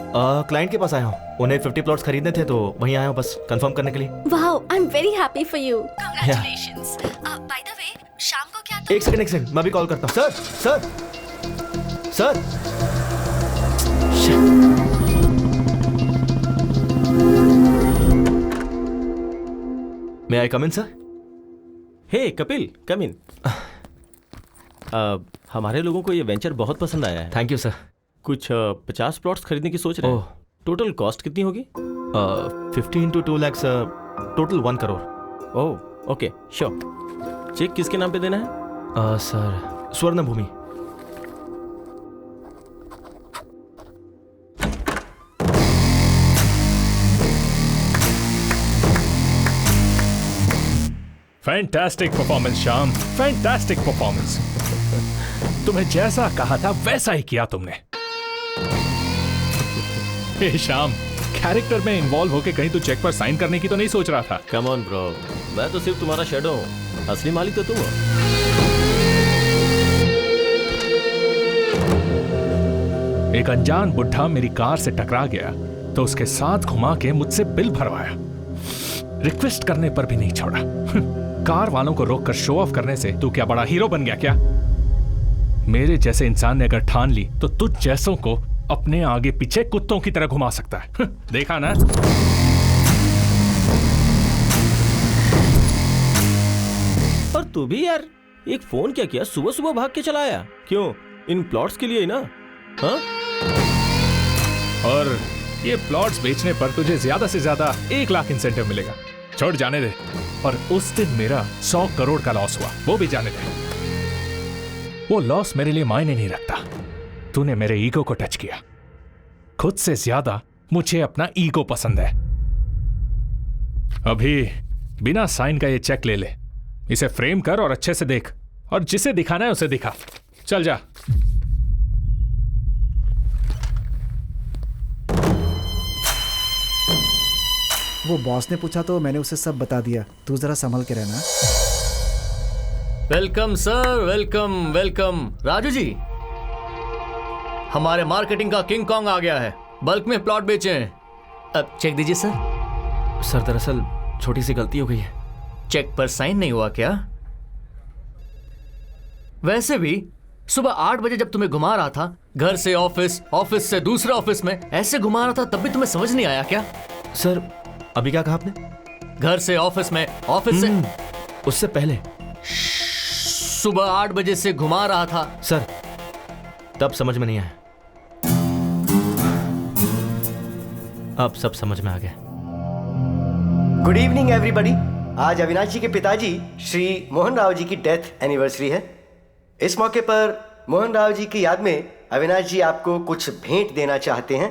क्लाइंट के पास आया हूँ, उन्हें 50 प्लॉट्स खरीदने थे तो वहीं आया हूँ बस कंफर्म करने के लिए। Wow, I am very happy for you. Congratulations. By the way, शाम को क्या? एक सेकंड, मैं भी कॉल करता हूँ। सर। मे आई कम इन सर? हे कपिल, कम इन। हमारे लोगों को ये वेंचर बहुत पसंद आया है। Thank you sir. कुछ 50 प्लॉट्स खरीदने की सोच रहे ओह। हैं। टोटल कॉस्ट कितनी होगी? 15 to 2 lakhs, total 1 crore. Oh okay sure. Check किसके नाम पे देना है? Sir Swarna Bhoomi. Fantastic performance Shyam, fantastic performance. तुम्हें जैसा कहा था वैसा ही किया तुमने। हे श्याम, कैरेक्टर में इन्वॉल्व होके कहीं तू चेक पर साइन करने की तो नहीं सोच रहा था? कम ऑन ब्रो, मैं तो सिर्फ तुम्हारा शैडो हूँ, असली मालिक तो तुम हो। एक अनजान बुढ़ा मेरी कार से टकरा गया तो उसके साथ घुमा के मुझसे बिल भरवाया। रिक्वेस्ट करने पर भी नहीं छोड़ा। कार वालों को रोककर शो ऑफ करने से तू क्या बड़ा हीरो बन गया क्या? मेरे जैसे इंसान ने अगर ठान ली तो तुझ जैसों को अपने आगे पीछे कुत्तों की तरह घुमा सकता है। देखा ना? और तू भी यार एक फोन क्या किया, सुबह सुबह भाग के चला आया? क्यों? इन प्लॉट्स के लिए ही ना? हाँ? और ये प्लॉट्स बेचने पर तुझे ज्यादा से ज्यादा 1 लाख इंसेंटिव मिलेगा। छोड़ जाने दे। और उस दिन मेरा 100 करोड़ का लॉस हुआ, वो भी जाने दे। वो लॉस मेरे लिए मायने नहीं रखता। तूने मेरे ईगो को टच किया। खुद से ज्यादा मुझे अपना ईगो पसंद है। अभी बिना साइन का ये चेक ले ले, इसे फ्रेम कर और अच्छे से देख, और जिसे दिखाना है उसे दिखा। चल जा। वो बॉस ने पूछा तो मैंने उसे सब बता दिया। तू जरा संभल के रहना। Welcome sir, welcome welcome. Raju ji, हमारे मार्केटिंग का किंग कॉन्ग आ गया है। बल्क में प्लॉट बेचे हैं। अब चेक दीजिए सर। सर दरअसल छोटी सी गलती हो गई है। चेक पर साइन नहीं हुआ क्या? वैसे भी सुबह 8 बजे जब तुम्हें घुमा रहा था, घर से ऑफिस, ऑफिस से दूसरे ऑफिस में, ऐसे घुमा रहा था, तब भी तुम्हें समझ नहीं आया क्या? सर अभी क्या कहा आपने? घर से ऑफिस में, ऑफिस से उससे पहले सुबह 8 बजे से घुमा रहा था। सर तब समझ में नहीं आया, अब सब समझ में आ गया। Good evening everybody. आज अविनाश जी के पिताजी श्री मोहन राव जी की डेथ एनिवर्सरी है। इस मौके पर मोहन राव जी की याद में अविनाश जी आपको कुछ भेंट देना चाहते हैं।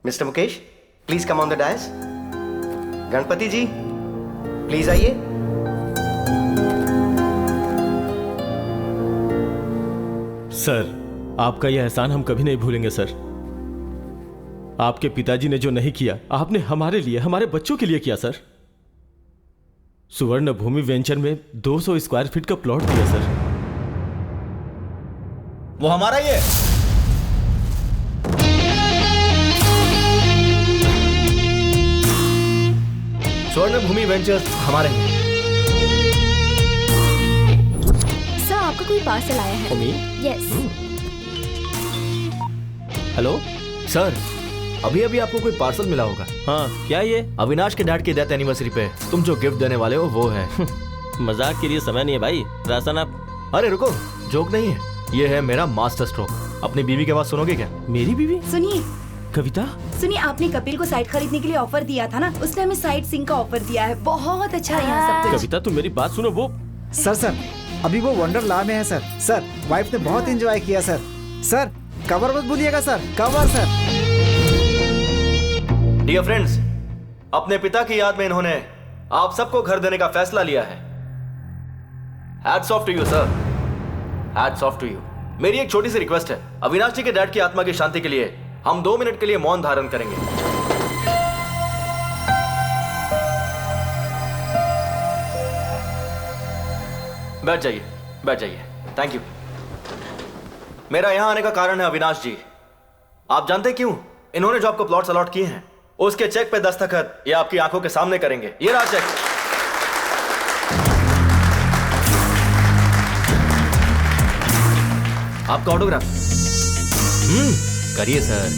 Mister Mukesh, please come on the dais. Ganpati ji, please आइए। सर, आपका यह एहसान हम कभी नहीं भूलेंगे सर। आपके पिताजी ने जो नहीं किया, आपने हमारे लिए, हमारे बच्चों के लिए किया सर। सुवर्ण भूमि वेंचर में 200 स्क्वायर फीट का प्लॉट दिया सर। वो हमारा ही है। स्वर्ण भूमि वेंचर्स हमारे हैं। सर आपका कोई पार्सल आया है। यस। हेलो सर, अभी अभी आपको कोई पार्सल मिला होगा। हाँ, क्या ये? अविनाश के डैड की डेथ एनिवर्सरी पे तुम जो गिफ्ट देने वाले हो वो है। मजाक के लिए समय नहीं है भाई। रासन आप। अरे रुको, जोक नहीं है, ये है मेरा मास्टर स्ट्रोक। अपनी बीवी के आवाज सुनोगे क्या? मेरी बीवी? सुनिए कविता। सुनिए, आपने कपिल को साइट खरीदने के लिए ऑफर दिया था ना, उसने हमें साइट सिंह का ऑफर दिया है। बहुत अच्छा है यहाँ सब कुछ। कविता तुम मेरी बात सुनो। वो सर अभी वो वंडरला में है सर। सर वाइफ ने बहुत एंजॉय किया सर। सर कवर मत भूलिएगा sir, cover sir. Dear friends, अपने पिता की याद में इन्होंने आप सबको घर देने का फैसला लिया है। Hats off to you sir, hats off to you. मेरी एक छोटी सी रिक्वेस्ट है, अविनाश जी के डैड की आत्मा की शांति के लिए हम 2 मिनट के लिए मौन धारण करेंगे। बैठ जाइए, बैठ जाइए। Thank you. मेरा यहां आने का कारण है अविनाश जी। आप जानते क्यों इन्होंने जो आपको प्लॉट्स अलॉट किए हैं, उसके चेक पे दस्तखत ये आपकी आंखों के सामने करेंगे। ये रहा चेक। आपका ऑटोग्राफ। करिए सर।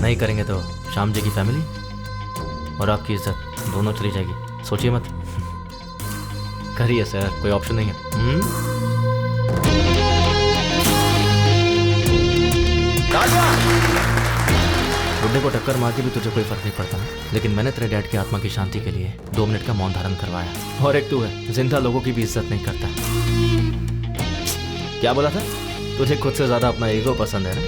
नहीं करेंगे तो श्याम जी की फैमिली और आपकी इज्जत दोनों चली जाएगी, सोचिए मत। करिए सर, कोई ऑप्शन नहीं है। बुड्ढे को टक्कर मार के भी तुझे कोई फर्क नहीं पड़ता, लेकिन मैंने तेरे डैड की आत्मा की शांति के लिए 2 मिनट का मौन धारण करवाया। और एक तू है जिंदा लोगों की भी इज्जत नहीं करता। क्या बोला था? तुझे खुद से ज्यादा अपना ईगो पसंद है ना?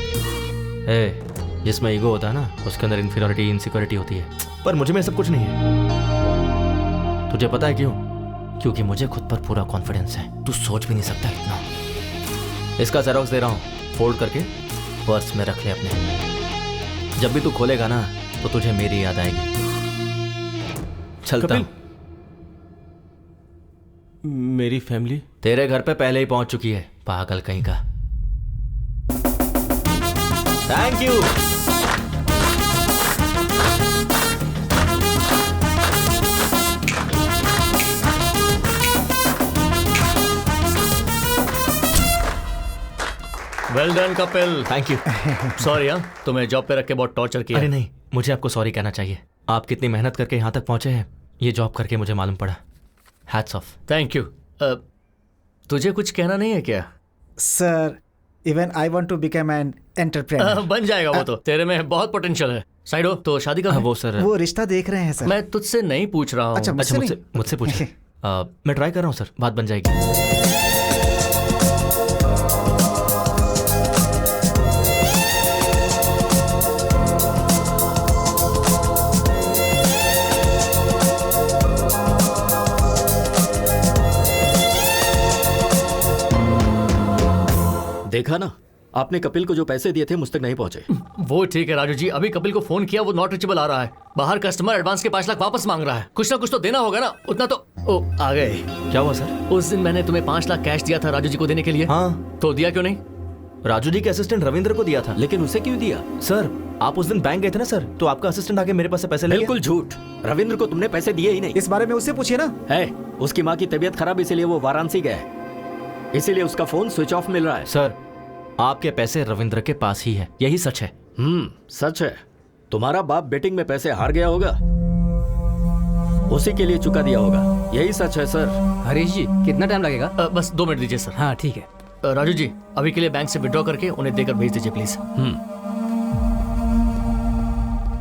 जिसमें ईगो होता है ना, उसके अंदर इन्फीरियरिटी, इनसिक्योरिटी होती है। पर मुझे में सब कुछ नहीं है। तुझे पता है क्यों? क्योंकि मुझे खुद पर पूरा कॉन्फिडेंस है। तू सोच भी नहीं सकता इतना। इसका जेरॉक्स दे रहा हूँ, फोल्ड करके पर्स में रख ले अपने। जब भी तू खोलेगा ना तो तुझे मेरी याद आएगी। चलता हूं। मेरी फैमिली तेरे घर पे पहले ही पहुंच चुकी है, पागल कहीं का। Thank you. Well done Kapil. Thank you. Sorry हाँ, तुम्हें जॉब पे रख के बहुत टॉर्चर किया। अरे नहीं, मुझे आपको सॉरी कहना चाहिए। आप कितनी मेहनत करके यहाँ तक पहुंचे हैं, ये जॉब करके मुझे मालूम पड़ा। Hats off. Thank you. तुझे कुछ कहना नहीं है क्या? Sir, even I want to become an entrepreneur. बन जाएगा वो तो, तेरे में बहुत पोटेंशियल है। साइड हो तो शादी का वो सर, वो रिश्ता देख रहे हैं सर। मैं तुझसे नहीं पूछ रहा हूँ। अच्छा, मुझसे पूछिए। मैं ट्राई कर रहा हूँ सर, बात बन जाएगी। देखा ना, आपने कपिल को जो पैसे दिए थे मुझ तक नहीं पहुंचे। वो ठीक है राजू जी, अभी कपिल को फोन किया, वो नॉट रीचेबल आ रहा है। बाहर कस्टमर एडवांस के 5 लाख वापस मांग रहा है। कुछ ना कुछ तो देना होगा ना, उतना तो। ओ आ गए। क्या हुआ सर? उस दिन मैंने तुम्हें 5 लाख कैश दिया था राजू जी को देने के लिए। हाँ, तो दिया क्यों नहीं? राजू जी के असिस्टेंट रविंद्र को दिया था। लेकिन उसे क्यों दिया? सर, आप उस दिन बैंक गए थे ना सर, तो आपका असिस्टेंट आके मेरे पास से पैसे ले गया। बिल्कुल झूठ। रविंद्र को तुमने पैसे दिए ही नहीं। इस बारे में उससे पूछिए ना। है, उसकी माँ की तबीयत खराब, इसीलिए वो वाराणसी गया है, इसीलिए उसका फोन स्विच ऑफ मिल रहा है। सर, आपके पैसे रविंद्र के पास ही है, यही सच है। सच है। तुम्हारा बाप बेटिंग में पैसे हार गया होगा, उसी के लिए चुका दिया होगा, यही सच है सर। हरीश जी, कितना टाइम लगेगा? बस 2 मिनट दीजिए सर। हाँ ठीक है। राजू जी, अभी के लिए बैंक से विड्रॉ करके उन्हें देकर भेज दीजिए please.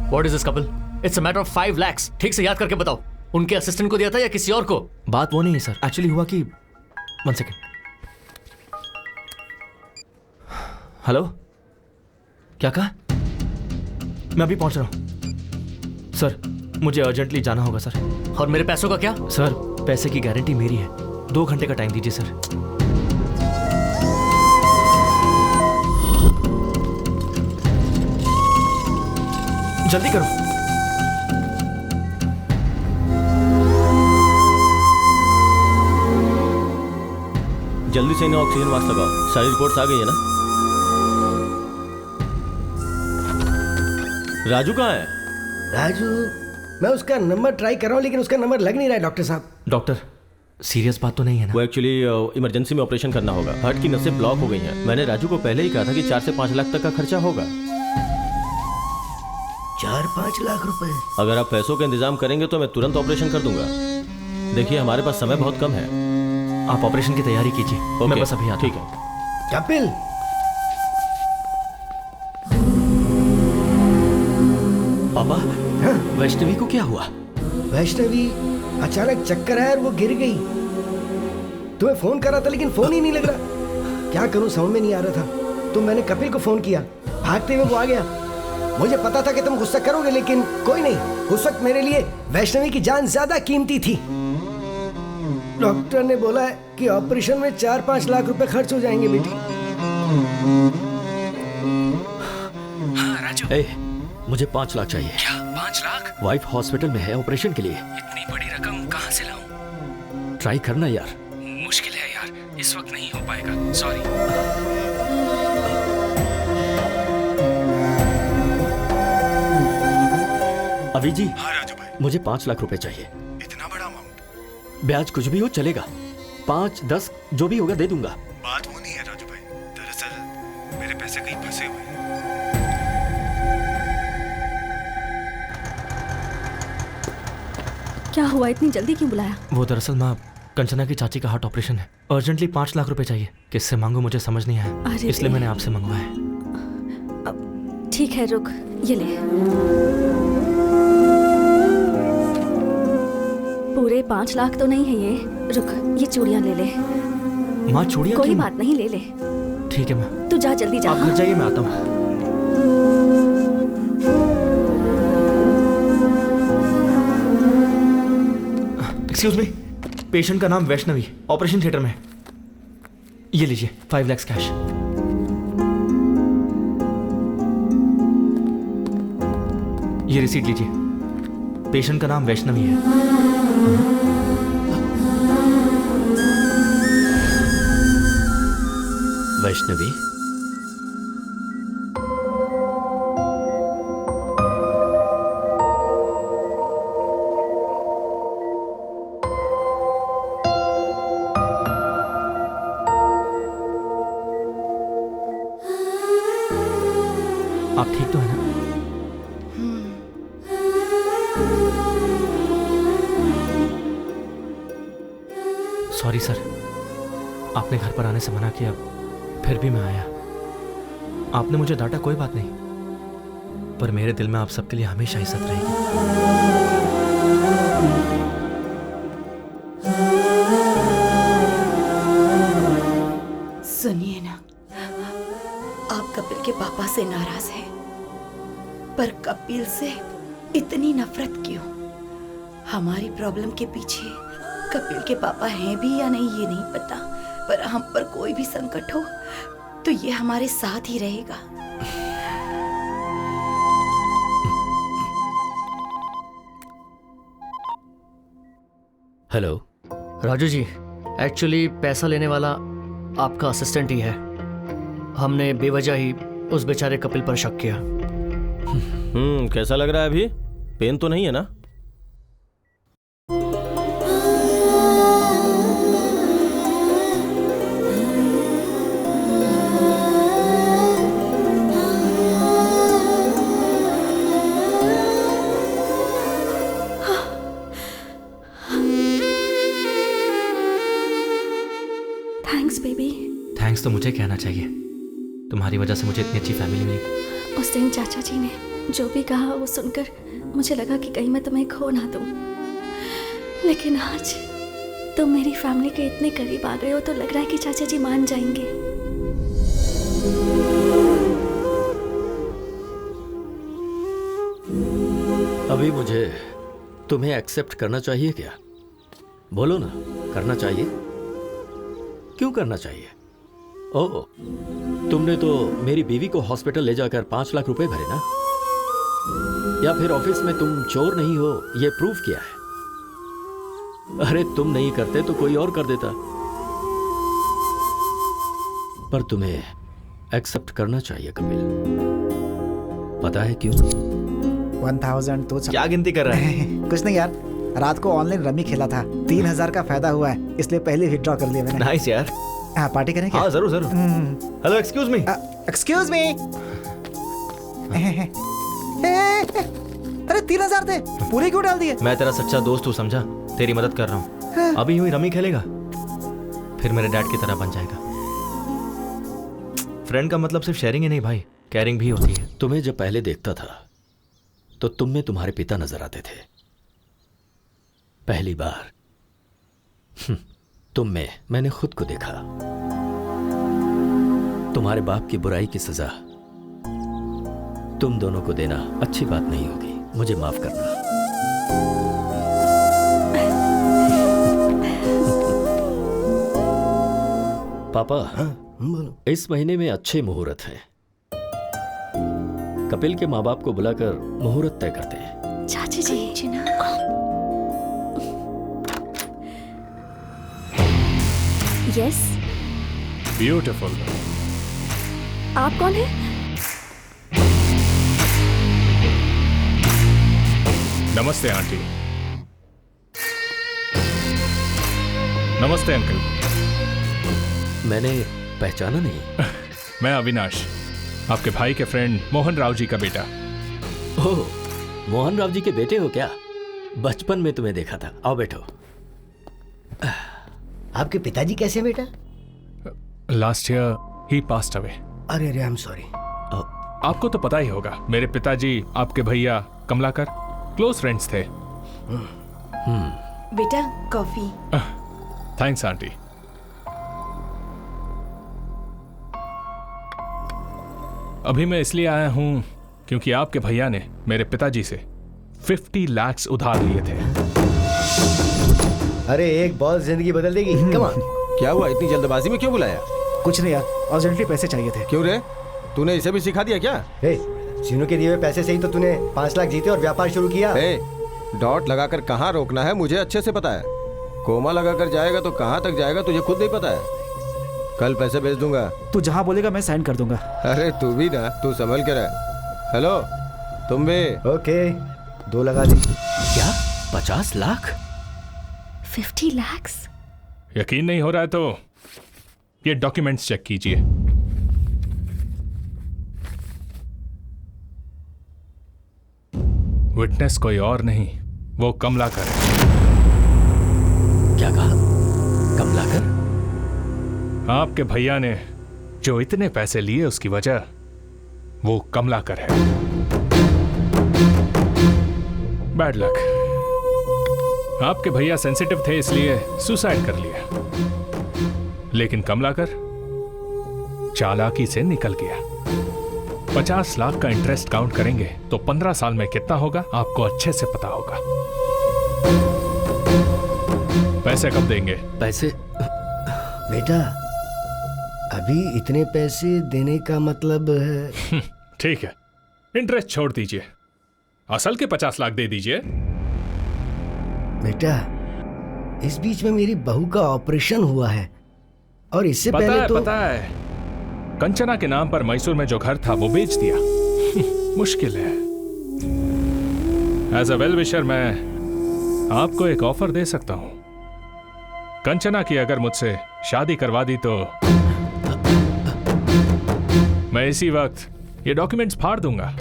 What is this Kapil? It's a matter of 5 lakh. ठीक से याद करके बताओ, उनके असिस्टेंट को दिया था या किसी और को? बात वो नहीं है सर, एक्चुअली हुआ कि 1 सेकेंड। हेलो, क्या कहा? मैं अभी पहुंच रहा हूं सर, मुझे अर्जेंटली जाना होगा सर। और मेरे पैसों का क्या? सर, पैसे की गारंटी मेरी है, 2 घंटे का टाइम दीजिए सर। जल्दी करो। जल्दी से इन्हें ऑक्सीजन मास्क लगाओ। सारी रिपोर्ट्स आ गई है ना? राजू कहाँ है? राजू, मैं उसका नंबर ट्राई कर रहा हूँ, लेकिन उसका नंबर लग नहीं रहा है डॉक्टर साहब। डॉक्टर, सीरियस बात तो नहीं है ना? वो एक्चुअली इमरजेंसी में ऑपरेशन करना होगा। हार्ट की नसें ब्लॉक हो गई हैं। मैंने राजू को पहले ही कहा था कि 4 से 5 लाख तक का खर्चा होगा। 4-5 लाख रुपए? अगर आप पैसों का इंतजाम करेंगे तो मैं तुरंत ऑपरेशन कर दूंगा। देखिए, हमारे पास समय बहुत कम है। आप ऑपरेशन की तैयारी कीजिए, मैं बस अभी आता हूं। ठीक है। कपिल, पापा, वैष्णवी को क्या हुआ? वैष्णवी अचानक चक्कर आया और वो गिर गई। तुम्हें फोन करा था लेकिन फोन ही नहीं लग रहा। क्या करूं समझ में नहीं आ रहा था, तो मैंने कपिल को फोन किया। भागते हुए वो आ गया। मुझे पता था कि तुम गुस्सा करोगे, लेकिन कोई नहीं, उस वक्त मेरे लिए वैष्णवी की जान ज्यादा कीमती थी। डॉक्टर ने बोला है कि ऑपरेशन में 4-5 लाख रुपए खर्च हो जाएंगे बेटी। हाँ राजू, मुझे 5 लाख चाहिए। क्या 5 लाख? वाइफ हॉस्पिटल में है ऑपरेशन के लिए। इतनी बड़ी रकम कहाँ से लाऊं? ट्राई करना यार। मुश्किल है यार, इस वक्त नहीं हो पाएगा, सॉरी। अभी जी। हाँ राजू भाई, मुझे 5 लाख रुपए चाहिए। इतना बड़ा अमाउंट? ब्याज कुछ भी हो चलेगा, 5-10 जो भी होगा दे दूंगा। बात वो नहीं है राजू भाई, दरअसल मेरे पैसे कहीं फंसे हुए हैं। क्या हुआ, इतनी जल्दी क्यों बुलाया? वो दरअसल माँ, कंचना की चाची का हार्ट ऑपरेशन है, अर्जेंटली 5 लाख रुपए चाहिए। किससे मांगू मुझे समझ नहीं आया, इसलिए मैंने आपसे मंगवाया। ठीक है, रुक। ये ले। पूरे 5 लाख तो नहीं है ये। रुक, ये चूड़ियां ले ले। माँ चूड़ियां कोई क्यों? बात नहीं, ले ले। ठीक है माँ, तू जा, जल्दी जा। आप घर जाइए, मैं आता हूँ। एक्सक्यूज मी, पेशेंट का नाम वैष्णवी, ऑपरेशन थिएटर में है। ये लीजिए 5 लाख कैश। ये रिसीट लीजिए। पेशेंट का नाम वैष्णवी है। वैष्णवी, आप ठीक तो है ना? सॉरी सर, आपने घर पर आने से मना किया, फिर भी मैं आया। आपने मुझे डांटा, कोई बात नहीं, पर मेरे दिल में आप सबके लिए हमेशा इज्जत रहेगी। सुनिए ना, आप कपिल के पापा से नाराज हैं, पर कपिल से इतनी नफरत क्यों? हमारी प्रॉब्लम के पीछे कपिल के पापा हैं भी या नहीं ये नहीं पता, पर हम पर कोई भी संकट हो तो ये हमारे साथ ही रहेगा। हेलो राजू जी, एक्चुअली पैसा लेने वाला आपका असिस्टेंट ही है। हमने बेवजह ही उस बेचारे कपिल पर शक किया। कैसा लग रहा है अभी? पेन तो नहीं है ना? Thanks baby. थैंक्स तो मुझे कहना चाहिए, तुम्हारी वजह से मुझे इतनी अच्छी फैमिली मिली। उस दिन चाचा जी ने जो भी कहा वो सुनकर मुझे लगा कि कहीं मैं तुम्हें खो ना दूं, लेकिन आज तुम मेरी फैमिली के इतने करीब आ गए हो तो लग रहा है कि चाचा जी मान जाएंगे। अभी मुझे तुम्हें एक्सेप्ट करना चाहिए क्या? बोलो ना, करना चाहिए? क्यों करना चाहिए? ओह, तुमने तो मेरी बीवी को हॉस्पिटल ले जाकर 5 लाख रुपए भरे ना? या फिर ऑफिस में तुम चोर नहीं हो ये प्रूफ किया है? अरे तुम नहीं करते तो कोई और कर देता, पर तुम्हें एक्सेप्ट करना चाहिए कपिल। पता है क्यों? 1000 तो क्या गिनती कर रहा है? कुछ नहीं यार, रात को ऑनलाइन रमी खेला था, 3000 का फायदा हुआ है, इसलिए पहले विथड्रॉ कर लिया मैंने। नाइस यार। हाँ, पार्टी करें क्या? हाँ जरूर जरूर। Hello excuse me. Excuse me. अरे 3000 थे, पूरे क्यों डाल दिए? मैं तेरा सच्चा दोस्त हूँ, समझा? तेरी मदद कर रहा हूँ। अभी यूं ही रमी खेलेगा, फिर मेरे डैड की तरह बन जाएगा। फ्रेंड का मतलब सिर्फ शेयरिंग ही नहीं भाई, केयरिंग भी होती है। तुम्हें जब पहले देखता था तो तुम में तुम्हारे पिता नजर आते थे। पहली बार तुम में मैंने खुद को देखा। तुम्हारे बाप की बुराई की सजा तुम दोनों को देना अच्छी बात नहीं होगी, मुझे माफ करना। पापा, इस महीने में अच्छे मुहूर्त हैं। कपिल के माँ बाप को बुलाकर मुहूर्त तय करते हैं। चाची जी। यस। ब्यूटीफुल। आप कौन है? नमस्ते आंटी। नमस्ते अंकल। मैंने पहचाना नहीं। मैं अविनाश, आपके भाई के फ्रेंड मोहन राव जी का बेटा। ओह, मोहन राव जी के बेटे हो क्या? बचपन में तुम्हें देखा था। आओ बैठो। आपके पिताजी कैसे हैं बेटा? लास्ट ईयर ही पास्ड अवे। अरे अरे, आई एम सॉरी। आपको तो पता ही होगा, मेरे पिताजी आपके भैया कमलाकर क्लोज फ्रेंड्स थे। बेटा कॉफी। Thanks aunty. अभी मैं इसलिए आया हूं क्योंकि आपके भैया ने मेरे पिताजी से 50 लाख उधार लिए थे। अरे एक बॉल जिंदगी बदल देगी। Come on. क्या हुआ, इतनी जल्दबाजी में क्यों बुलाया? कुछ नहीं यार, अर्जेंटली पैसे चाहिए थे। क्यों रे, तूने इसे भी सिखा दिया क्या? सीनू के दिए हुए पैसे से ही तो तूने 5 लाख जीते और व्यापार शुरू किया। डॉट लगाकर कहाँ रोकना है मुझे अच्छे से पता है। कोमा लगाकर जाएगा तो कहाँ तक जाएगा तुझे खुद नहीं पता है। कल पैसे भेज दूंगा। तू जहाँ बोलेगा मैं साइन कर दूंगा। अरे तू भी ना, तू संभल के रह। हेलो तुम भी। ओके 2 लगा दी। क्या 50 लाख? 50 लाख? यकीन नहीं हो रहा है तो ये डॉक्यूमेंट्स चेक कीजिए। विटनेस कोई और नहीं, वो कमलाकर है। क्या कहा? कमलाकर? आपके भैया ने जो इतने पैसे लिए उसकी वजह वो कमलाकर है। Bad luck. आपके भैया सेंसिटिव थे इसलिए सुसाइड कर लिया, लेकिन कमलाकर चालाकी से निकल गया। 50 लाख का इंटरेस्ट काउंट करेंगे तो 15 साल में कितना होगा आपको अच्छे से पता होगा। पैसे कब देंगे? पैसे बेटा अभी इतने पैसे देने का मतलब है। ठीक है, इंटरेस्ट छोड़ दीजिए, असल के 50 लाख दे दीजिए। बेटा इस बीच में मेरी बहू का ऑपरेशन हुआ है और इससे पहले तो पता है कंचना के नाम पर मैसूर में जो घर था वो बेच दिया। मुश्किल है। एज अ वेल विशर मैं आपको एक ऑफर दे सकता हूं। कंचना की अगर मुझसे शादी करवा दी तो मैं इसी वक्त ये डॉक्यूमेंट्स फाड़ दूंगा।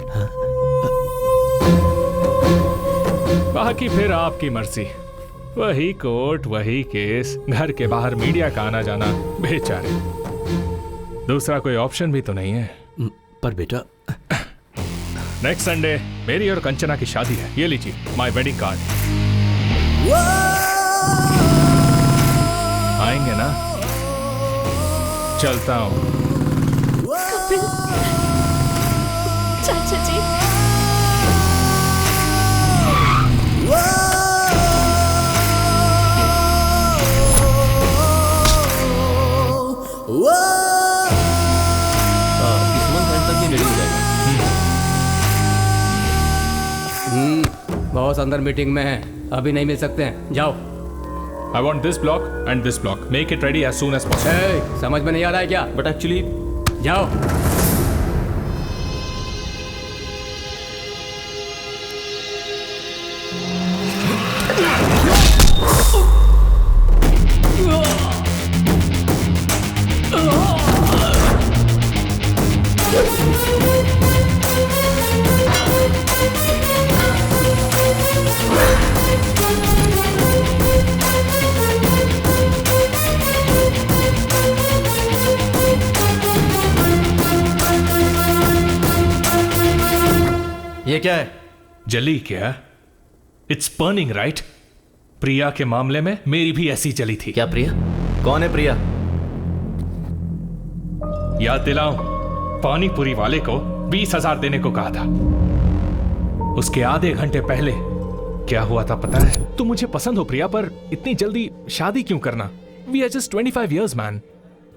बाकी फिर आपकी मर्जी। वही कोर्ट, वही केस, घर के बाहर मीडिया का आना जाना, बेचारे। दूसरा कोई ऑप्शन भी तो नहीं है। पर बेटा नेक्स्ट संडे मेरी और कंचना की शादी है। ये लीजिए माय वेडिंग कार्ड। आएंगे ना? चलता हूं। कपिल, चाचा जी। इस मंथ एंड तक ये रेडी हो जाएगा। बॉस अंदर मीटिंग में है, अभी नहीं मिल सकते हैं, जाओ। I want this block and this block. Make it ready as soon as possible. Hey, समझ में नहीं आ रहा है क्या? But actually, जाओ। ये क्या है? जली क्या? It's burning right? प्रिया के मामले में मेरी भी ऐसी जली थी। क्या प्रिया? कौन है प्रिया? याद दिलाऊं, पानीपुरी वाले को 20,000 देने को कहा था। उसके आधे घंटे पहले क्या हुआ था पता है? तुम मुझे पसंद हो प्रिया, पर इतनी जल्दी शादी क्यों करना? We are just 25 years man.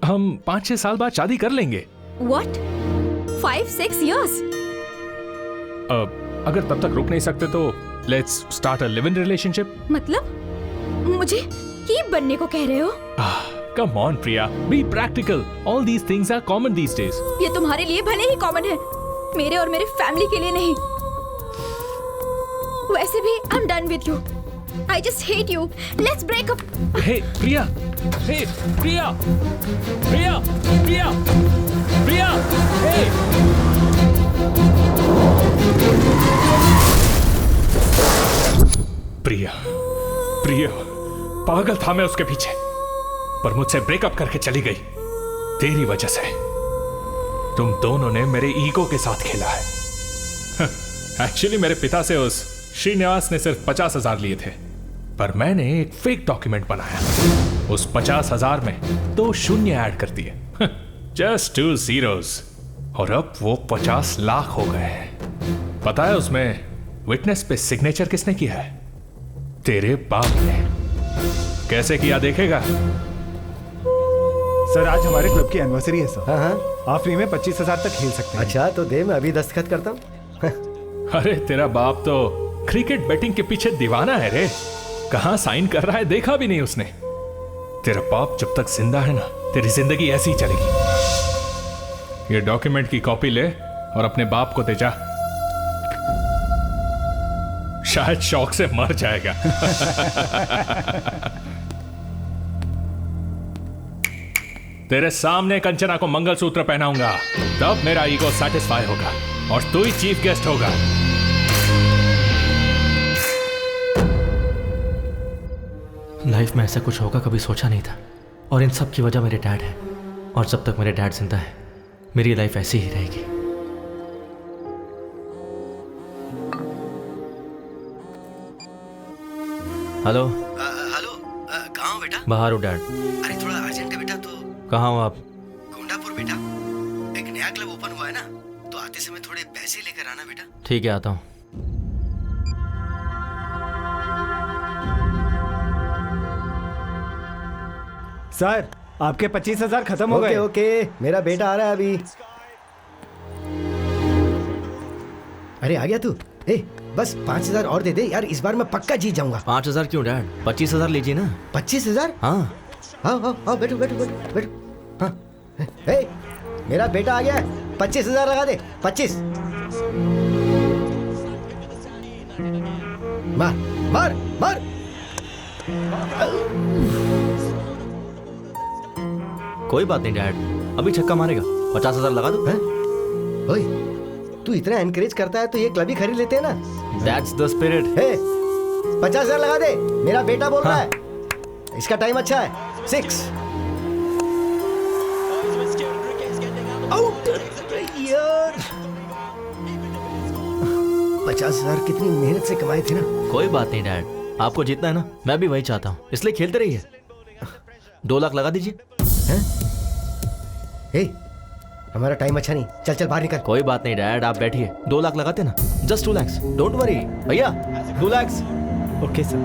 हम 5-6 साल बाद शादी कर लेंगे। What? 5-6 years? अगर तब तक रुक नहीं सकते तो let's start a live in relationship. मतलब मुझे कीप बनने को कह रहे हो? Come on Priya, be practical. All these things are common these days. ये तुम्हारे लिए भले ही कॉमन है, मेरे और मेरे फैमिली के लिए नहीं। वैसे भी I am done with you. I just hate you. Let's break up. Hey Priya, hey Priya, Priya, Priya, Priya, hey Priya, Priya, पागल था मैं उसके पीछे, पर मुझसे ब्रेकअप करके चली गई तेरी वजह से। तुम दोनों ने मेरे ईगो के साथ खेला है। एक्चुअली मेरे पिता से उस श्रीनिवास ने सिर्फ 50,000 लिए थे, पर मैंने एक फेक डॉक्यूमेंट बनाया। उस 50,000 में 2 शून्य ऐड कर दिए, जस्ट 2 zeros, और अब वो 50 लाख हो गए हैं। पता है उसमें विटनेस पे सिग्नेचर किसने किया है? तेरे बाप ने। कैसे किया देखेगा? सर आज हमारे क्लब की एनिवर्सरी है सर। हाँ। आप फ्री में 25,000 तक खेल सकते हैं। अच्छा तो दे, मैं अभी दस्तखत करता हूँ। अरे तेरा बाप तो क्रिकेट बैटिंग के पीछे दीवाना है रे। कहां साइन कर रहा है देखा भी नहीं उसने। तेरा बाप जब तक जिंदा है ना, तेरी जिंदगी ऐसी ही चलेगी। ये डॉक्यूमेंट की कॉपी ले और अपने बाप को दे जा, शायद शौक से मर जाएगा। तेरे सामने कंचना को मंगलसूत्र पहनाऊंगा, तब मेरा ईगो सेटिस्फाई होगा और तू ही चीफ गेस्ट होगा। लाइफ में ऐसा कुछ होगा कभी सोचा नहीं था, और इन सब की वजह मेरे डैड है। और जब तक मेरे डैड जिंदा है, मेरी लाइफ ऐसी ही रहेगी। हेलो हेलो, कहाँ हो बेटा? बाहर हो डैड। अरे थोड़ा अर्जेंट है बेटा। तो कहाँ हो आप? गोंडापुर बेटा, एक नया क्लब ओपन हुआ है ना, तो आते समय थोड़े पैसे लेकर आना बेटा। ठीक है, आता हूँ। सर आपके 25,000 खत्म हो गए। ओके, मेरा बेटा आ रहा है अभी। अरे आ गया तू? ए, बस 5,000 और दे दे यार, इस बार मैं पक्का जीत जाऊंगा। 5,000 क्यों डैड? 25,000 लीजिए ना। 25,000? हाँ हाँ, बैठो। हाँ, ए, मेरा बेटा आ गया है। 25,000 लगा दे। 25। मार। कोई बात नहीं डैड, अभी छक्का मारेगा। 50,000 लगा दो। ओए, तू इतना एनकरेज करता है तो ये क्लब ही खरीद लेते हैं ना। That's the spirit। 50,000 लगा दे, मेरा बेटा बोल रहा है। इसका टाइम अच्छा है। 6 आउट यार। 50,000 कितनी मेहनत से कमाए थे ना। कोई बात नहीं डैड, आपको जीतना है ना, मैं भी वही चाहता हूँ, इसलिए खेलते रहिए। 2 लाख लगा दीजिए। हमारा टाइम अच्छा नहीं, चल बाहर निकल। कोई बात नहीं डैड, आप बैठिए। 2 लाख लगाते ना, जस्ट 2 lakhs, डोंट वरी भैया। 2 lakhs। Okay sir.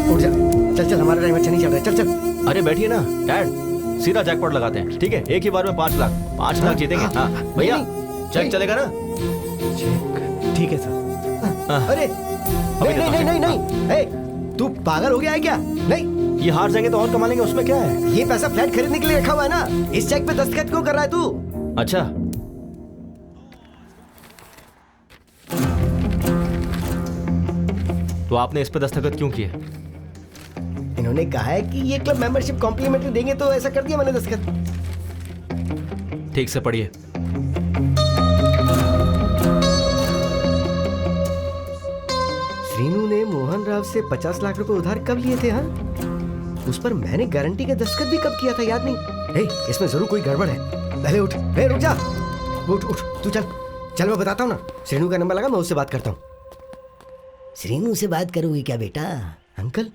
उठ जा, चल हमारा टाइम अच्छा नहीं चल रहा है। चल। अरे बैठिए ना डैड, सीधा जैकपॉट लगाते हैं, ठीक है? एक ही बार में 5 लाख। 5 लाख जीतेंगे। हाँ भैया, चेक चलेगा ना? ठीक है सर। अरे नहीं, तू पागल हो गया है क्या? नहीं, ये हार जाएंगे तो और कमा लेंगे, उसमें क्या है? ये पैसा फ्लैट खरीदने के लिए रखा हुआ है ना। इस चेक पे दस्तखत क्यों कर रहा है तू? अच्छा, तो आपने इस पे दस्तखत क्यों किए? इन्होंने कहा है कि ये क्लब मेंबरशिप कॉम्प्लीमेंट्री देंगे, तो ऐसा कर दिया मैंने दस्तखत। ठीक से पढ़िए। श्रीनू ने मोहन राव से 50 लाख रुपए उधार कब लिए थे? हाँ, उस पर मैंने गारंटी का दस्तखत भी कब किया था, याद नहीं। इसमें जरूर कोई गड़बड़ है। पहले उठ, रुक जा। उठ तू, चल मैं बताता हूँ ना। श्रीनू का नंबर लगा, मैं उससे बात करता हूँ। श्रीनू से बात करोगे क्या बेटा? अंकल,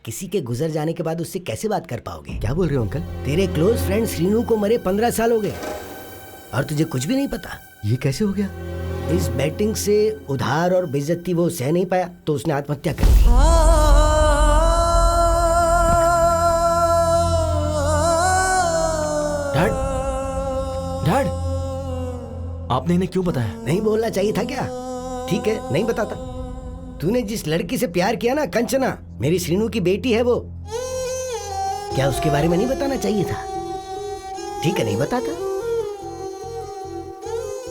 किसी के गुजर जाने के बाद उससे कैसे बात कर पाओगे? क्या बोल रहे हो अंकल? तेरे क्लोज फ्रेंड श्रीनू को मरे 15 साल हो गए और तुझे कुछ भी नहीं पता। ये कैसे हो गया? इस बैटिंग से उधार और बेइज्जती वो सह नहीं पाया, तो उसने आत्महत्या कर ली। डैड, आपने इन्हें क्यों बताया? नहीं बोलना चाहिए था क्या? ठीक है, नहीं बताता। तूने जिस लड़की से प्यार किया ना, कंचना, मेरी श्रीनू की बेटी है वो। क्या उसके बारे में नहीं बताना चाहिए था? ठीक है, नहीं बताता।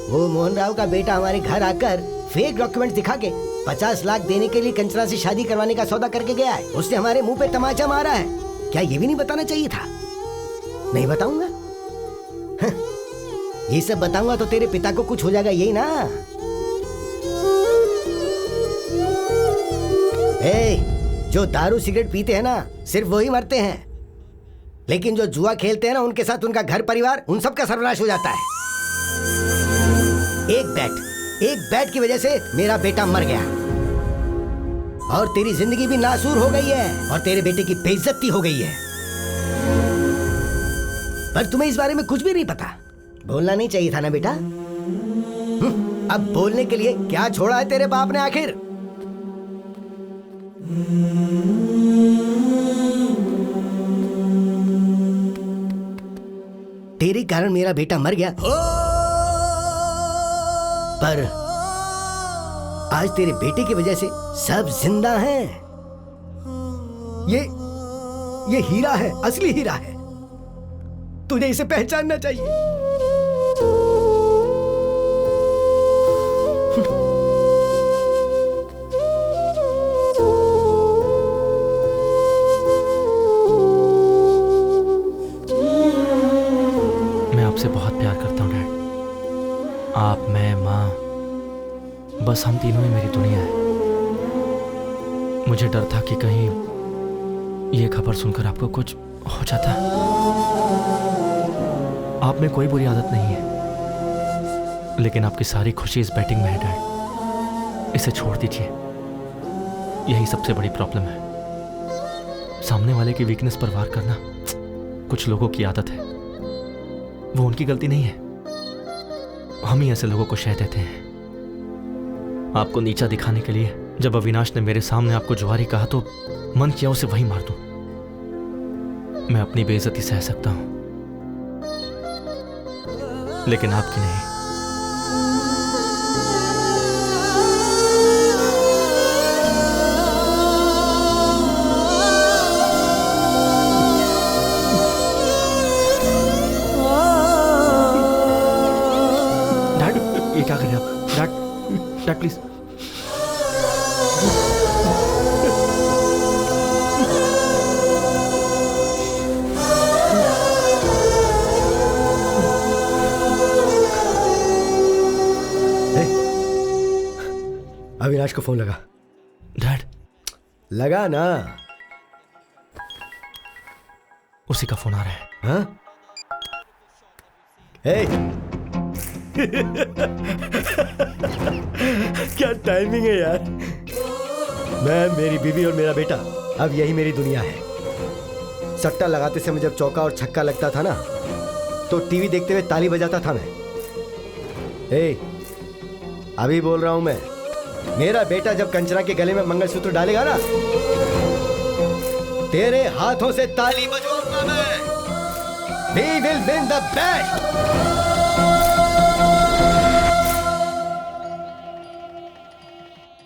वो मोहन राव का बेटा हमारे घर आकर फेक डॉक्यूमेंट दिखा के 50 लाख देने के लिए कंचना से शादी करवाने का सौदा करके गया है। उसने हमारे मुंह पे तमाचा मारा है। क्या ये भी नहीं बताना चाहिए था? नहीं बताऊंगा। ये सब बताऊंगा तो तेरे पिता को कुछ हो जाएगा, यही ना? जो दारू सिगरेट पीते हैं ना सिर्फ वही मरते हैं, लेकिन जो जुआ खेलते हैं ना उनके साथ उनका घर परिवार उन सब का सर्वनाश हो जाता है। एक बैट की वजह से मेरा बेटा मर गया और तेरी जिंदगी भी नासूर हो गई है और तेरे बेटे की बेइज्जती हो गई है, पर तुम्हें इस बारे में कुछ भी नहीं पता। बोलना नहीं चाहिए था ना बेटा। अब बोलने के लिए क्या छोड़ा है तेरे बाप ने आखिर? तेरे कारण मेरा बेटा मर गया, पर आज तेरे बेटे की वजह से सब जिंदा हैं। ये हीरा है, असली हीरा है। तुझे इसे पहचानना चाहिए। मैं आपसे बहुत प्यार करता हूँ डैड। आप, मैं, माँ, बस हम तीनों ही मेरी दुनिया है। मुझे डर था कि कहीं ये खबर सुनकर आपको कुछ हो जाता। आप में कोई बुरी आदत नहीं है, लेकिन आपकी सारी खुशी इस बैटिंग में है डैड। इसे छोड़ दीजिए, यही सबसे बड़ी प्रॉब्लम है। सामने वाले की वीकनेस पर वार करना कुछ लोगों की आदत है, वो उनकी गलती नहीं है। हम ही ऐसे लोगों को शह देते हैं। आपको नीचा दिखाने के लिए जब अविनाश ने मेरे सामने आपको जुआरी कहा तो मन किया उसे वहीं मार दूं। मैं अपनी बेइज्जती सह सकता हूं, लेकिन आपकी नहीं। डैड, ये क्या कर रहे हैं आप? Dad please. अविनाश को फोन लगा। डैड, लगा ना। उसी का फोन आ रहा है। हाँ? क्या टाइमिंग है यार। मैं, मेरी बीवी और मेरा बेटा, अब यही मेरी दुनिया है। सट्टा लगाते समय जब चौका और छक्का लगता था ना, तो टीवी देखते हुए ताली बजाता था मैं। अभी बोल रहा हूं मैं, मेरा बेटा जब कंचना के गले में मंगलसूत्र डालेगा ना, तेरे हाथों से ताली बजवाऊंगा मैं। We will win the bet.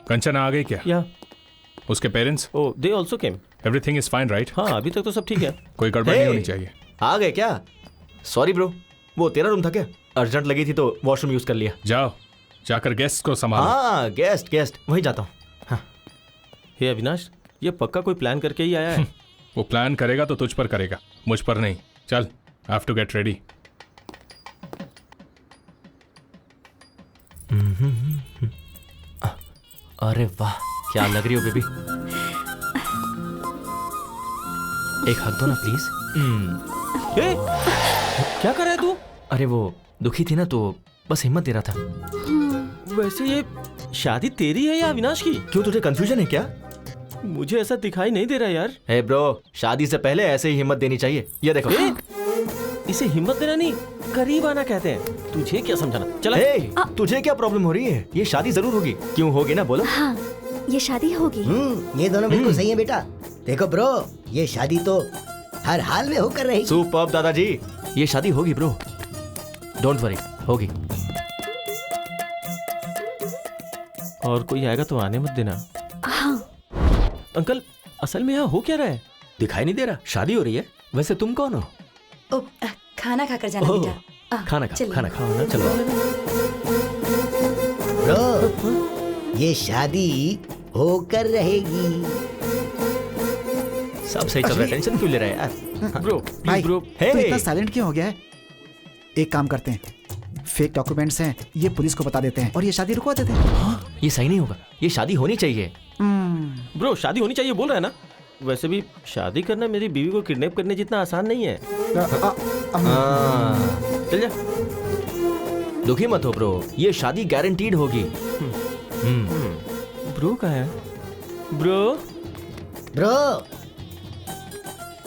Kanchana आ गई क्या? या उसके parents? Oh, they also came. Everything is fine right? हाँ, अभी तक तो सब ठीक है। कोई गड़बड़ नहीं होनी चाहिए। आ गए क्या? सॉरी ब्रो, वो तेरा रूम था क्या? अर्जेंट लगी थी तो वॉशरूम यूज कर लिया। जाओ, जाकर गेस्ट को संभालो। हाँ, गेस्ट वहीं जाता हूँ। हाँ। हे अविनाश, ये पक्का कोई प्लान करके ही आया है। वो प्लान करेगा तो तुझ पर करेगा, मुझ पर नहीं। चल, I have to get ready. अरे वाह, क्या लग रही हो बेबी। एक हक दो ना प्लीज। क्या कर रहा है तू? अरे वो दुखी थी ना, तो बस हिम्मत दे रहा था। वैसे ये शादी तेरी है या अविनाश की? क्यों, तुझे कंफ्यूजन है क्या? मुझे ऐसा दिखाई नहीं दे रहा यार। हे ब्रो, शादी से पहले ऐसे ही हिम्मत देनी चाहिए। ये देखो। इसे हिम्मत देना नहीं, करीब आना कहते हैं। तुझे क्या समझाना? चला। तुझे क्या प्रॉब्लम हो रही है? ये शादी जरूर होगी। क्यों होगी ना, बोलो। हाँ, ये शादी होगी। ये दोनों बिल्कुल सही है बेटा। देखो ब्रो, ये शादी तो हर हाल में होकर रहेगी। सुपर्ब दादाजी, ये शादी होगी ब्रो, डोंट वरी, होगी। और कोई आएगा तो आने मत देना। हाँ। अंकल, असल में यहाँ हो क्या रहा है? दिखाई नहीं दे रहा? शादी हो रही है। वैसे तुम कौन हो? खाना खाकर जाना बेटा। खाना खाओ। चलो। ब्रो, ये शादी होकर रहेगी। सब सही चल रहा है, टेंशन क्यों ले रहा है यार? ब्रो, भाई ब्रो, तो इतना साइलेंट क्यों हो गया है? एक काम करते हैं, फेक डॉक्यूमेंट्स हैं, ये पुलिस को बता देते हैं और ये शादी रुकवा देते हैं। ये सही नहीं होगा, ये शादी होनी चाहिए। ब्रो शादी होनी चाहिए बोल रहा है ना। वैसे भी शादी करना मेरी बीवी को किडनैप करने जितना आसान नहीं है। चल जा, दुखी मत हो ब्रो, ये शादी गारंटीड होगी। ब्रो कहाँ है? ब्रो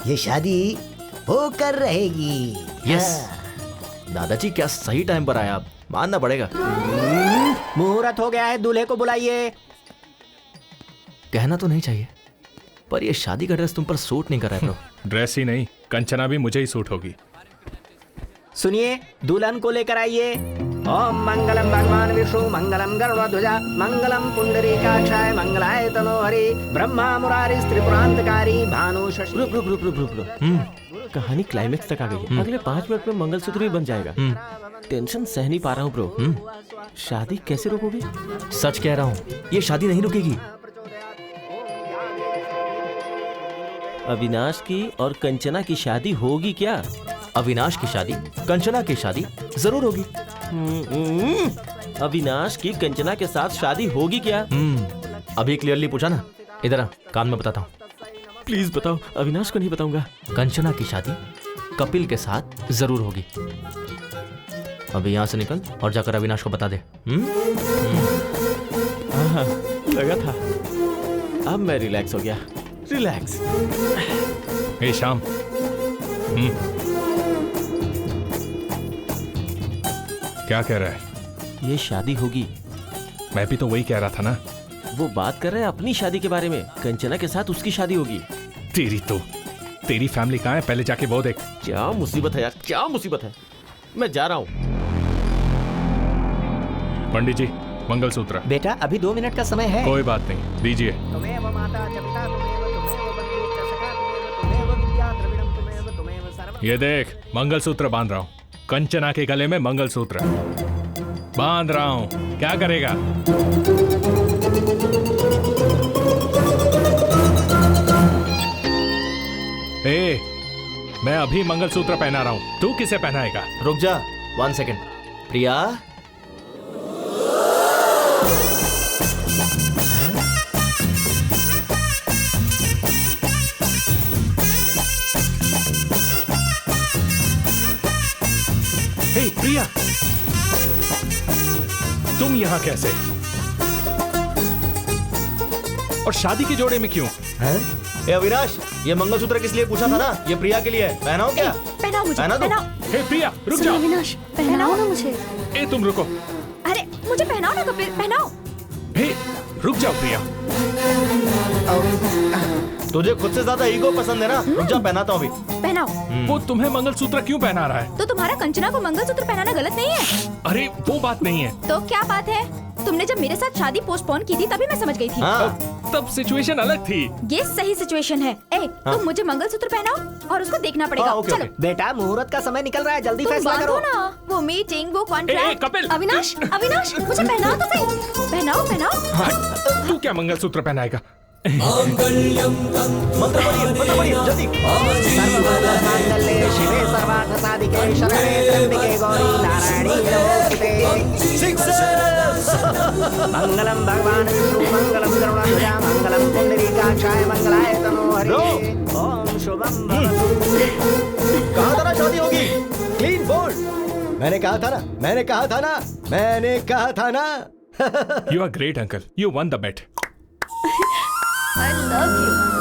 ये शादी होकर रहेगी। यस दादाजी, क्या सही टाइम पर आया आप, मानना पड़ेगा। मुहूर्त हो गया है, दूल्हे को बुलाइए। कहना तो नहीं चाहिए, पर ये शादी का ड्रेस तुम पर सूट नहीं कर रहा है ब्रो। ड्रेस ही नहीं, कंचना भी मुझे ही सूट होगी। सुनिए, दुल्हन को लेकर आइए। ओम मंगलम भगवान विष्णु, मंगलम गरुड़ध्वजा, मंगलम पुंडरीकाक्षाय, मंगलाय तनोहरि, ब्रह्मा मुरारी त्रिपुरांतकारी, भानु शशि। ब्रो कहानी क्लाइमेक्स तक आ गई है। अगले 5 मिनट में मंगलसूत्र भी बन जाएगा। टेंशन सह नहीं पा रहा हूँ ब्रो। शादी कैसे रोकोगे? सच कह रहा हूँ, ये शादी नहीं रुकेगी। अविनाश की और कंचना की शादी होगी क्या? अविनाश की शादी, कंचना की शादी जरूर होगी। अविनाश की कंचना के साथ शादी होगी क्या? अभी क्लियरली पूछा ना, इधर आ, कान में बताता हूँ। प्लीज बताओ, अविनाश को नहीं बताऊंगा। कंचना की शादी कपिल के साथ जरूर होगी। अभी यहाँ से निकल और जाकर अविनाश को बता दे। लगा था, अब मैं रिलैक्स हो गया। रिलैक्स। हे श्याम, क्या कह रहा है? ये शादी होगी। मैं भी तो वही कह रहा था ना। वो बात कर रहे हैं अपनी शादी के बारे में। कंचना के साथ उसकी शादी होगी। तेरी फैमिली कहाँ है? पहले जाके वो देख। क्या मुसीबत है यार, क्या मुसीबत है। मैं जा रहा हूँ। पंडित जी, मंगलसूत्र। बेटा अभी 2 मिनट का समय है। कोई बात नहीं, दीजिए। ये देख, मंगलसूत्र बांध रहा हूँ। कंचना के गले में मंगलसूत्र बांध रहा हूँ। क्या करेगा? ए, मैं अभी मंगलसूत्र पहना रहा हूँ, तू किसे पहनाएगा? रुक जा 1 सेकेंड। प्रिया, हे प्रिया, तुम यहाँ कैसे? और शादी के जोड़े में क्यों? ए अविनाश, ये मंगलसूत्र किस लिए पूछा था ना? ये प्रिया के लिए है। पहनाओ क्या? पहनाओ मुझे, पहनाओ। हे प्रिया, रुक जाओ। अविनाश, पहनाओ ना मुझे। ए तुम रुको। अरे मुझे पहनाओ ना कपिल, पहनाओ। हे रुक जाओ प्रिया। तुझे खुद से ज्यादा ईगो पसंद है ना? रुक जा, पहनाता हूँ अभी। पहनाओ। वो तुम्हें मंगलसूत्र क्यों पहना रहा है? तो तुम्हारा कंचना को मंगलसूत्र पहनाना गलत नहीं है? अरे वो बात नहीं है। तो क्या बात है? तुमने जब मेरे साथ शादी पोस्टपोन की थी तभी मैं समझ गई थी। तब सिचुएशन अलग थी। ये सही सिचुएशन है। तुम मुझे मंगलसूत्र पहनाओ और उसको देखना पड़ेगा। चलो बेटा, मुहूर्त का समय निकल रहा है, जल्दी तुम फैसला करो ना। वो मीटिंग, वो कॉन्ट्रैक्ट। कपिल, अविनाश, मुझे पहनाओ तो सही। पहनाओ। तू क्या मंगलसूत्र पहनाएगा? मंत्र पढ़िए जल्दी। सर्वमंगलमांगल्ये शिवे सर्वार्थसाधिके शरणे त्र्यंबके गौरी नारायणी नमोस्तुते। मंगलम भगवान विष्णु, मंगलम गरुड़ध्वजा, मंगलम पुंडरीकाक्षाय, मंगलाय तनोहरि। ओम शुभम भवतु। कहा था ना शादी होगी? Clean bowled. मैंने कहा था ना। You are great, uncle. You won the bet. I love you.